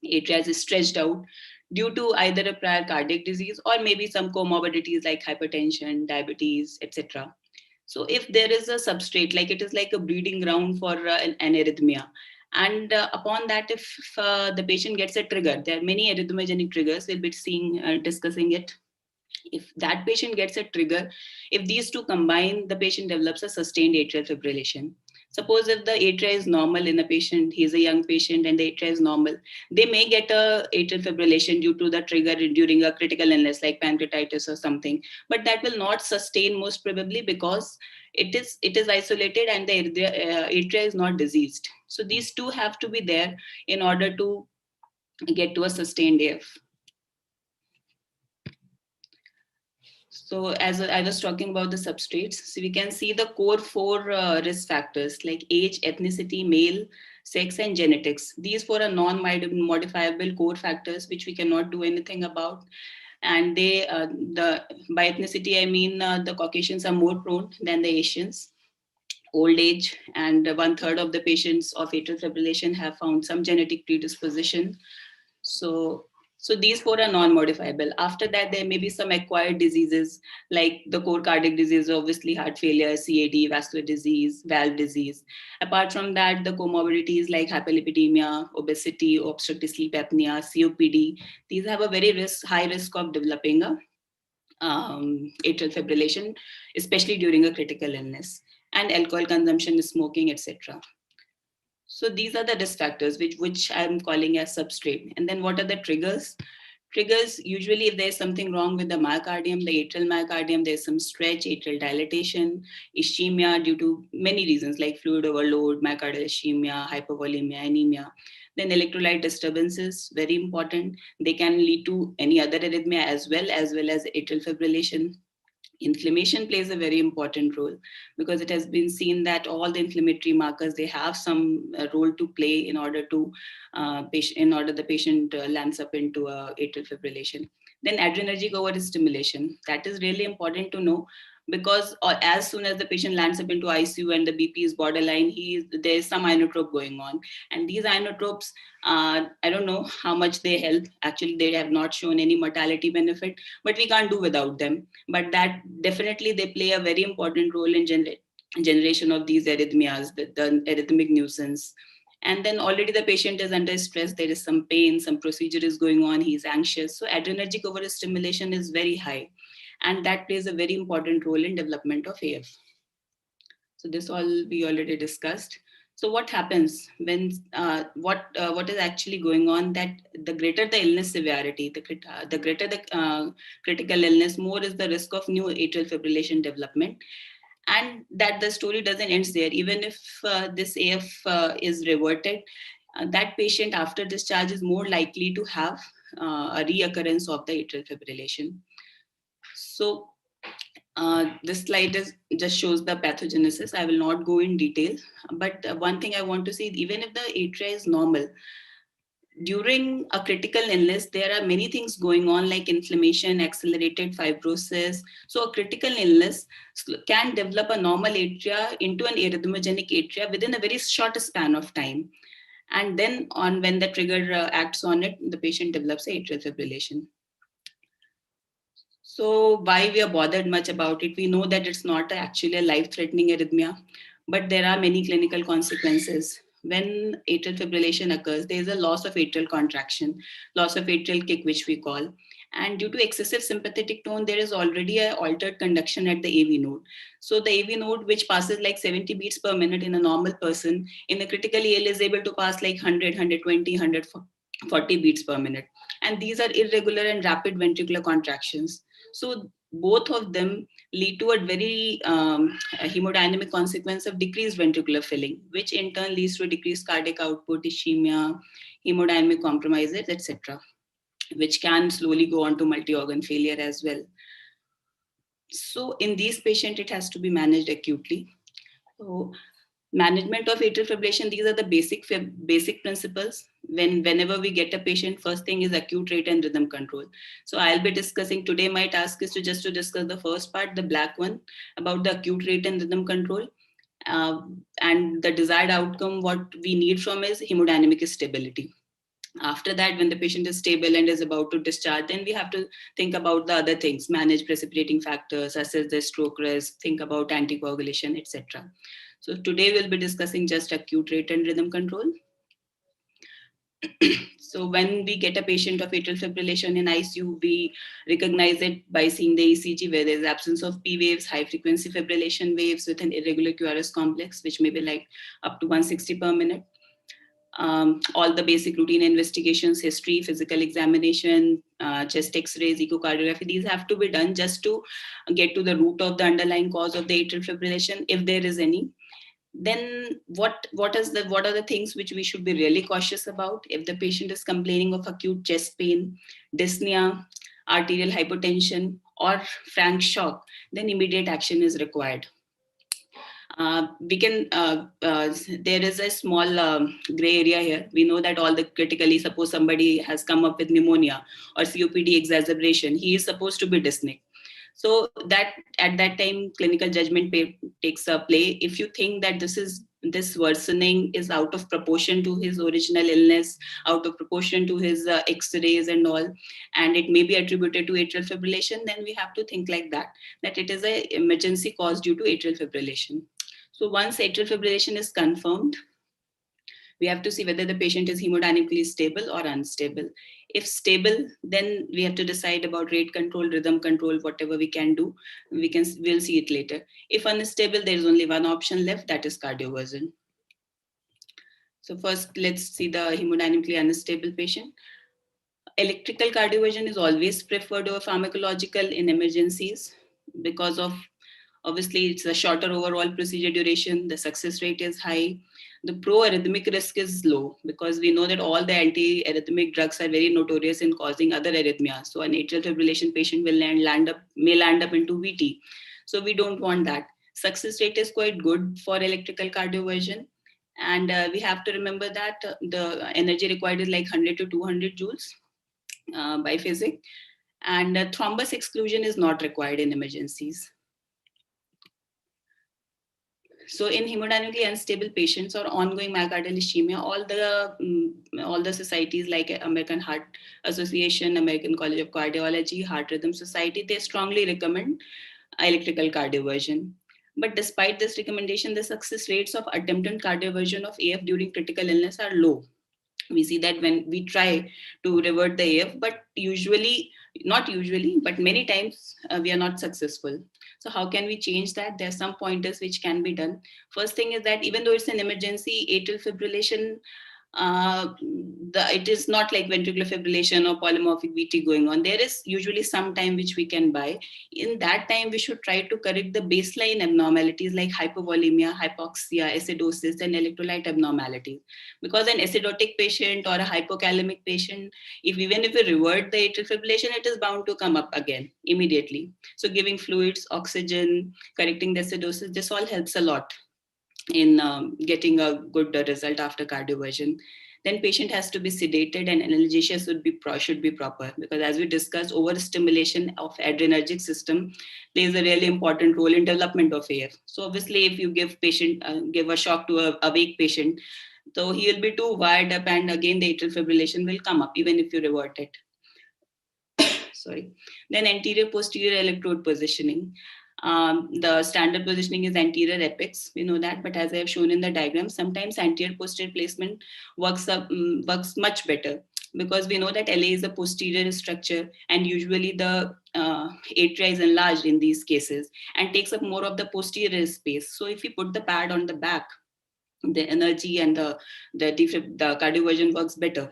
atria is stretched out due to either a prior cardiac disease or maybe some comorbidities like hypertension, diabetes, etc. So if there is a substrate, like it is like a breeding ground for an arrhythmia, and upon that, if the patient gets a trigger, there are many arrhythmogenic triggers, we'll be discussing it. If that patient gets a trigger, if these two combine, the patient develops a sustained atrial fibrillation. Suppose if the atria is normal in a patient, he's a young patient and the atria is normal, they may get a atrial fibrillation due to the trigger during a critical illness like pancreatitis or something, but that will not sustain most probably because it is isolated and the atria is not diseased. So these two have to be there in order to get to a sustained AF. So as I was talking about the substrates, so we can see the core four risk factors like age, ethnicity, male, sex, and genetics. These four are non-modifiable core factors which we cannot do anything about. And they, by ethnicity, I mean the Caucasians are more prone than the Asians. Old age, and 1/3 of the patients of atrial fibrillation have found some genetic predisposition. So these four are non-modifiable. After that, there may be some acquired diseases like the core cardiac disease, obviously heart failure, CAD, vascular disease, valve disease. Apart from that, the comorbidities like hyperlipidemia, obesity, obstructive sleep apnea, COPD, these have a very high risk of developing a atrial fibrillation, especially during a critical illness, and alcohol consumption, smoking, etc. So these are the risk factors which I'm calling as substrate. And then what are the triggers? Triggers, usually if there's something wrong with the myocardium, the atrial myocardium, there's some stretch, atrial dilatation, ischemia due to many reasons like fluid overload, myocardial ischemia, hypovolemia, anemia. Then electrolyte disturbances, very important. They can lead to any other arrhythmia as well as atrial fibrillation. Inflammation plays a very important role because it has been seen that all the inflammatory markers, they have some role to play in order to the patient lands up into atrial fibrillation. Then adrenergic overstimulation, that is really important to know because as soon as the patient lands up into ICU and the BP is borderline, there's some inotrope going on. And these inotropes, I don't know how much they help. Actually, they have not shown any mortality benefit, but we can't do without them. But that definitely they play a very important role in generation of these arrhythmias, the arrhythmic nuisance. And then already the patient is under stress, there is some pain, some procedure is going on, he's anxious. So adrenergic overstimulation is very high. And that plays a very important role in development of AF. So this all we already discussed. So what happens when, what is actually going on, that the greater the illness severity, the greater the critical illness, more is the risk of new atrial fibrillation development. And that the story doesn't end there. Even if this AF is reverted, that patient after discharge is more likely to have a reoccurrence of the atrial fibrillation. So this slide just shows the pathogenesis. I will not go in detail, but one thing I want to say, even if the atria is normal, during a critical illness, there are many things going on like inflammation, accelerated fibrosis. So a critical illness can develop a normal atria into an arrhythmogenic atria within a very short span of time. And then when the trigger acts on it, the patient develops atrial fibrillation. So why we are bothered much about it? We know that it's not actually a life-threatening arrhythmia, but there are many clinical consequences. When atrial fibrillation occurs, there is a loss of atrial contraction, loss of atrial kick, which we call. And due to excessive sympathetic tone, there is already an altered conduction at the AV node. So the AV node, which passes like 70 beats per minute in a normal person, in a critically ill is able to pass like 100, 120, 140 beats per minute. And these are irregular and rapid ventricular contractions. So both of them lead to a very hemodynamic consequence of decreased ventricular filling, which in turn leads to decreased cardiac output, ischemia, hemodynamic compromises, etc., which can slowly go on to multi-organ failure as well. So in these patients, it has to be managed acutely. So management of atrial fibrillation, these are the basic principles. Whenever we get a patient, first thing is acute rate and rhythm control. So I'll be discussing today, my task is to discuss the first part, the black one, about the acute rate and rhythm control. And the desired outcome, what we need from is hemodynamic stability. After that, when the patient is stable and is about to discharge, then we have to think about the other things, manage precipitating factors, assess the stroke risk, think about anticoagulation, etc. So today we'll be discussing just acute rate and rhythm control. So when we get a patient of atrial fibrillation in ICU, we recognize it by seeing the ECG where there's absence of P waves, high frequency fibrillation waves with an irregular QRS complex, which may be like up to 160 per minute. All the basic routine investigations, history, physical examination, chest x-rays, echocardiography, these have to be done just to get to the root of the underlying cause of the atrial fibrillation, if there is any. Then what are the things which we should be really cautious about? If the patient is complaining of acute chest pain, dyspnea, arterial hypotension, or frank shock, then immediate action is required. There is a small gray area here. We know that all the critically, suppose somebody has come up with pneumonia or COPD exacerbation, he is supposed to be dyspneic. So that at that time, clinical judgment takes a play. If you think that this worsening is out of proportion to his original illness, out of proportion to his X-rays and all, and it may be attributed to atrial fibrillation, then we have to think like that it is an emergency cause due to atrial fibrillation. So once atrial fibrillation is confirmed, we have to see whether the patient is hemodynamically stable or unstable. If stable, then we have to decide about rate control, rhythm control, whatever we can do. We'll see it later. If unstable, there is only one option left, that is cardioversion. So first, let's see the hemodynamically unstable patient. Electrical cardioversion is always preferred over pharmacological in emergencies because of, obviously, it's a shorter overall procedure duration. The success rate is high. The pro-arrhythmic risk is low because we know that all the anti-arrhythmic drugs are very notorious in causing other arrhythmias. So an atrial fibrillation patient will may land up into VT. So we don't want that. Success rate is quite good for electrical cardioversion. And we have to remember that the energy required is like 100 to 200 joules by physics. And thrombus exclusion is not required in emergencies. So in hemodynamically unstable patients or ongoing myocardial ischemia, all the societies like American Heart Association, American College of Cardiology, Heart Rhythm Society, they strongly recommend electrical cardioversion. But despite this recommendation, the success rates of attempted cardioversion of AF during critical illness are low. We see that when we try to revert the AF, but not usually, but many times we are not successful. So how can we change that? There are some pointers which can be done. First thing is that even though it's an emergency, atrial fibrillation, it is not like ventricular fibrillation or polymorphic VT going on. There is usually some time which we can buy. In that time, we should try to correct the baseline abnormalities like hypovolemia, hypoxia, acidosis, and electrolyte abnormalities. Because an acidotic patient or a hypokalemic patient, even if we revert the atrial fibrillation, it is bound to come up again immediately. So giving fluids, oxygen, correcting the acidosis, this all helps a lot in getting a good result after cardioversion. Then patient has to be sedated and analgesia should be proper, because as we discussed, overstimulation of adrenergic system plays a really important role in development of AF. So obviously if you give a shock to a awake patient, so he will be too wired up, and again the atrial fibrillation will come up even if you revert it. Sorry. Then anterior posterior electrode positioning. The standard positioning is anterior apex, we know that, but as I have shown in the diagram, sometimes anterior posterior placement works much better, because we know that LA is a posterior structure, and usually the atria is enlarged in these cases and takes up more of the posterior space. So if we put the pad on the back, the energy and the cardioversion works better.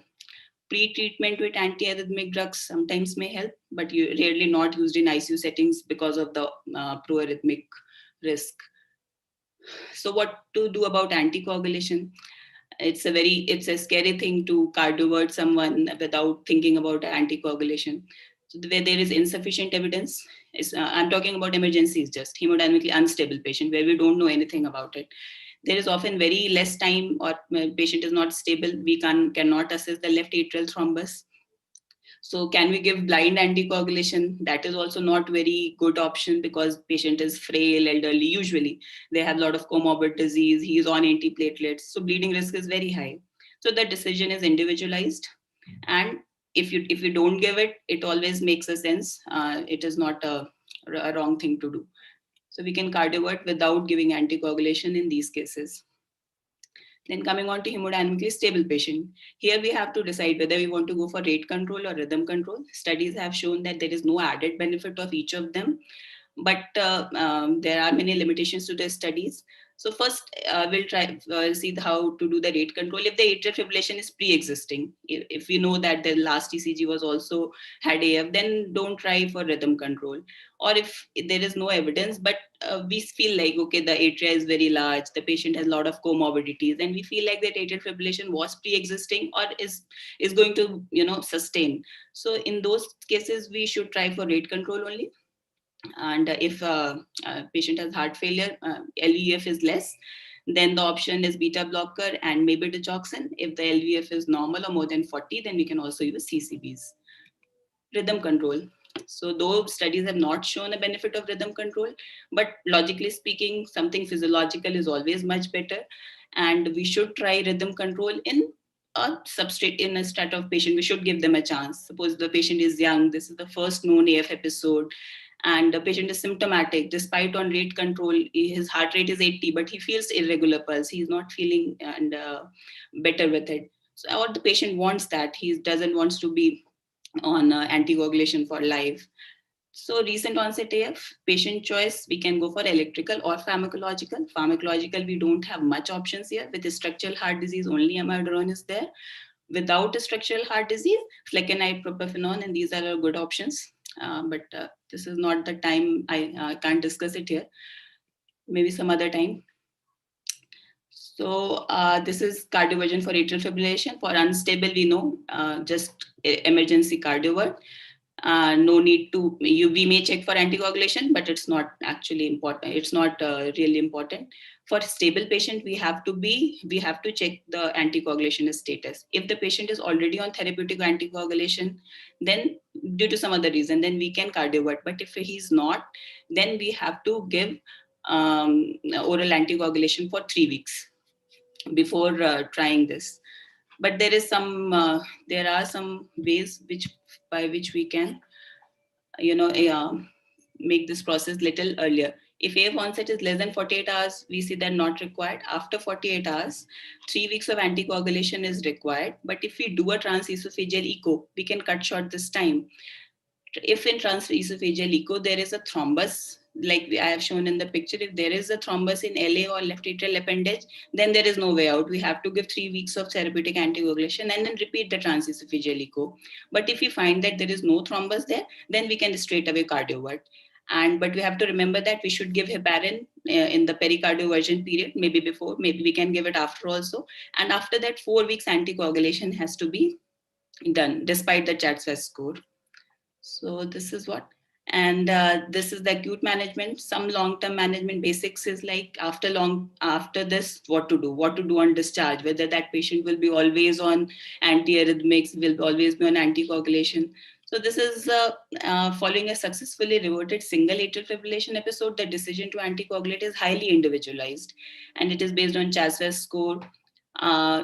Pre-treatment with antiarrhythmic drugs sometimes may help, but rarely not used in ICU settings because of the proarrhythmic risk. So what to do about anticoagulation? It's a scary thing to cardiovert someone without thinking about anticoagulation. So where there is insufficient evidence, I'm talking about emergencies, just hemodynamically unstable patient where we don't know anything about it. There is often very less time, or patient is not stable. We cannot assess the left atrial thrombus. So can we give blind anticoagulation? That is also not very good option, because patient is frail, elderly. Usually they have a lot of comorbid disease. He is on antiplatelets. So bleeding risk is very high. So the decision is individualized. And if you don't give it, it always makes a sense. It is not a wrong thing to do. So we can cardiovert without giving anticoagulation in these cases. Then coming on to hemodynamically stable patient. Here we have to decide whether we want to go for rate control or rhythm control. Studies have shown that there is no added benefit of each of them, but there are many limitations to the studies. So first we'll try see how to do the rate control. If the atrial fibrillation is pre-existing, if we know that the last ECG was also had AF, then don't try for rhythm control. Or if there is no evidence, but we feel like, okay, the atria is very large, the patient has a lot of comorbidities, and we feel like that atrial fibrillation was pre-existing or is going to sustain. So in those cases, we should try for rate control only. And if a patient has heart failure, LVEF is less, then the option is beta blocker and maybe digoxin. If the LVEF is normal or more than 40, then we can also use CCBs. Rhythm control. So though studies have not shown a benefit of rhythm control, but logically speaking, something physiological is always much better. And we should try rhythm control in a substrate, in a strata of patient. We should give them a chance. Suppose the patient is young, this is the first known AF episode, and the patient is symptomatic. Despite on rate control, his heart rate is 80, but he feels irregular pulse. He's not feeling and better with it. So, or the patient wants that. He doesn't want to be on anticoagulation for life. So recent onset AF, patient choice, we can go for electrical or pharmacological. Pharmacological, we don't have much options here. With structural heart disease, only amiodarone is there. Without a structural heart disease, flecainide, propafenone, and these are good options. But this is not the time, I can't discuss it here. Maybe some other time. So this is cardioversion for atrial fibrillation. For unstable, we know just emergency cardiovert. No need to, we may check for anticoagulation, but it's not actually important. It's not really important. For stable patient, we have to check the anticoagulation status. If the patient is already on therapeutic anticoagulation, then due to some other reason, then we can cardiovert. But if he's not, then we have to give oral anticoagulation for 3 weeks before trying this. But there are some ways by which we can, make this process little earlier. If AF onset is less than 48 hours, we see that not required. After 48 hours, 3 weeks of anticoagulation is required. But if we do a transesophageal echo, we can cut short this time. If in transesophageal echo there is a thrombus, like I have shown in the picture, if there is a thrombus in LA or left atrial appendage, then there is no way out. We have to give 3 weeks of therapeutic anticoagulation and then repeat the transesophageal echo. But if we find that there is no thrombus there, then we can straight away cardiovert. But we have to remember that we should give heparin in the pericardioversion period, maybe before, maybe we can give it after also. And after that, 4 weeks anticoagulation has to be done despite the CHA2DS2-VASc score. So this is what, and this is the acute management. Some long-term management basics is like after this, what to do on discharge, whether that patient will be always on antiarrhythmics, will always be on anticoagulation. So this is following a successfully reverted single atrial fibrillation episode. The decision to anticoagulate is highly individualized, and it is based on CHA2DS2-VASc score.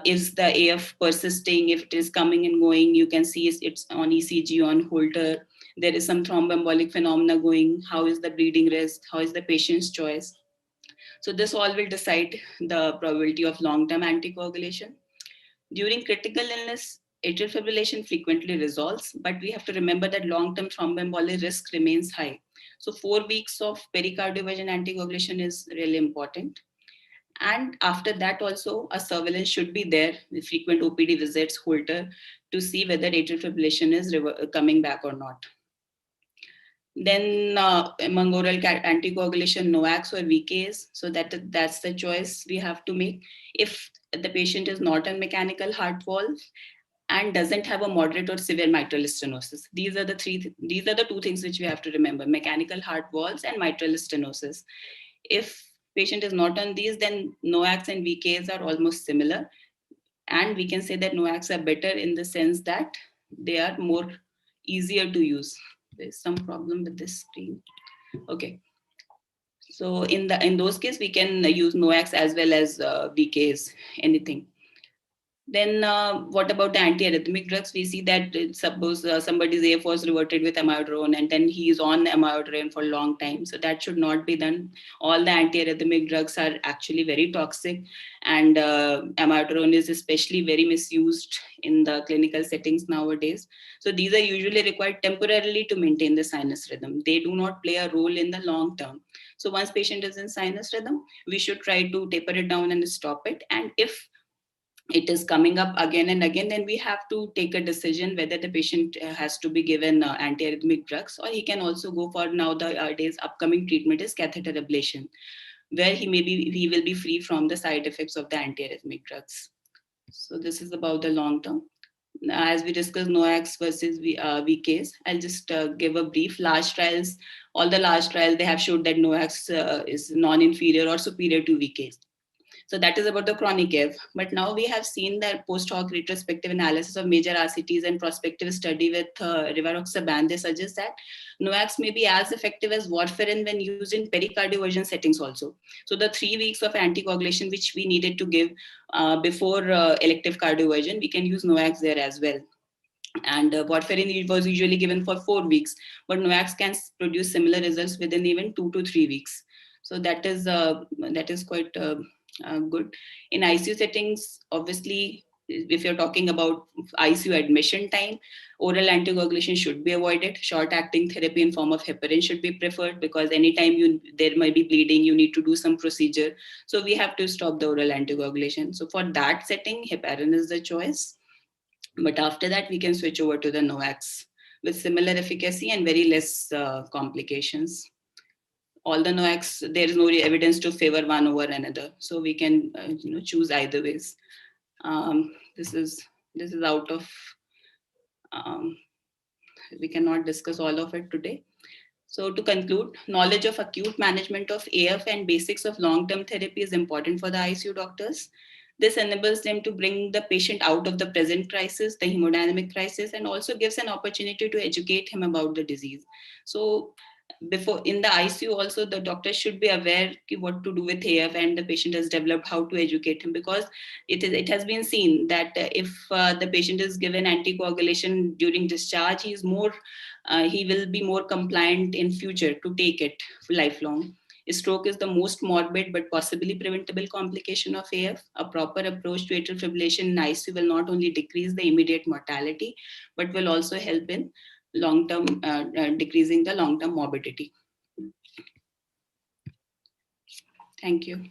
Is the AF persisting? If it is coming and going, you can see it's on ECG, on Holter. There is some thromboembolic phenomena going. How is the bleeding risk? How is the patient's choice? So this all will decide the probability of long-term anticoagulation. During critical illness, atrial fibrillation frequently resolves, but we have to remember that long-term thromboembolic risk remains high. So 4 weeks of pericardioversion anticoagulation is really important. And after that also, a surveillance should be there with frequent OPD visits, Holter, to see whether atrial fibrillation is coming back or not. Then among oral anticoagulation, NOACs or VKs. So that's the choice we have to make. If the patient is not on mechanical heart valve and doesn't have a moderate or severe mitral stenosis, these are the two things which we have to remember: mechanical heart valves and mitral stenosis. If patient is not on these, then NOACs and VKs are almost similar. And we can say that NOACs are better in the sense that they are more easier to use. There's some problem with this screen. Okay. So in those cases, we can use NOACs as well as VKs, anything. Then what about the antiarrhythmic drugs? We see that suppose somebody's AF was reverted with amiodarone and then he is on amiodarone for a long time. So that should not be done. All the antiarrhythmic drugs are actually very toxic, and amiodarone is especially very misused in the clinical settings nowadays. So these are usually required temporarily to maintain the sinus rhythm. They do not play a role in the long term. So once patient is in sinus rhythm, we should try to taper it down and stop it. And if it is coming up again and again, then we have to take a decision whether the patient has to be given antiarrhythmic drugs, or he can also go for nowadays upcoming treatment is catheter ablation, where he will be free from the side effects of the antiarrhythmic drugs. So this is about the long term. As we discussed NOACs versus VKs, I'll just give a brief. Large trials, all the large trials, they have showed that NOACs is non-inferior or superior to VKs. So that is about the chronic AF. But now we have seen that post hoc retrospective analysis of major RCTs and prospective study with rivaroxaban. They suggest that NOACs may be as effective as warfarin when used in pericardioversion settings also. So the 3 weeks of anticoagulation which we needed to give before elective cardioversion, we can use NOACs there as well. And warfarin was usually given for 4 weeks, but NOACs can produce similar results within even 2 to 3 weeks. So that is quite good. In ICU settings, obviously, if you're talking about ICU admission time, oral anticoagulation should be avoided. Short-acting therapy in form of heparin should be preferred, because anytime there might be bleeding, you need to do some procedure. So we have to stop the oral anticoagulation. So for that setting, heparin is the choice. But after that, we can switch over to the NOACs with similar efficacy and very less complications. All the NOACs, there is no evidence to favor one over another. So we can choose either ways. This is out of, we cannot discuss all of it today. So to conclude, knowledge of acute management of AF and basics of long-term therapy is important for the ICU doctors. This enables them to bring the patient out of the present crisis, the hemodynamic crisis, and also gives an opportunity to educate him about the disease. So before in the ICU also, the doctor should be aware what to do with AF, and the patient has developed how to educate him, because it has been seen that if the patient is given anticoagulation during discharge, he will be more compliant in future to take it lifelong. Stroke is the most morbid but possibly preventable complication of AF. A proper approach to atrial fibrillation in ICU will not only decrease the immediate mortality, but will also help in long-term decreasing the long-term morbidity. Thank you.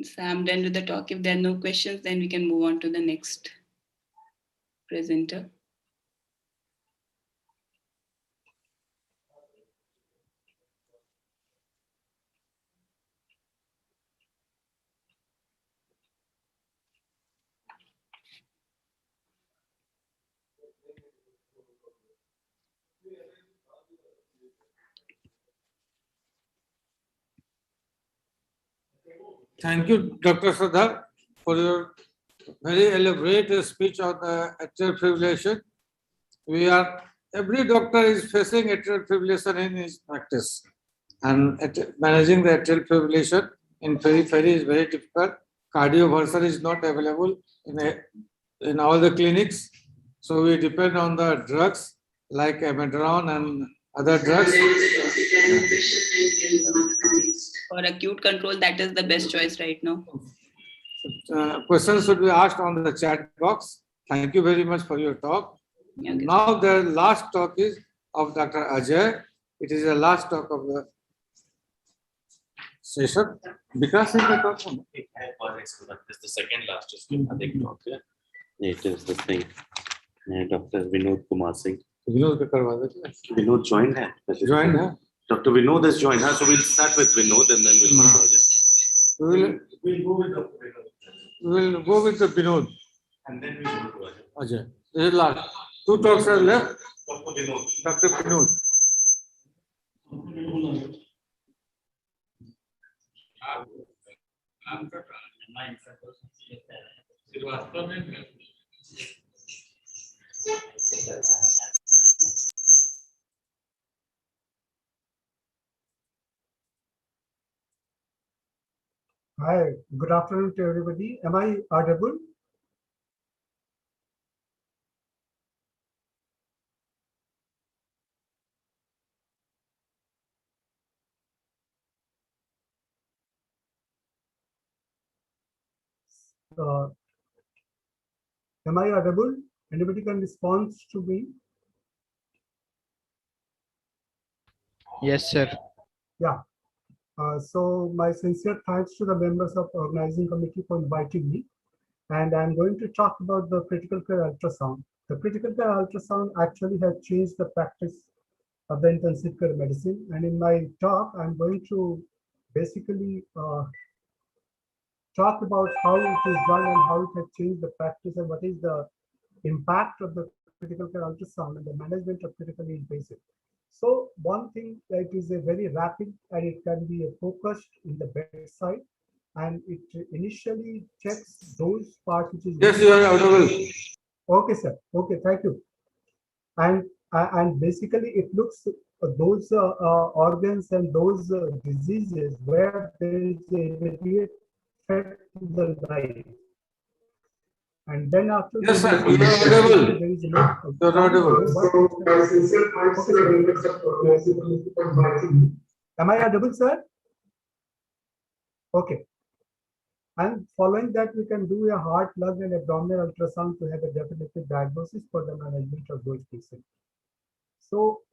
So I'm done with the talk. If there are no questions, then we can move on to the next presenter. Thank you, Dr. Sadhar, for your very elaborate speech on the atrial fibrillation. Every doctor is facing atrial fibrillation in his practice, and managing the atrial fibrillation in periphery is very difficult. Cardioversion is not available in all the clinics, so we depend on the drugs like amiodarone and other drugs. For acute control, that is the best choice right now. Questions should be asked on the chat box. Thank you very much for your talk. Okay. Now the last talk is of Dr. Ajay. It is the last talk of the session. Because in the talk. It's the second last talk. It is the thing. Dr. Vinod Kumar Singh. Vinod joined her. Joined her. Dr. Vinod has joined her, so we'll start with Vinod and then we'll go to Ajay. We'll go with the Vinod. And then we'll go to Ajay. Ajay. This is last. Two talks are left. Dr. Vinod. Dr. Vinod. Hi, good afternoon to everybody. Am I audible? Am I audible? Anybody can respond to me? Yes, sir. Yeah. So my sincere thanks to the members of organizing committee for inviting me. And I'm going to talk about the critical care ultrasound. The critical care ultrasound actually has changed the practice of the intensive care medicine. And in my talk, I'm going to basically talk about how it is done and how it has changed the practice and what is the impact of the critical care ultrasound and the management of critically invasive. So one thing that is a very rapid and it can be focused in the bedside, and it initially checks those parts which is. Yes, you are audible. Okay, sir. Okay, thank you. And basically it looks those organs and those diseases where there is a immediate threat to the life. And then after yes, sir, you are audible. There is you are audible. Am I audible, sir? Okay. And following that, we can do a heart, lung, and abdominal ultrasound to have a definitive diagnosis for the management of those patients. So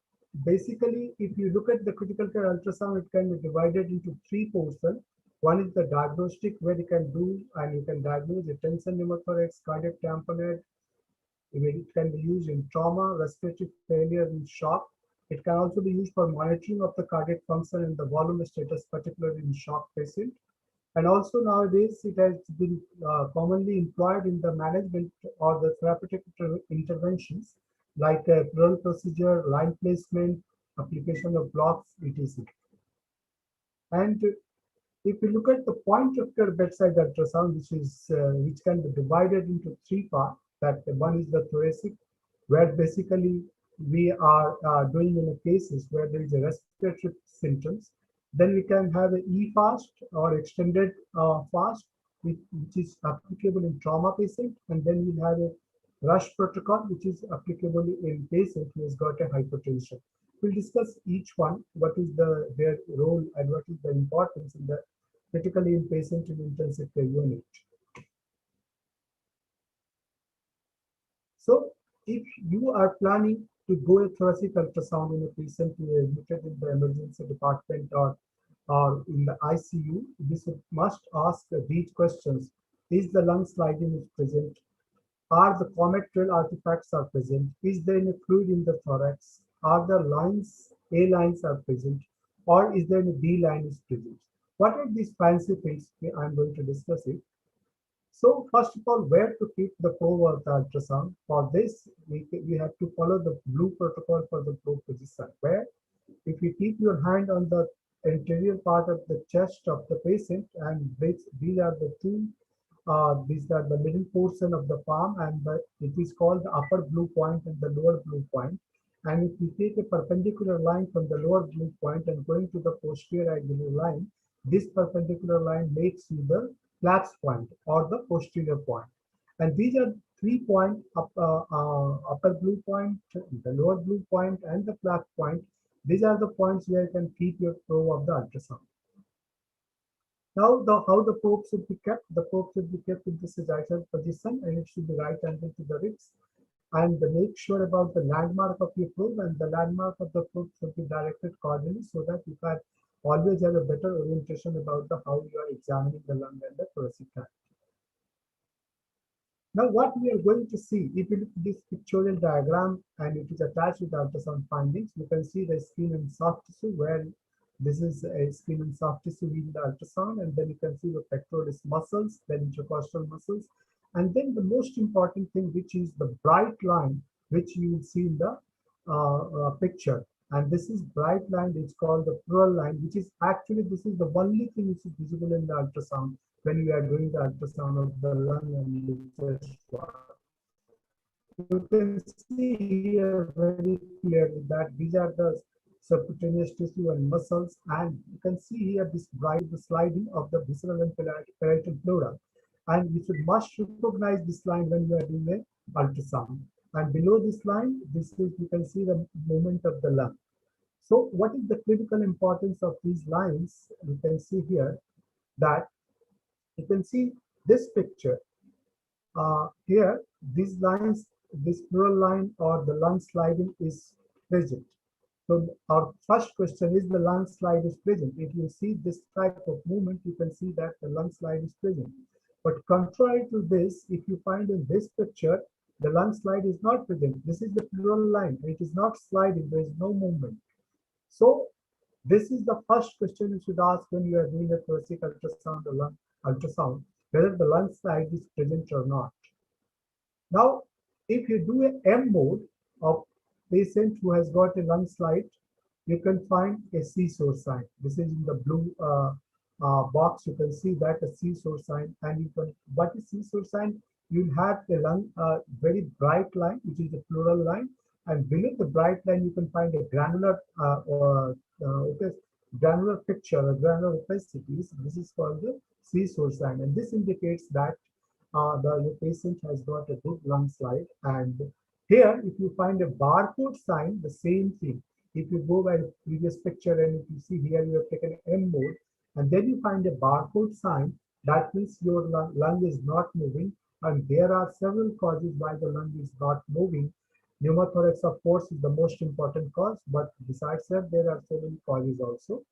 basically, if you look at the critical care ultrasound, it can be divided into three portions. One is the diagnostic, where you can do and you can diagnose a tension pneumothorax, cardiac tamponade. It can be used in trauma, respiratory failure, and shock. It can also be used for monitoring of the cardiac function and the volume status, particularly in shock patient. And also nowadays, it has been commonly employed in the management or the therapeutic interventions like pleural procedure, line placement, application of blocks, etc. And if you look at the point of care bedside ultrasound, which can be divided into three parts, that one is the thoracic, where basically we are doing in the cases where there is a respiratory symptoms. Then we can have an e-fast or extended fast, which is applicable in trauma patient, and then we have a rush protocol, which is applicable in patient who has got a hypertension. We'll discuss each one, what is their role and what is the importance in the critically in patient in intensive care unit. So if you are planning to go a thoracic ultrasound in a patient who is admitted in the emergency department or in the ICU, this must ask these questions. Is the lung sliding is present? Are the comet trail artifacts are present? Is there any fluid in the thorax? Are the lines, A lines are present? Or is there any B line is present? What are these fancy things? I'm going to discuss it. So first of all, where to keep the probe of the ultrasound? For this, we have to follow the blue protocol for the probe position, where if you keep your hand on the anterior part of the chest of the patient, and these are the two, these are the middle portion of the palm, and it is called the upper blue point and the lower blue point. And if you take a perpendicular line from the lower blue point and going to the posterior agular line, this perpendicular line makes you the flaps point or the posterior point. And these are 3 points, upper blue point, the lower blue point, and the flap point. These are the points where you can keep your probe of the ultrasound. Now, how the probe should be kept? The probe should be kept in the sagittal position, and it should be right angle to the ribs. And make sure about the landmark of your probe, and the landmark of the probe should be directed accordingly so that you can always have a better orientation about how you are examining the lung and the thoracic tract. Now, what we are going to see, if you look at this pictorial diagram and it is attached with ultrasound findings, you can see the skin and soft tissue, where this is a skin and soft tissue in the ultrasound, and then you can see the pectoralis muscles, then intercostal muscles, and then the most important thing, which is the bright line, which you will see in the picture. And this is bright line, it's called the pleural line, which is actually, this is the only thing which is visible in the ultrasound when we are doing the ultrasound of the lung and the chest wall. You can see here very clearly that these are the subcutaneous tissue and muscles, and you can see here this bright, the sliding of the visceral and parietal pleura. And you must recognize this line when you are doing an ultrasound. And below this line, you can see the movement of the lung. So what is the critical importance of these lines? You can see here that you can see this picture. Here, these lines, this pleural line or the lung sliding is present. So our first question is, the lung slide is present. If you see this type of movement, you can see that the lung slide is present. But contrary to this, if you find in this picture, the lung slide is not present. This is the pleural line. It is not sliding. There is no movement. So this is the first question you should ask when you are doing a thoracic ultrasound or lung ultrasound, whether the lung slide is present or not. Now, if you do a M mode of patient who has got a lung slide, you can find a seesaw sign. This is in the blue box. You can see that a seesaw sign. And you can, what is seesaw sign? You'll have a lung, very bright line, which is the pleural line. And below the bright line, you can find a granular granular picture, or granular opacity. This is called the seesaw sign. And this indicates that the patient has got a good lung slide. And here, if you find a barcode sign, the same thing. If you go by the previous picture and if you see here, you have taken M mode, and then you find a barcode sign, that means your lung is not moving. And there are several causes why the lung is not moving. Pneumothorax, of course, is the most important cause, but besides that, there are so many causes also.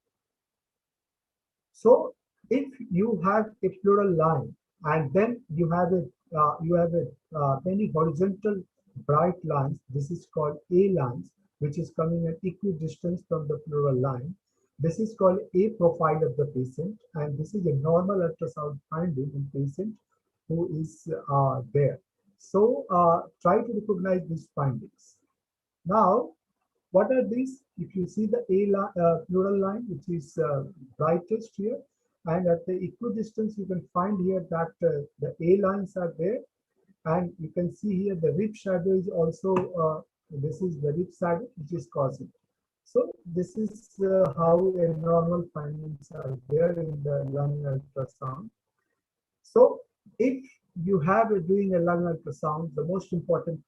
So if you have a pleural line, and then you have many horizontal bright lines, this is called A lines, which is coming at equidistance from the pleural line. This is called a profile of the patient, and this is a normal ultrasound finding in patient who is there. So try to recognize these findings. Now, what are these? If you see the pleural line, which is brightest here, and at the equidistance, you can find here that the A lines are there, and you can see here the rib shadow is also, this is the rib shadow, which is causing. So this is how abnormal findings are there in the lung ultrasound. So if you have doing a lung ultrasound, the most important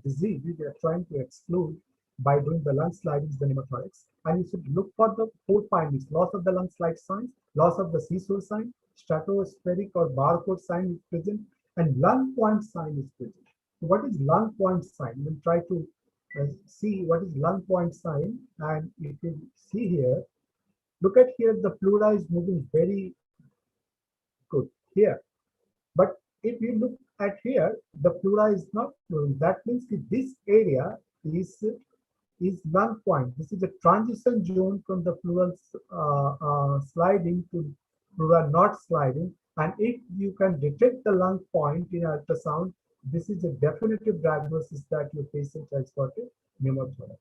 disease we are trying to exclude by doing the lung slide is the pneumothorax. And you should look for the 4 findings: loss of the lung slide signs, loss of the seesaw sign, stratospheric or barcode sign is present, and lung point sign is present. So what is lung point sign? We'll try to see what is lung point sign. And if you see here, look at here, the pleura is moving very good here. But if you look at here, the pleura is not moving. That means this area is lung point. This is a transition zone from the pleural sliding to pleura not sliding. And if you can detect the lung point in ultrasound, this is a definitive diagnosis that your patient has got a pneumothorax.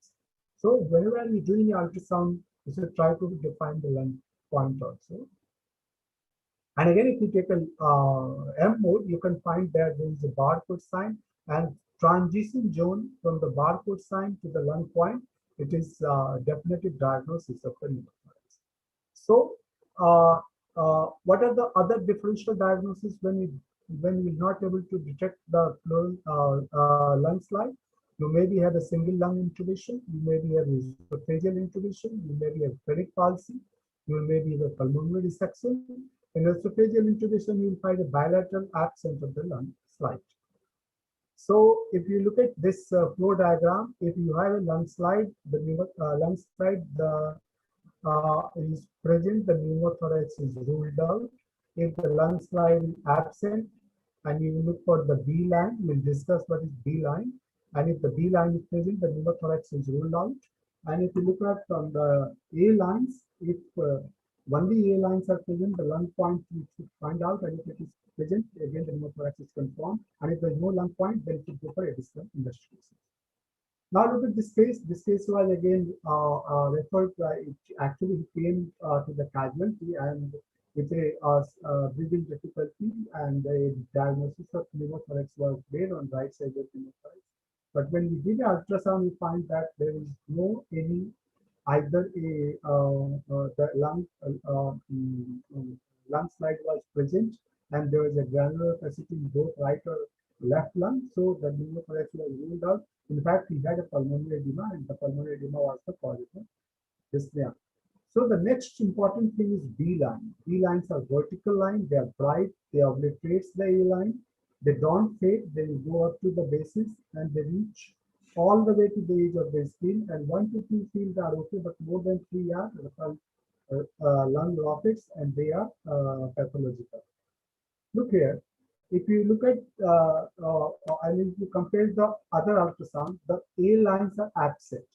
So whenever you're doing your ultrasound, you should try to define the lung point also. And again, if you take a M mode, you can find that there is a barcode sign and transition zone from the barcode sign to the lung point. It is definitive diagnosis of the pneumothorax. So, what are the other differential diagnoses when we're not able to detect the lung slide? You maybe have a single lung intubation, you maybe have esophageal intubation, you maybe have phrenic palsy, you maybe have a pulmonary dissection. In esophageal intubation, you will find a bilateral absence of the lung slide. So if you look at this flow diagram, if you have a lung slide, the lung slide is present, the pneumothorax is ruled out. If the lung slide is absent, and you look for the B line, we'll discuss what is B line. And if the B line is present, the pneumothorax is ruled out. And if you look at from the A lines, if only A lines are present, the lung point you should find out, and if it is present, again the pneumothorax is confirmed. And if there is no lung point, then it should go for a distant investigation. Now look at this case. This case was again referred. It actually came to the casualty and with a breathing difficulty, and a diagnosis of pneumothorax was made on right side of pneumothorax. But when we did ultrasound, we find that there is no any either the lung slide was present, and there was a granular opacity in both right or left lung, so the pneumothorax was ruled out. In fact, he had a pulmonary edema, and the pulmonary edema was the cause of dyspnea. So the next important thing is B line. B lines are vertical line, they are bright, they obliterate the A line, they don't fade, they go up to the basis and they reach all the way to the edge of the skin, and 1 to 2 fields are okay, but more than 3 are lung rockets, and they are pathological. Look here, if you look at, I mean, if you compare the other ultrasound, the A lines are absent.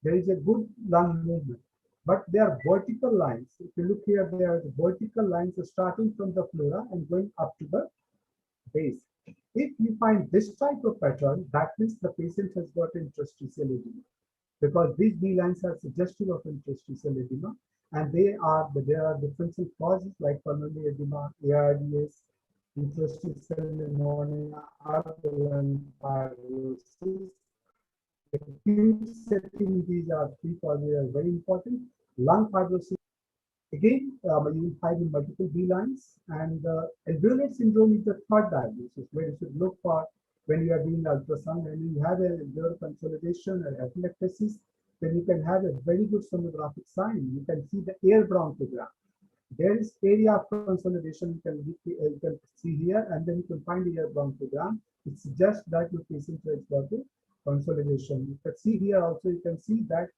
There is a good lung movement, but they are vertical lines. If you look here, there are vertical lines starting from the pleura and going up to the base. If you find this type of pattern, that means the patient has got interstitial edema, because these B lines are suggestive of interstitial edema, and there are differential causes like pulmonary edema, ARDS, interstitial pneumonia, or lung fibrosis. Acute setting, these are 3 causes are very important. Lung fibrosis. Again, you will find in multiple B lines, and alveolar syndrome is the third diagnosis where you should look for when you are doing ultrasound, and you have a alveolar consolidation or atelectasis, then you can have a very good sonographic sign. You can see the air bronchogram. There is area of consolidation you can see here, and then you can find the air bronchogram. It suggests that your patient has got a consolidation. You can see here also, you can see that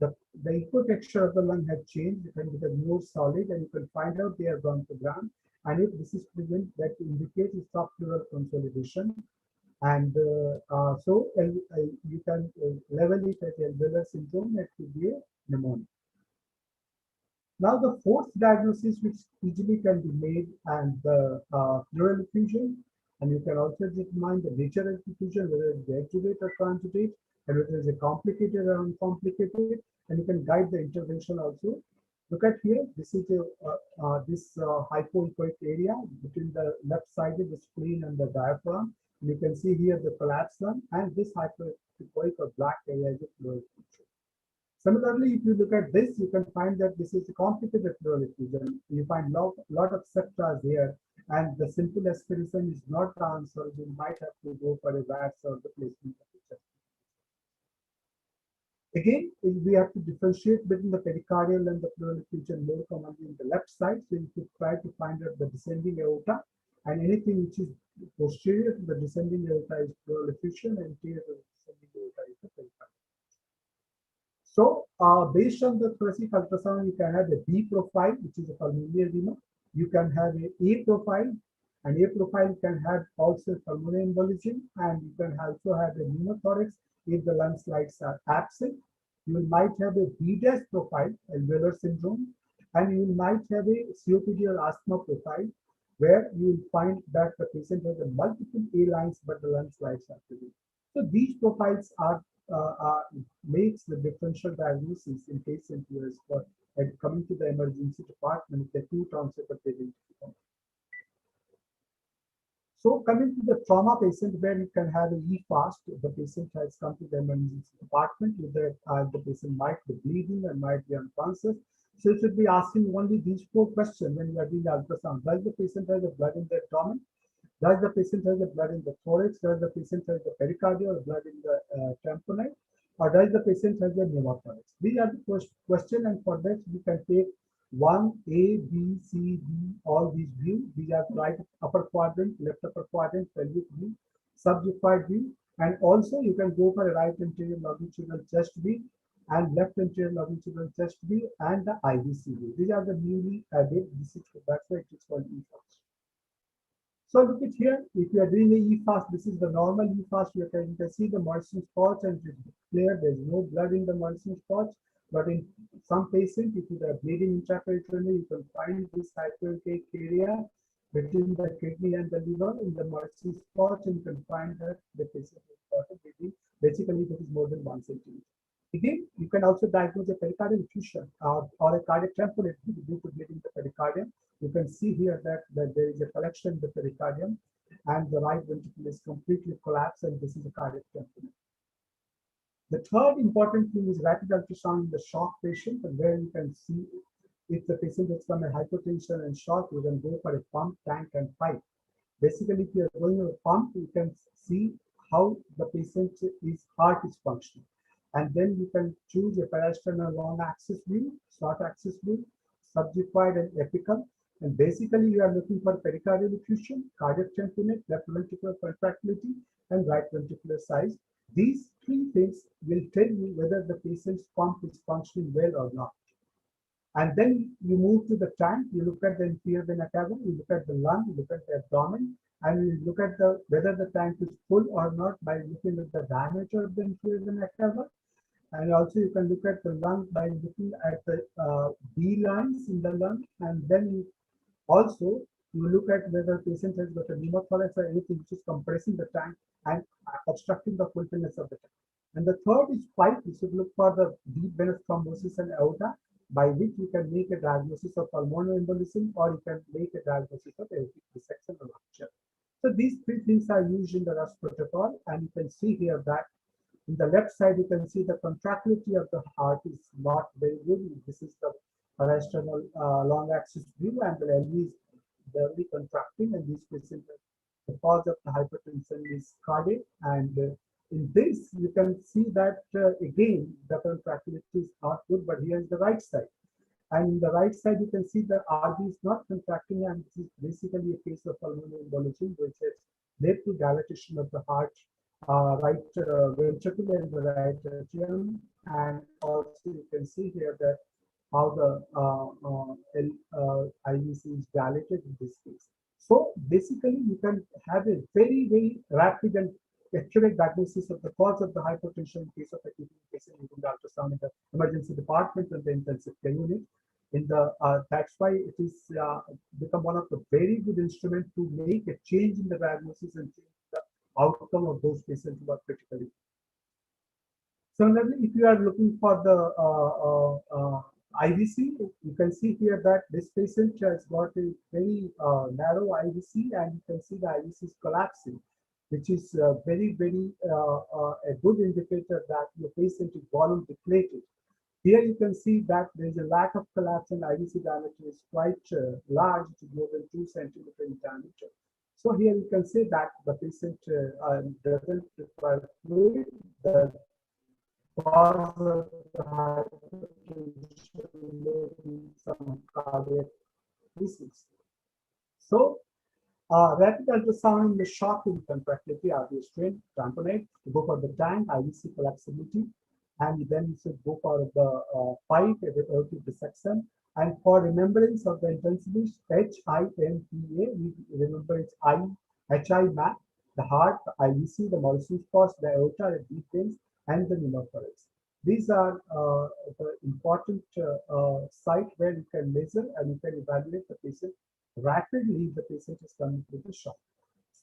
the ecotexture of the lung has changed, it can become more solid, and you can find out the air bronchogram. And if this is present, that indicates subpleural consolidation. And you can level it as alveolar syndrome. It could be a pneumonia. Now the fourth diagnosis which easily can be made and the pleural effusion, and you can also determine the nature of effusion, whether it's accurate or conjugate, and whether it's a complicated or uncomplicated, and you can guide the intervention also. Look at here, this is this hypoechoic area between the left side of the spleen and the diaphragm. And you can see here the collapsed lung, and this hypoechoic or black area is a pleural effusion. Similarly, if you look at this, you can find that this is a complicated pleural effusion. You find lot of septa here, and the simple aspiration is not the answer. You might have to go for a VATS or the placement of the chest. Again, we have to differentiate between the pericardial and the pleural effusion more commonly in the left side. So you could try to find out the descending aorta, and anything which is posterior to the descending aorta is pleural effusion, and anterior to the descending aorta is the pericardial. So, based on the thoracic ultrasound, you can have a B profile, which is a pulmonary edema. You can have a profile, and A profile can have also pulmonary embolism, and you can also have a pneumothorax if the lung slides are absent. You might have a B- profile, alveolar syndrome, and you might have a COPD or asthma profile, where you will find that the patient has a multiple A lines, but the lung slides are present. So these profiles are makes the differential diagnosis in patient who is for coming to the emergency department, the two terms are identified. So coming to the trauma patient, where you can have a E-fast, the patient has come to the emergency department with the patient might be bleeding and might be unconscious. So you should be asking only these four questions when you are doing the ultrasound. Does the patient have the blood in the abdomen? Does the patient have the blood in the thorax? Does the patient have the pericardial blood in the tamponade? Or does the patient have the pneumothorax? These are the first question, and for that you can take 1, A, B, C, D, all these views. These are right upper quadrant, left upper quadrant, pelvic view, subjectified view, and also you can go for a right anterior longitudinal chest view and left anterior longitudinal chest view and the IVC view. These are the newly added. That's why it is called E-fast. So look at here, if you are doing a E-fast, this is the normal E-fast. You can see the Mersin spots, and it's clear there's no blood in the Mersin spots. But in some patients, if you are bleeding intraperitoneally, you can find this hypoechoic area between the kidney and the liver in the Mersin spots, and you can find that the patient has got a bleeding. Basically, that is more than 1 centimeter. Again, you can also diagnose a pericardial effusion or a cardiac tamponade due to bleeding the pericardium. You can see here that there is a collection in the pericardium, and the right ventricle is completely collapsed, and this is a cardiac tamponade. The third important thing is rapid ultrasound in the shock patient, and where you can see if the patient has come a hypotension and shock, you can go for a pump, tank, and pipe. Basically, if you are going to a pump, you can see how the patient's heart is functioning. And then you can choose a parasternal long axis view, short axis view, subjectified and apical. And basically, you are looking for pericardial effusion, cardiac tamponade, left ventricular contractility, and right ventricular size. These three things will tell you whether the patient's pump is functioning well or not. And then you move to the tank, you look at the inferior vena cava, you look at the lung, you look at the abdomen, and you look at whether the tank is full or not by looking at the diameter of the inferior vena cava. And also you can look at the lung by looking at the B lines in the lung, and then you also you look at whether the patient has got a pneumothorax or anything which is compressing the tank and obstructing the fulfillment of the tank. And the third is pipe. You should look for the deep venous thrombosis and aorta, by which you can make a diagnosis of pulmonary embolism, or you can make a diagnosis of aortic dissection or rupture. So these three things are used in the RUSH protocol, and you can see here that in the left side, you can see the contractility of the heart is not very good. This is the parasternal long axis view, and the LV is barely contracting, and this patient, the cause of the hypertension is cardiac. And in this, you can see that again, the contractility is not good, but here is the right side. And in the right side, you can see the RV is not contracting, and this is basically a case of pulmonary embolism, which has led to dilatation of the heart, right ventricle and the right atrium. And also you can see here that how the IVC is dilated in this case. So basically, you can have a very, very rapid and accurate diagnosis of the cause of the hypertension in case of acute patient using the ultrasound in the emergency department and the intensive care unit. That's why it is become one of the very good instruments to make a change in the diagnosis and change the outcome of those patients who are critically. Similarly, if you are looking for the IVC, you can see here that this patient has got a very narrow IVC, and you can see the IVC is collapsing, which is very a good indicator that your patient is volume depleted. Here you can see that there is a lack of collapse, and IVC diameter is quite large, it is more than 2 centimeters in diameter. So here you can see that the patient doesn't require fluid. The cause of the hypertension may be some cardiac disease. So rapid ultrasound in the shock in contractility, RBS strain, tamponade, go for the tank, IVC collapsibility, and then you should go for the pipe, aortic dissection. And for remembrance of the intensivist, HIMPA, we remember it's HI map, the heart, the IVC, the molecular force, the aorta, the deep veins, and the pneumothorax. These are the important site where you can measure and you can evaluate the patient rapidly if the patient is coming through the shock.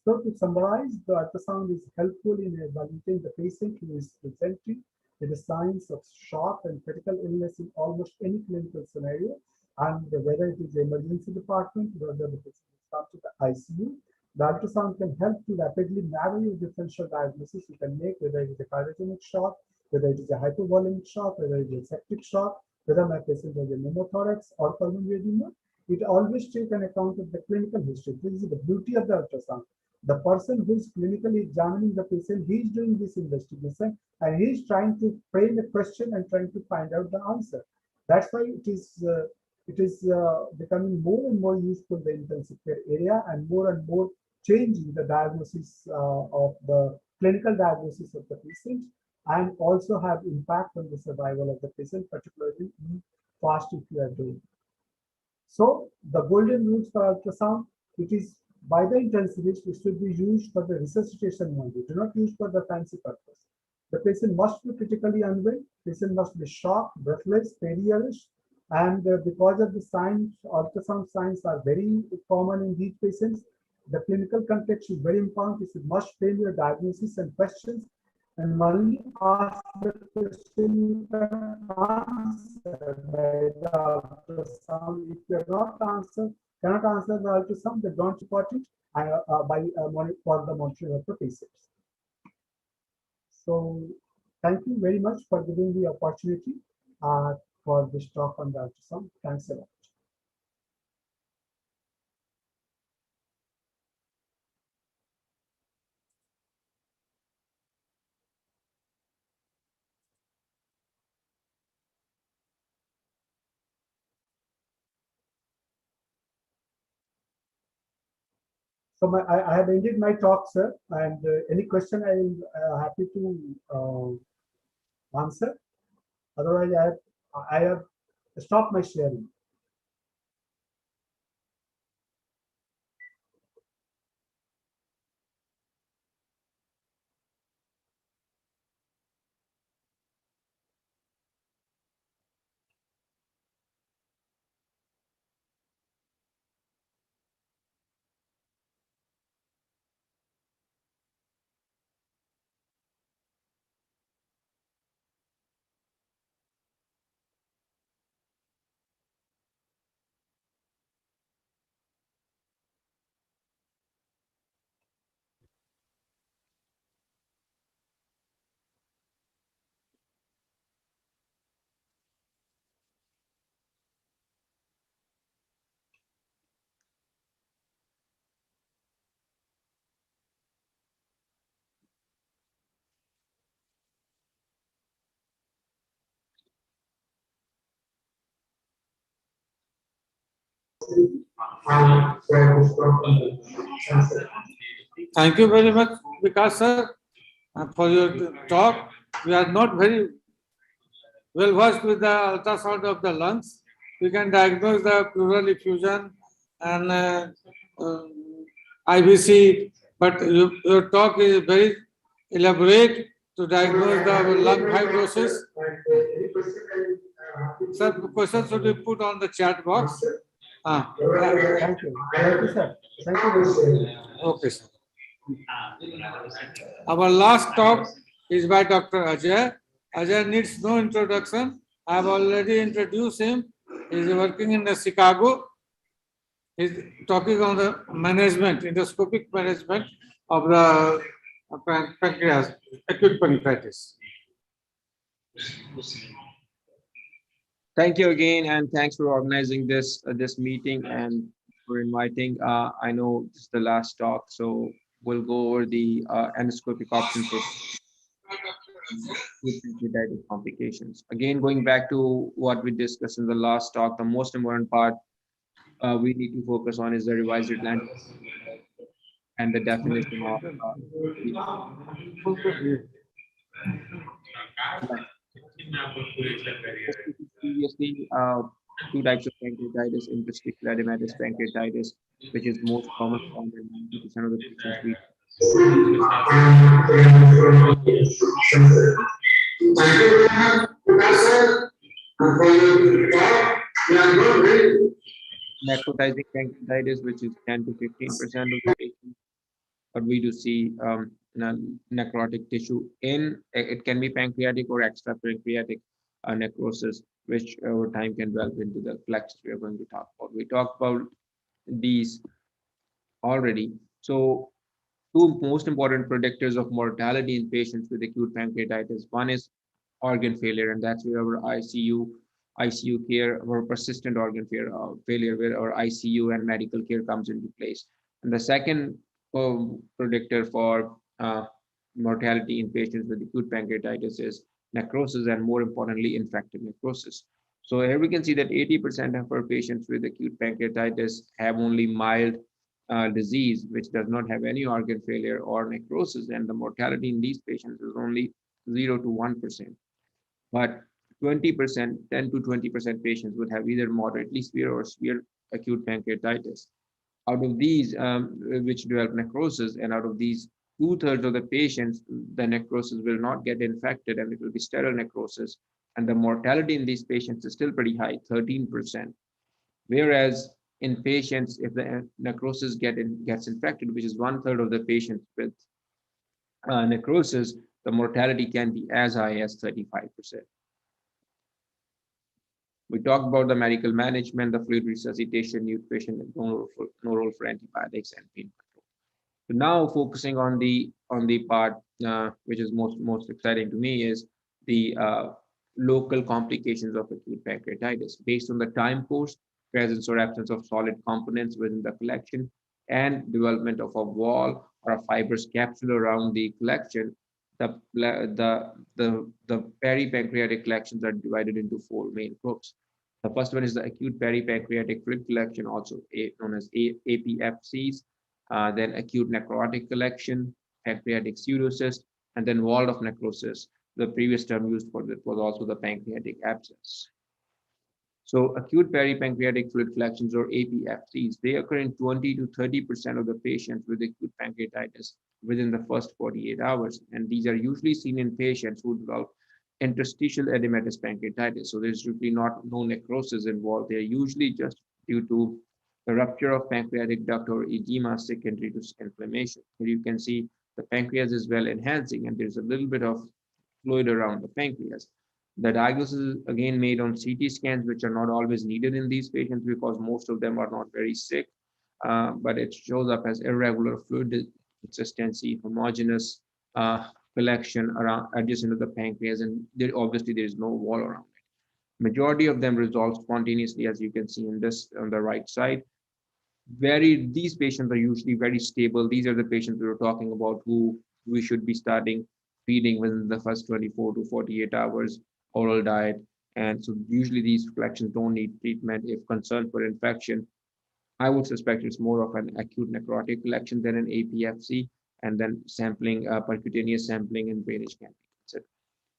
So to summarize, the ultrasound is helpful in evaluating the patient who is presenting with the signs of shock and critical illness in almost any clinical scenario, and whether it is the emergency department, whether the patient is come to the ICU. The ultrasound can help to rapidly narrow your differential diagnosis you can make, whether it is a cardiogenic shock, whether it is a hypovolemic shock, whether it is a septic shock, whether my patient has a pneumothorax or pulmonary edema. It always takes an account of the clinical history. This is the beauty of the ultrasound. The person who is clinically examining the patient, he is doing this investigation and he is trying to frame a question and trying to find out the answer. That's why it is becoming more and more useful in the intensive care area, and more changing the diagnosis of the clinical diagnosis of the patient, and also have impact on the survival of the patient, particularly in fast if you are doing. So the golden rules for ultrasound, it is by the intensivist, it should be used for the resuscitation only. Do not use for the fancy purpose. The patient must be critically unwell, patient must be shocked, breathless, peri-arrest, and because of the signs, ultrasound signs are very common in these patients. The clinical context is very important. You must frame your diagnosis and questions, and only ask the question you can answer by the ultrasound. If you cannot answer the ultrasound, then don't report it for the monitoring of the patients. So thank you very much for giving the opportunity for this talk on the ultrasound. Thanks a lot. So I have ended my talk, sir, and any question I am happy to answer. Otherwise, I have stopped my sharing. Thank you very much, Vikas sir, for your talk. We are not very well versed with the ultrasound of the lungs. We can diagnose the pleural effusion and IVC, but your talk is very elaborate to diagnose the lung fibrosis? Sir, questions should be put on the chat box. Thank you. Thank you, sir. Thank you. Okay, sir. Our last talk is by Dr. Ajay. Ajay needs no introduction. I have already introduced him. He is working in the Chicago. He is talking on the management, endoscopic management of the pancreas, acute pancreatitis. Thank you again, and thanks for organizing this meeting and for inviting. I know this is the last talk, so we'll go over the endoscopic options for pancreatitis complications. Again, going back to what we discussed in the last talk, the most important part we need to focus on is the revised Atlantic and the definition of previously two types of pancreatitis: interstitial edematous pancreatitis, which is most common found in 90% of the patients we necrotizing pancreatitis, which is 10 to 15% of the patients, but we do see necrotic tissue in it can be pancreatic or extra pancreatic necrosis, which over time can develop into the collections we are going to talk about. We talked about these already. So two most important predictors of mortality in patients with acute pancreatitis. One is organ failure, and that's where our ICU care or persistent organ failure, where our ICU and medical care comes into place. And the second predictor for mortality in patients with acute pancreatitis is necrosis, and more importantly, infected necrosis. So here we can see that 80% of our patients with acute pancreatitis have only mild disease, which does not have any organ failure or necrosis, and the mortality in these patients is only 0 to 1%. But 20%, 10 to 20% patients would have either moderately severe or severe acute pancreatitis. Out of these, which develop necrosis, and out of these, 2/3 of the patients, the necrosis will not get infected, and it will be sterile necrosis. And the mortality in these patients is still pretty high, 13%. Whereas in patients, if the necrosis gets infected, which is 1/3 of the patients with necrosis, the mortality can be as high as 35%. We talked about the medical management, the fluid resuscitation, nutrition, and no role for antibiotics and pain control. So now focusing on the part which is most exciting to me is the local complications of acute pancreatitis based on the time course, presence or absence of solid components within the collection, and development of a wall or a fibrous capsule around the collection. The peripancreatic collections are divided into 4 main groups. The first one is the acute peripancreatic fluid collection, also known as APFCs, then acute necrotic collection, pancreatic pseudocyst, and then wall of necrosis. The previous term used for that was also the pancreatic abscess. So acute peripancreatic fluid collections, or APFCs, they occur in 20 to 30% of the patients with acute pancreatitis within the first 48 hours. And these are usually seen in patients who develop interstitial edematous pancreatitis. So there's usually no necrosis involved. They're usually just due to the rupture of pancreatic duct or edema secondary to inflammation. Here you can see the pancreas is well enhancing, and there's a little bit of fluid around the pancreas. The diagnosis is again made on CT scans, which are not always needed in these patients because most of them are not very sick, but it shows up as irregular fluid consistency, homogeneous collection around adjacent to the pancreas, and obviously there is no wall around it. Majority of them resolve spontaneously, as you can see in this on the right side. These patients are usually very stable. These are the patients we were talking about who we should be starting feeding within the first 24 to 48 hours, oral diet. And so usually these collections don't need treatment. If concerned for infection, I would suspect it's more of an acute necrotic collection than an APFC, and then sampling, percutaneous sampling and drainage can be considered.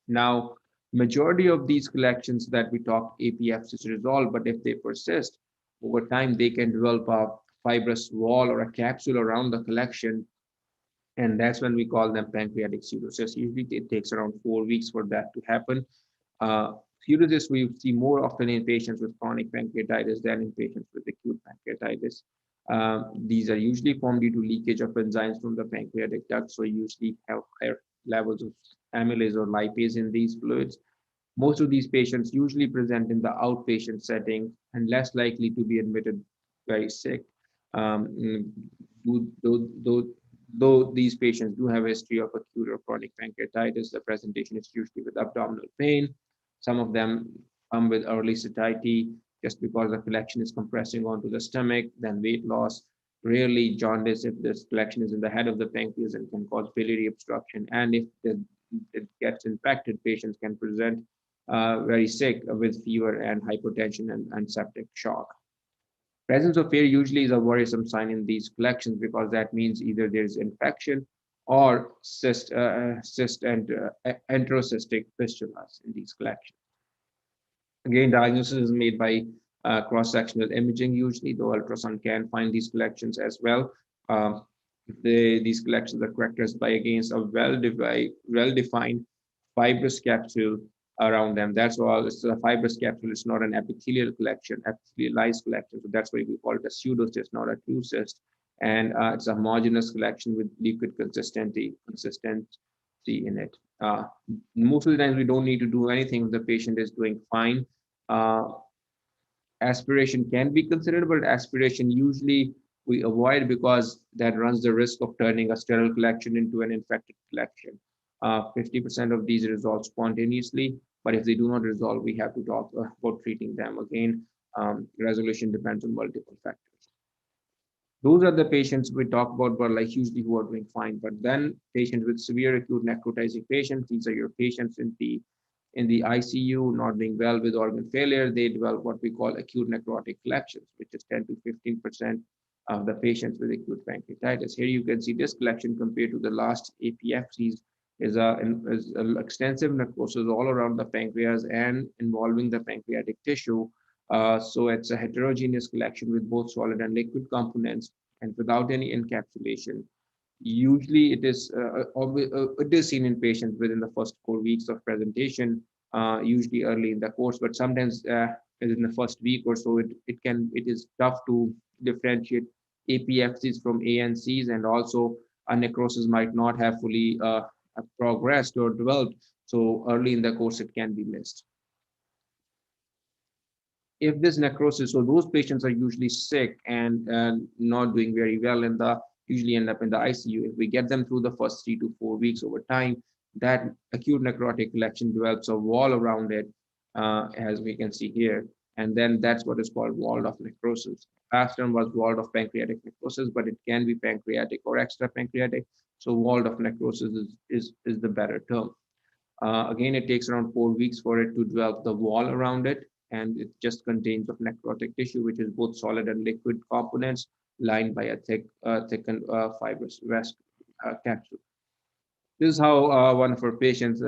Now, majority of these collections that we talk APFCs resolve, but if they persist over time, they can develop a fibrous wall or a capsule around the collection, And that's when we call them pancreatic pseudocysts. Usually it takes around 4 weeks for that to happen. Pseudocysts we see more often in patients with chronic pancreatitis than in patients with acute pancreatitis. These are usually formed due to leakage of enzymes from the pancreatic duct, so you usually have higher levels of amylase or lipase in these fluids. Most of these patients usually present in the outpatient setting and less likely to be admitted very sick. Um, though these patients do have a history of acute or chronic pancreatitis, the presentation is usually with abdominal pain. Some of them come with early satiety just because the collection is compressing onto the stomach, then weight loss, rarely jaundice if this collection is in the head of the pancreas and can cause biliary obstruction. And if it gets infected, patients can present very sick with fever and hypotension and septic shock. Presence of hair usually is a worrisome sign in these collections because that means either there's infection or cyst and enterocystic fistulas in these collections. Again, diagnosis is made by cross-sectional imaging usually, though ultrasound can find these collections as well. These collections are characterized by against a well-defined fibrous capsule around them. That's all. It's a fibrous capsule. It's not an epithelial collection, epithelialized collection. So that's why we call it a pseudocyst, not a true cyst. And it's a homogeneous collection with liquid consistency in it. Most of the times we don't need to do anything if the patient is doing fine. Aspiration can be considered, but aspiration usually we avoid because that runs the risk of turning a sterile collection into an infected collection. 50% of these resolve spontaneously, but if they do not resolve, we have to talk about treating them. Again, resolution depends on multiple factors. Those are the patients we talk about, but like usually who are doing fine. But then patients with severe acute necrotizing patients, these are your patients in the ICU, not doing well with organ failure, they develop what we call acute necrotic collections, which is 10 to 15% of the patients with acute pancreatitis. Here you can see this collection compared to the last APFCs is an extensive necrosis all around the pancreas and involving the pancreatic tissue. So it's a heterogeneous collection with both solid and liquid components and without any encapsulation. Usually it is seen in patients within the first 4 weeks of presentation, usually early in the course, but sometimes in the first week or so, it is tough to differentiate APFCs from ANCs, and also a necrosis might not have fully progressed or developed. So early in the course, it can be missed. If this necrosis, so those patients are usually sick and not doing very well usually end up in the ICU. If we get them through the first 3 to 4 weeks over time, that acute necrotic collection develops a wall around it, as we can see here. And then that's what is called walled off necrosis. Last term was walled off pancreatic necrosis, but it can be pancreatic or extra pancreatic. So walled off necrosis is the better term. Again, it takes around 4 weeks for it to develop the wall around it. And it just contains of necrotic tissue, which is both solid and liquid components, lined by a thickened fibrous capsule. This is how one of our patients,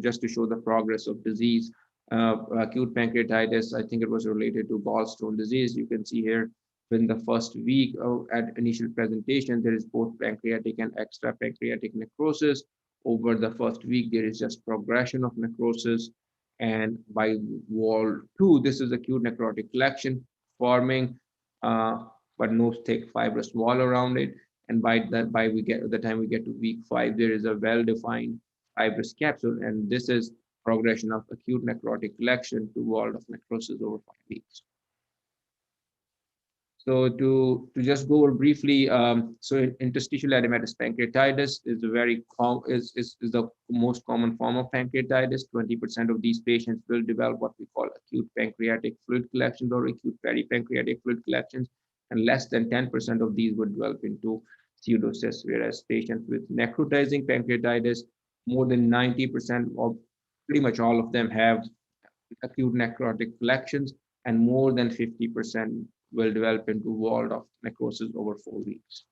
just to show the progress of disease, acute pancreatitis, I think it was related to gallstone disease. You can see here in the first week at initial presentation, there is both pancreatic and extra pancreatic necrosis. Over the first week, there is just progression of necrosis. And by wall 2, this is acute necrotic collection forming, but no thick fibrous wall around it. And by the time we get to week 5, there is a well-defined fibrous capsule, and this is progression of acute necrotic collection to walled off necrosis over 5 weeks. So to just go over briefly, so interstitial edematous pancreatitis is the most common form of pancreatitis. 20% of these patients will develop what we call acute pancreatic fluid collections or acute peripancreatic fluid collections, and less than 10% of these would develop into pseudocysts, whereas patients with necrotizing pancreatitis, more than 90% of pretty much all of them have acute necrotic collections, and more than 50% will develop into walled off necrosis over 4 weeks.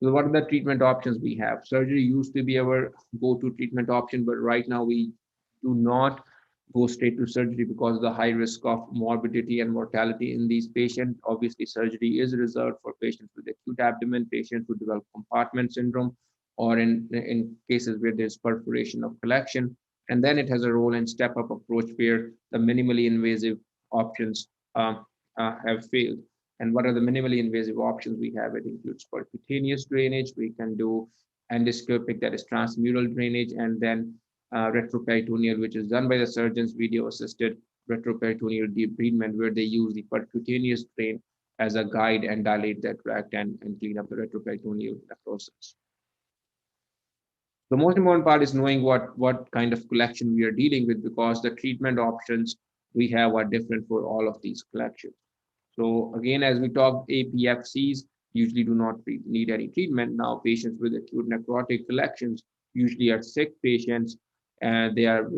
So what are the treatment options we have? Surgery used to be our go-to treatment option, but right now we do not go straight to surgery because of the high risk of morbidity and mortality in these patients. Obviously, surgery is reserved for patients with acute acute abdomen, patients who develop compartment syndrome, or in cases where there's perforation of collection. And then it has a role in step-up approach where the minimally invasive options have failed. And what are the minimally invasive options we have? It includes percutaneous drainage. We can do endoscopic, that is transmural drainage, and then retroperitoneal, which is done by the surgeons, video-assisted retroperitoneal debridement, where they use the percutaneous drain as a guide and dilate that tract and clean up the retroperitoneal necrosis. The most important part is knowing what kind of collection we are dealing with, because the treatment options we have are different for all of these collections. So again, as we talked, APFCs usually do not need any treatment. Now, patients with acute necrotic collections usually are sick patients, and they are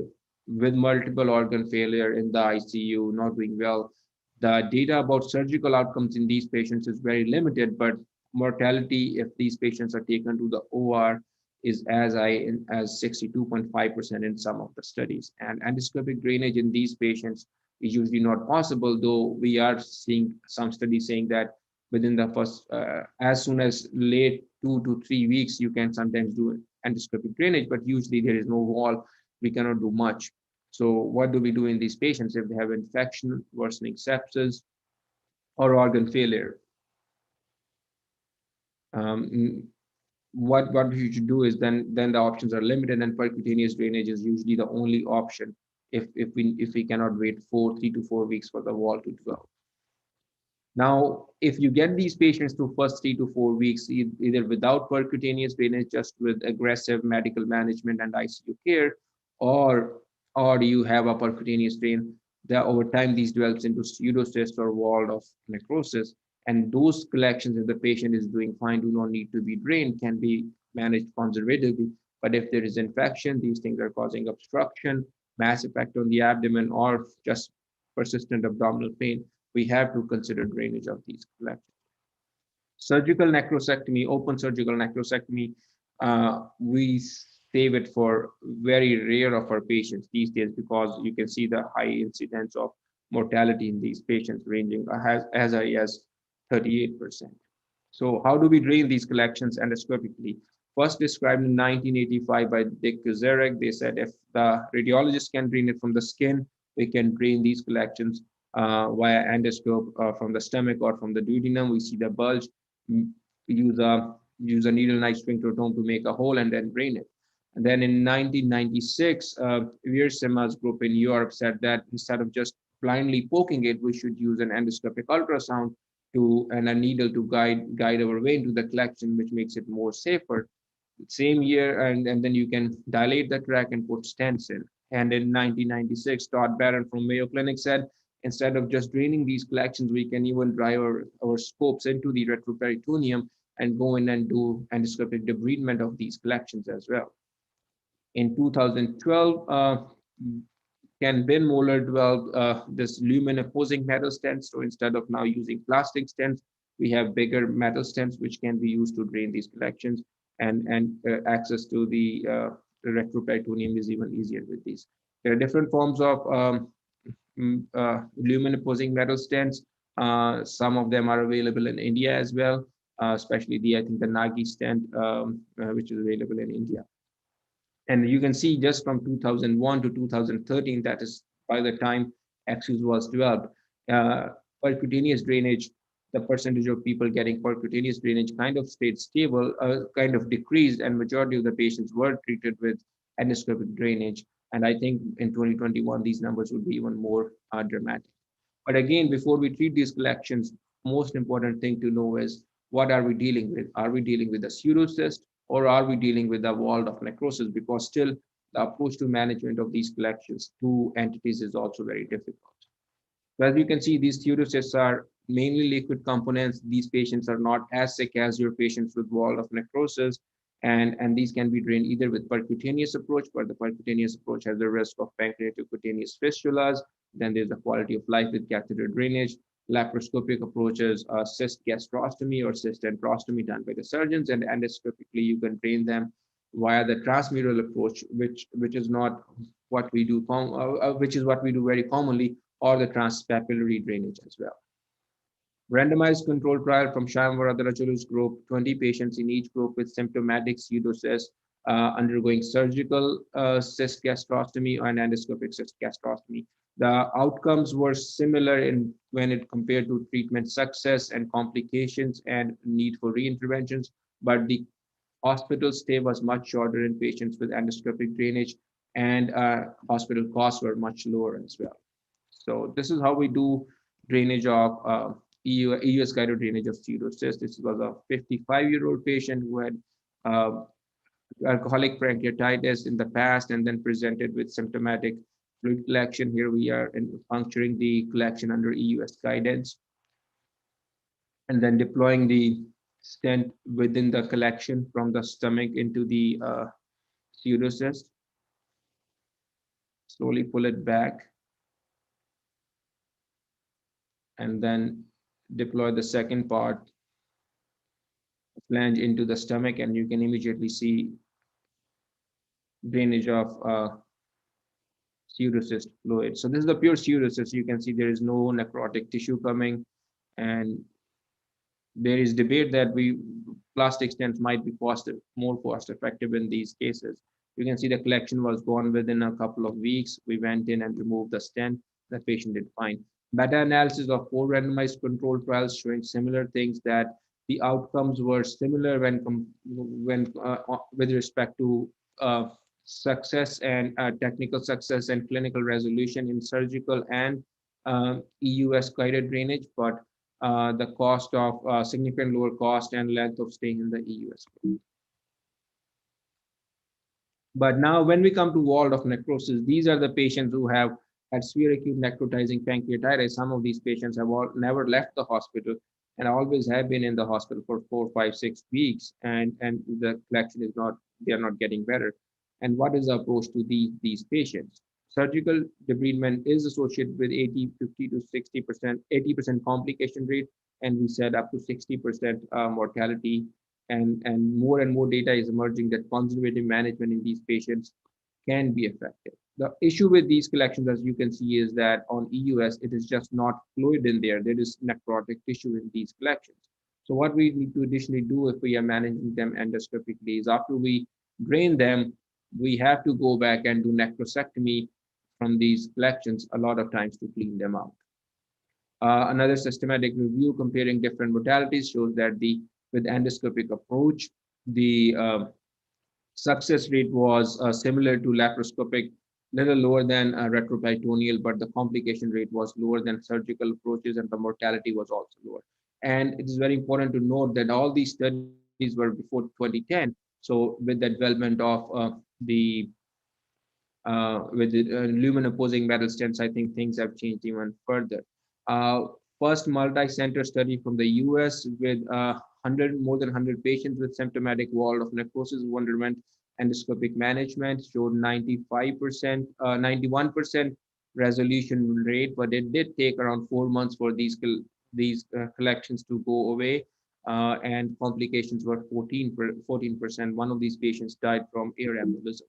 with multiple organ failure in the ICU, not doing well. The data about surgical outcomes in these patients is very limited, but mortality, if these patients are taken to the OR, is as high as 62.5% in some of the studies. And endoscopic drainage in these patients is usually not possible, though we are seeing some studies saying that within the first, as soon as late 2 to 3 weeks, you can sometimes do endoscopic drainage, but usually there is no wall, we cannot do much. So what do we do in these patients if they have infection, worsening sepsis, or organ failure? What we should do is then the options are limited, and percutaneous drainage is usually the only option if we cannot wait 3 to 4 weeks for the wall to develop. Now, if you get these patients to first 3 to 4 weeks, either without percutaneous drainage, just with aggressive medical management and ICU care, or you have a percutaneous drain, that over time these develops into pseudocyst or wall of necrosis. And those collections, if the patient is doing fine, do not need to be drained, can be managed conservatively. But if there is infection, these things are causing obstruction, mass effect on the abdomen, or just persistent abdominal pain, we have to consider drainage of these collections. Surgical necrosectomy, open surgical necrosectomy, we save it for very rare of our patients these days, because you can see the high incidence of mortality in these patients ranging as high as 38%. So how do we drain these collections endoscopically? First described in 1985 by Dick Kuzarek, they said if the radiologist can drain it from the skin, we can drain these collections via endoscope from the stomach or from the duodenum. We see the bulge, use a needle knife sphincterotome to make a hole and then drain it. And then in 1996, Viersima's group in Europe said that instead of just blindly poking it, we should use an endoscopic ultrasound and a needle to guide our way into the collection, which makes it more safer. Same year, and then you can dilate the tract and put stents in. And in 1996, Todd Barron from Mayo Clinic said, instead of just draining these collections, we can even drive our scopes into the retroperitoneum and go in and do endoscopic debridement of these collections as well. In 2012, Ken Binmoller developed this lumen opposing metal stents. So instead of now using plastic stents, we have bigger metal stents which can be used to drain these collections, and access to the retroperitoneum is even easier with these. There are different forms of lumen opposing metal stents. Some of them are available in India as well, especially I think the Nagi stent, which is available in India. And you can see just from 2001 to 2013, that is by the time Axis was developed, percutaneous drainage, the percentage of people getting percutaneous drainage kind of stayed stable, kind of decreased, and majority of the patients were treated with endoscopic drainage. And I think in 2021, these numbers would be even more dramatic. But again, before we treat these collections, most important thing to know is what are we dealing with? Are we dealing with a pseudocyst, or are we dealing with a wall of necrosis? Because still the approach to management of these collections, two entities, is also very difficult. So as you can see, these pseudocysts are mainly liquid components. These patients are not as sick as your patients with wall of necrosis. And these can be drained either with percutaneous approach, but the percutaneous approach has the risk of pancreatocutaneous fistulas. Then there's the quality of life with catheter drainage. Laparoscopic approaches, cyst gastrostomy or cyst enterostomy done by the surgeons, and endoscopically you can drain them via the transmural approach, which is not what we do, which is what we do very commonly, or the transpapillary drainage as well. Randomized control trial from Shyam Varadarachalu's group, 20 patients in each group with symptomatic pseudocyst undergoing surgical cyst gastrostomy and endoscopic cyst gastrostomy. The outcomes were similar in when it compared to treatment success and complications and need for reinterventions, but the hospital stay was much shorter in patients with endoscopic drainage, and hospital costs were much lower as well. So this is how we do drainage of EUS guided drainage of pseudocyst. This was a 55-year-old patient who had alcoholic pancreatitis in the past and then presented with symptomatic fluid collection. Here we are in puncturing the collection under EUS guidance and then deploying the stent within the collection from the stomach into the pseudocyst. Slowly pull it back and then deploy the second part, flange into the stomach, and you can immediately see drainage of pseudocyst fluid. So this is the pure pseudocyst. You can see there is no necrotic tissue coming, and there is debate that plastic stents might be more cost effective in these cases. You can see the collection was gone within a couple of weeks. We went in and removed the stent. The patient did fine. Meta-analysis of 4 randomized controlled trials showing similar things, that the outcomes were similar with respect to success and technical success and clinical resolution in surgical and EUS guided drainage, but the cost of significant lower cost and length of stay in the EUS. But now when we come to wall of necrosis, these are the patients who have had severe acute necrotizing pancreatitis. Some of these patients have never left the hospital and always have been in the hospital for 4, 5, 6 weeks, and the collection is not, they are not getting better. And what is the approach to these patients? Surgical debridement is associated with 50 to 60%, 80% complication rate, and we said up to 60% mortality. And more data is emerging that conservative management in these patients can be effective. The issue with these collections, as you can see, is that on EUS, it is just not fluid in there. There is necrotic tissue in these collections. So what we need to additionally do if we are managing them endoscopically is after we drain them, we have to go back and do necrosectomy from these collections a lot of times to clean them out. Another systematic review comparing different modalities shows that with endoscopic approach, the success rate was similar to laparoscopic, little lower than retroperitoneal, but the complication rate was lower than surgical approaches and the mortality was also lower. And it is very important to note that all these studies were before 2010. So with the development of with the lumen opposing metal stents, I think things have changed even further. First multi-center study from the US with more than 100 patients with symptomatic wall of necrosis who underwent endoscopic management showed 95%, 91% resolution rate, but it did take around 4 months for these collections to go away, and complications were 14%. One of these patients died from air embolism.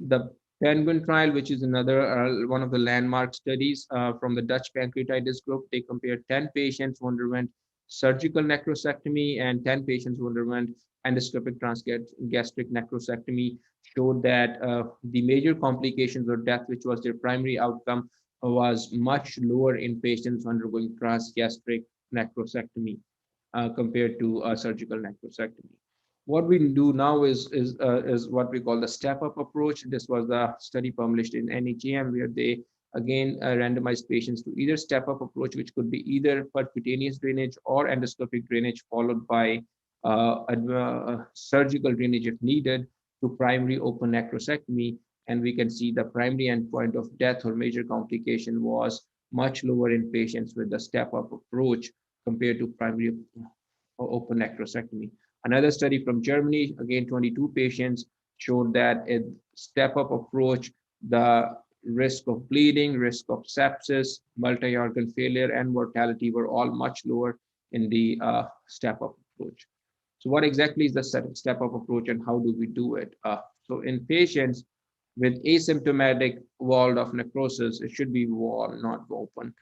The Penguin trial, which is another one of the landmark studies from the Dutch pancreatitis group, they compared 10 patients who underwent surgical necrosectomy and 10 patients who underwent endoscopic transgastric necrosectomy, showed that the major complications or death, which was their primary outcome, was much lower in patients undergoing transgastric necrosectomy compared to surgical necrosectomy. What we do now is what we call the step-up approach. This was the study published in NEJM, where they again randomized patients to either step-up approach, which could be either percutaneous drainage or endoscopic drainage, followed by surgical drainage if needed, to primary open necrosectomy. And we can see the primary endpoint of death or major complication was much lower in patients with the step-up approach compared to primary open necrosectomy. Another study from Germany, again 22 patients, showed that in step-up approach, the risk of bleeding, risk of sepsis, multi-organ failure, and mortality were all much lower in the step-up approach. So what exactly is the step-up approach and how do we do it? So in patients with asymptomatic wall of necrosis, it should be wall, not open.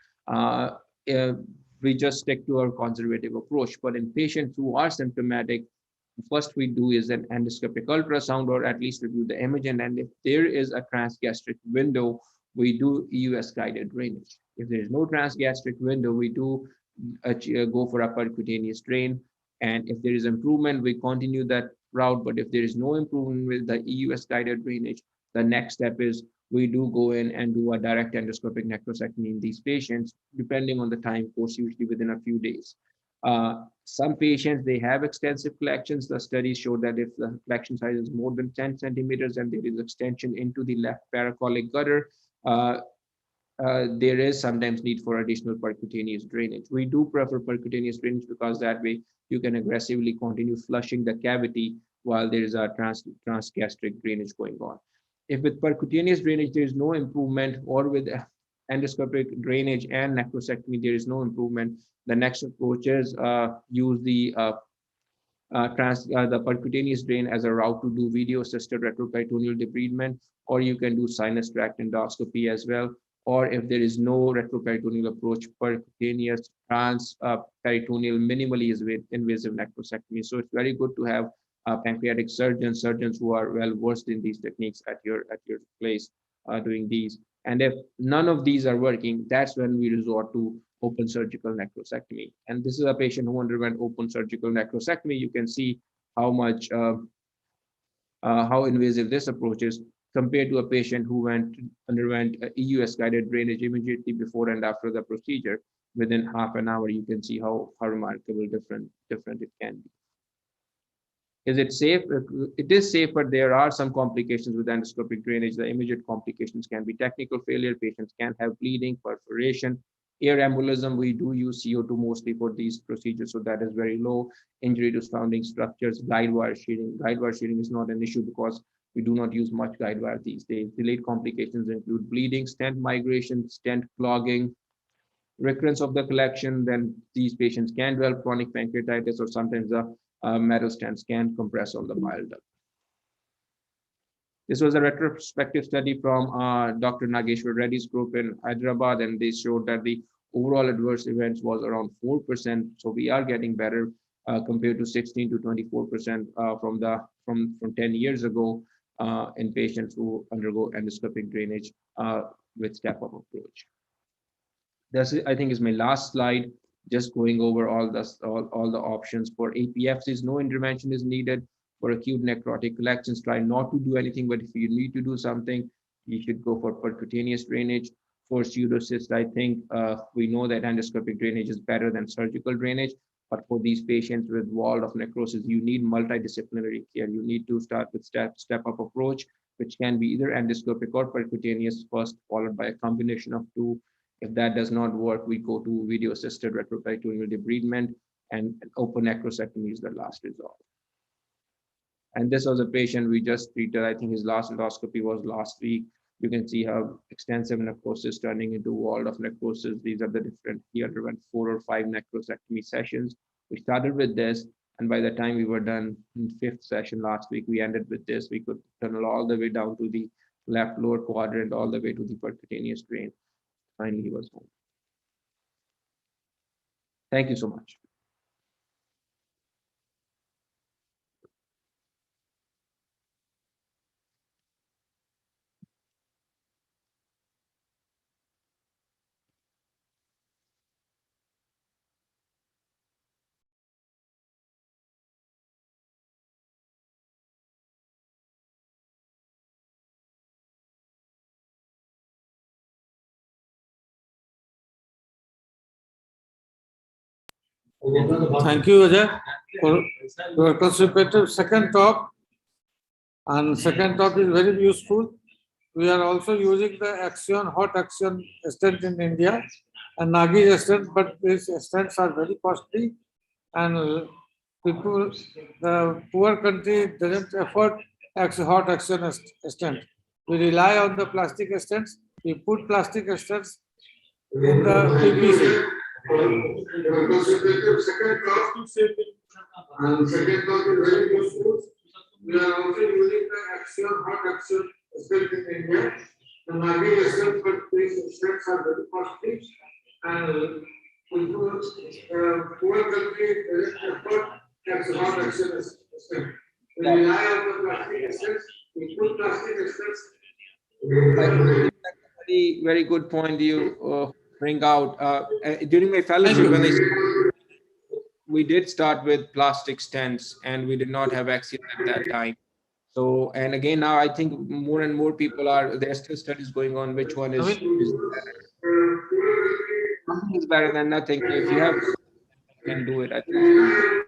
we just stick to our conservative approach. But in patients who are symptomatic, first we do is an endoscopic ultrasound, or at least review the image. And if there is a transgastric window, we do EUS guided drainage. If there is no transgastric window, we do go for a percutaneous drain. And if there is improvement, we continue that route. But if there is no improvement with the EUS guided drainage, the next step is we do go in and do a direct endoscopic necrosectomy in these patients, depending on the time course, usually within a few days. Some patients, they have extensive collections. The studies show that if the collection size is more than 10 centimeters and there is extension into the left paracolic gutter, there is sometimes need for additional percutaneous drainage. We do prefer percutaneous drainage because that way you can aggressively continue flushing the cavity while there is a transgastric drainage going on. If with percutaneous drainage there is no improvement, or with endoscopic drainage and necrosectomy there is no improvement, the next approach is use the percutaneous drain as a route to do video-assisted retroperitoneal debridement, or you can do sinus tract endoscopy as well. Or if there is no retroperitoneal approach, percutaneous transperitoneal minimally invasive necrosectomy. So it's very good to have pancreatic surgeons who are well versed in these techniques at your place doing these. And if none of these are working, that's when we resort to open surgical necrosectomy. And this is a patient who underwent open surgical necrosectomy. You can see how much how invasive this approach is compared to a patient who underwent EUS guided drainage immediately before and after the procedure. Within half an hour, you can see how remarkable different it can be. Is it safe? It is safe, but there are some complications with endoscopic drainage. The immediate complications can be technical failure. Patients can have bleeding, perforation, air embolism. We do use CO2 mostly for these procedures, so that is very low. Injury to surrounding structures, guide wire shearing. Guide wire shearing is not an issue because we do not use much guide wire these days. Delayed complications include bleeding, stent migration, stent clogging, recurrence of the collection. Then these patients can develop chronic pancreatitis, or sometimes the metal stents can compress on the bile duct. This was a retrospective study from Dr. Nageshwar Reddy's group in Hyderabad, and they showed that the overall adverse events was around 4%. So we are getting better compared to 16 to 24% from 10 years ago in patients who undergo endoscopic drainage with step-up approach. This, I think, is my last slide. Just going over all the options for APFs. No intervention is needed. For acute necrotic collections, try not to do anything, but if you need to do something, you should go for percutaneous drainage. For pseudocysts, I think we know that endoscopic drainage is better than surgical drainage, but for these patients with wall of necrosis, you need multidisciplinary care. You need to start with step-up approach, which can be either endoscopic or percutaneous first, followed by a combination of two. If that does not work, we go to video-assisted retroperitoneal debridement, and open necrosectomy is the last resort. And this was a patient we just treated. I think his last endoscopy was last week. You can see how extensive necrosis turning into wall of necrosis. These are the different, he underwent 4 or 5 necrosectomy sessions. We started with this, and by the time we were done in 5th session last week, we ended with this. We could tunnel all the way down to the left lower quadrant, all the way to the percutaneous drain. Finally, he was home. Thank you so much. Thank you, Ajay, for your contributive second talk. And second talk is very useful. We are also using the action, hot action stent in India and Nagi stent, but these stents are very costly, and people, the poor country doesn't afford hot action stent. We rely on the plastic stents. We put plastic stents in the PPC. Second talk is very useful. We are also using the action, hot action stent in India. The Nagi stent, but these stents are very costly, and That's not excellence. When we lie out the plastic essence, we put plastic essence. Very, very good point you bring out. During my fellowship, when we did start with plastic stents, and we did not have access at that time. So, and again, now I think more and more people are, there's still studies going on which one is better. Something is better than nothing. If you have, you can do it, I think.